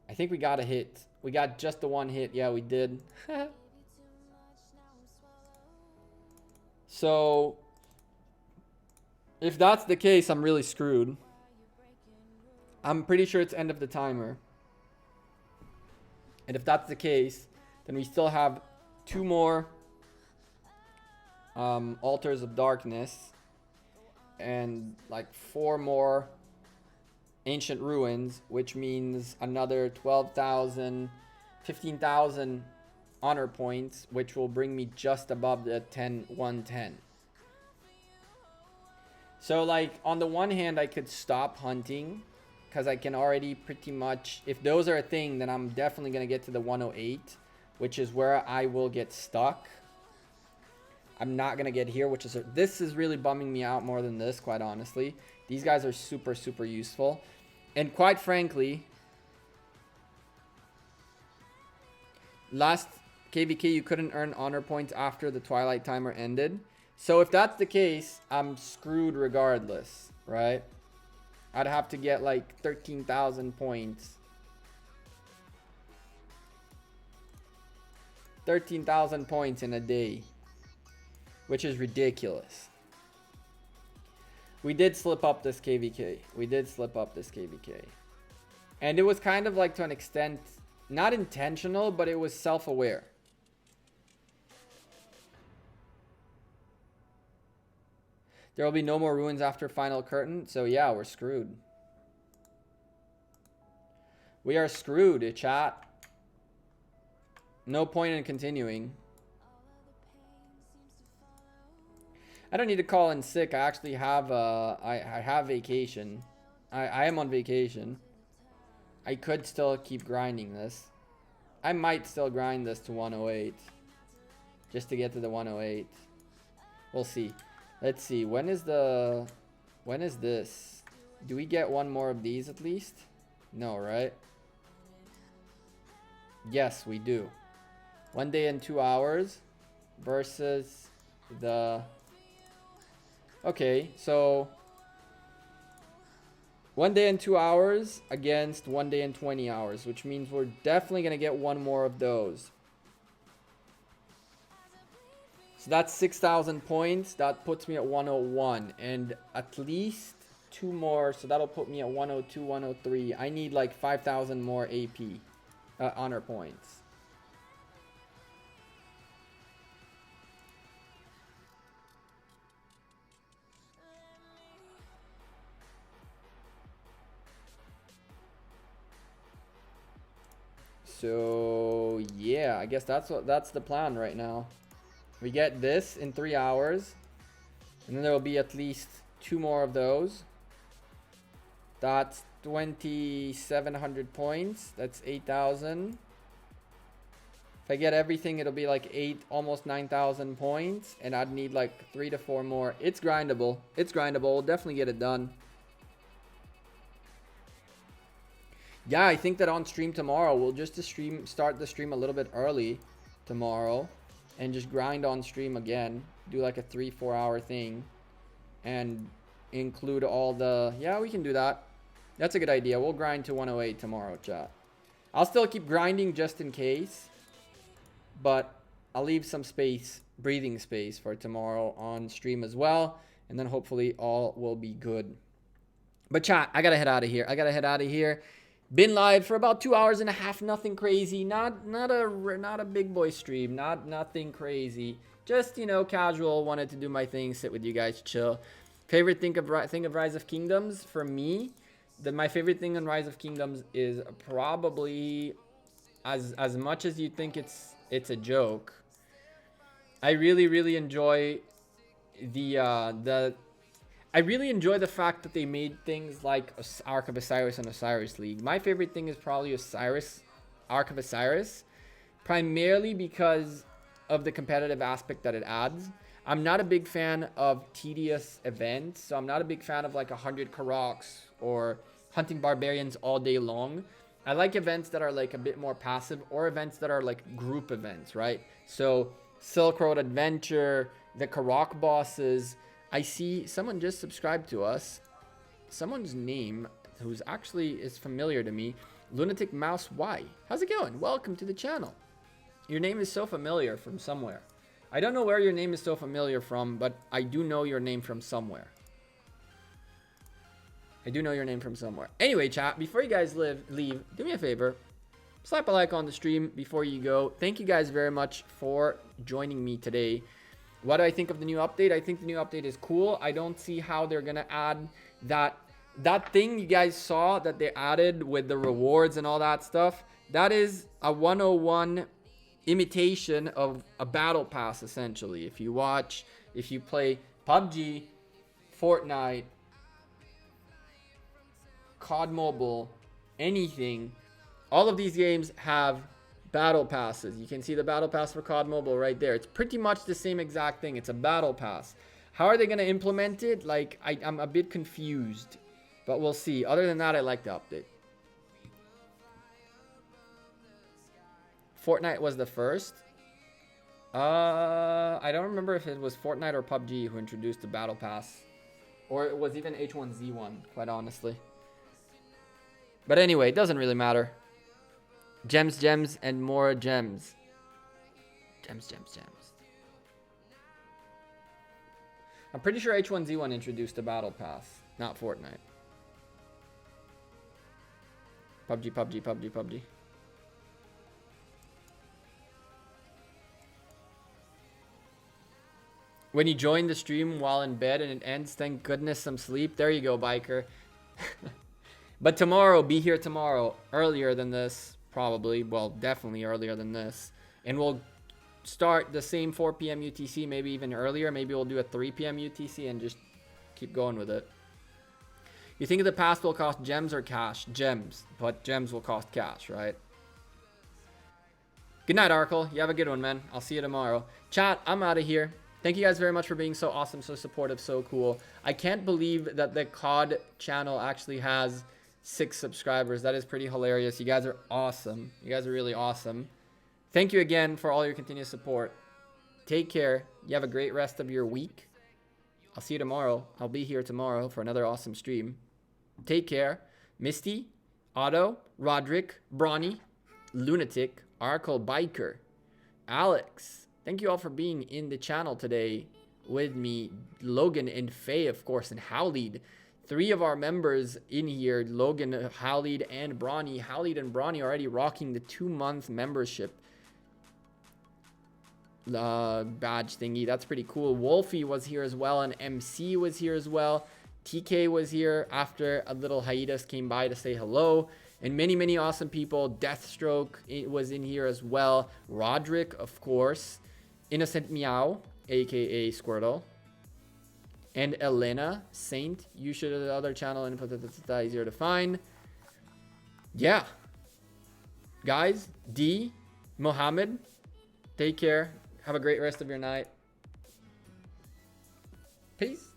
I think we got a hit. We got just the one hit. Yeah, we did. So, if that's the case, I'm really screwed. I'm pretty sure it's end of the timer. And if that's the case, then we still have 2 more Altars of Darkness and like 4 more Ancient Ruins, which means another 12,000, 15,000 honor points, which will bring me just above the 110. So like on the one hand, I could stop hunting because I can already pretty much, if those are a thing, then I'm definitely going to get to the 108, which is where I will get stuck. I'm not going to get here, which is, this is really bumming me out more than this, quite honestly. These guys are super, super useful. And quite frankly, last KVK, you couldn't earn honor points after the Twilight timer ended. So if that's the case, I'm screwed regardless, right? I'd have to get like 13,000 points. 13,000 points in a day, which is ridiculous. We did slip up this KVK. We did slip up this KVK. And it was kind of like, to an extent, not intentional, but it was self-aware. There will be no more ruins after final curtain. So yeah, we're screwed. We are screwed, chat. No point in continuing. I don't need to call in sick. I actually have I have vacation. I am on vacation. I could still keep grinding this. I might still grind this to 108. Just to get to the 108. We'll see. Let's see. When is this? Do we get one more of these at least? No, right? Yes, we do. 1 day and 2 hours versus the... Okay, so 1 day and 2 hours against 1 day and 20 hours, which means we're definitely going to get one more of those. So that's 6,000 points. That puts me at 101 and at least 2 more. So that'll put me at 102, 103. I need like 5,000 more AP honor points. So yeah, I guess that's the plan right now. We get this in 3 hours, and then there will be at least 2 more of those. That's 2,700 points. That's 8,000. If I get everything, it'll be like almost 9,000 points, and I'd need like 3 to 4 more. It's grindable. It's grindable. We'll definitely get it done. Yeah, I think that on stream tomorrow, we'll just start the stream a little bit early tomorrow. and just grind on stream again. Do like a 3-4 hour thing and include all the... Yeah, we can do that. That's a good idea. We'll grind to 108 tomorrow, chat. I'll still keep grinding just in case, but I'll leave some space, breathing space for tomorrow on stream as well. And then hopefully all will be good. But chat, I gotta head out of here. Been live for about 2 hours and a half. Nothing crazy. Not a big boy stream. Nothing crazy. Just, you know, casual. Wanted to do my thing, sit with you guys, chill. Favorite thing of Rise of Kingdoms for me. My favorite thing on Rise of Kingdoms is probably, as much as you think it's a joke, I really enjoy the fact that they made things like Ark of Osiris and Osiris League. My favorite thing is probably Ark of Osiris, primarily because of the competitive aspect that it adds. I'm not a big fan of tedious events, so I'm not a big fan of like 100 Karaks or hunting barbarians all day long. I like events that are like a bit more passive, or events that are like group events, right? So Silk Road Adventure, the Karak bosses. I see someone just subscribed to us. Someone's name, who's actually is familiar to me, Lunatic Mouse Y. How's it going? Welcome to the channel. Your name is so familiar from somewhere. I don't know where your name is so familiar from, but I do know your name from somewhere. Anyway, chat, before you guys leave, do me a favor. Slap a like on the stream before you go. Thank you guys very much for joining me today. What do I think of the new update? I think the new update is cool. I don't see how they're going to add that thing you guys saw that they added with the rewards and all that stuff. That is a 101 imitation of a battle pass, essentially. If you play PUBG, Fortnite, COD Mobile, anything, all of these games have battle passes. You can see the battle pass for COD Mobile right there. It's pretty much the same exact thing. It's a battle pass. How are they going to implement it? Like, I'm a bit confused, but we'll see. Other than that, I like the update. Fortnite was the first. I don't remember if it was Fortnite or PUBG who introduced the battle pass, or it was even H1Z1, quite honestly. But anyway, it doesn't really matter. Gems, and more gems. Gems. I'm pretty sure H1Z1 introduced the battle pass, not Fortnite. PUBG. When you join the stream while in bed and it ends, thank goodness some sleep. There you go, biker. But tomorrow, be here tomorrow, earlier than this. Probably, well, definitely earlier than this. And we'll start the same 4 p.m. UTC, maybe even earlier. Maybe we'll do a 3 p.m. UTC and just keep going with it. You think the pass will cost gems or cash? Gems, but gems will cost cash, right? Good night, Arkle. You have a good one, man. I'll see you tomorrow. Chat, I'm out of here. Thank you guys very much for being so awesome, so supportive, so cool. I can't believe that the COD channel actually has 6 subscribers. That is pretty hilarious. You guys are awesome. You guys are really awesome. Thank you again for all your continued support. Take care. You have a great rest of your week. I'll see you tomorrow. I'll be here tomorrow for another awesome stream. Take care. Misty, Otto, Roderick, Brawny, Lunatic, Arkle Biker, Alex. Thank you all for being in the channel today with me. Logan and Faye, of course, and Howlead. 3 of our members in here, Logan, Howlead, and Brawny. Howlead and Brawny already rocking the 2-month membership badge thingy. That's pretty cool. Wolfie was here as well, and MC was here as well. TK was here after a little hiatus, came by to say hello. And many awesome people. Deathstroke was in here as well. Roderick, of course. Innocent Meow, aka Squirtle. And Elena Saint. You should have the other channel and put it easier to find. Yeah. Guys, D, Mohammed, take care. Have a great rest of your night. Peace.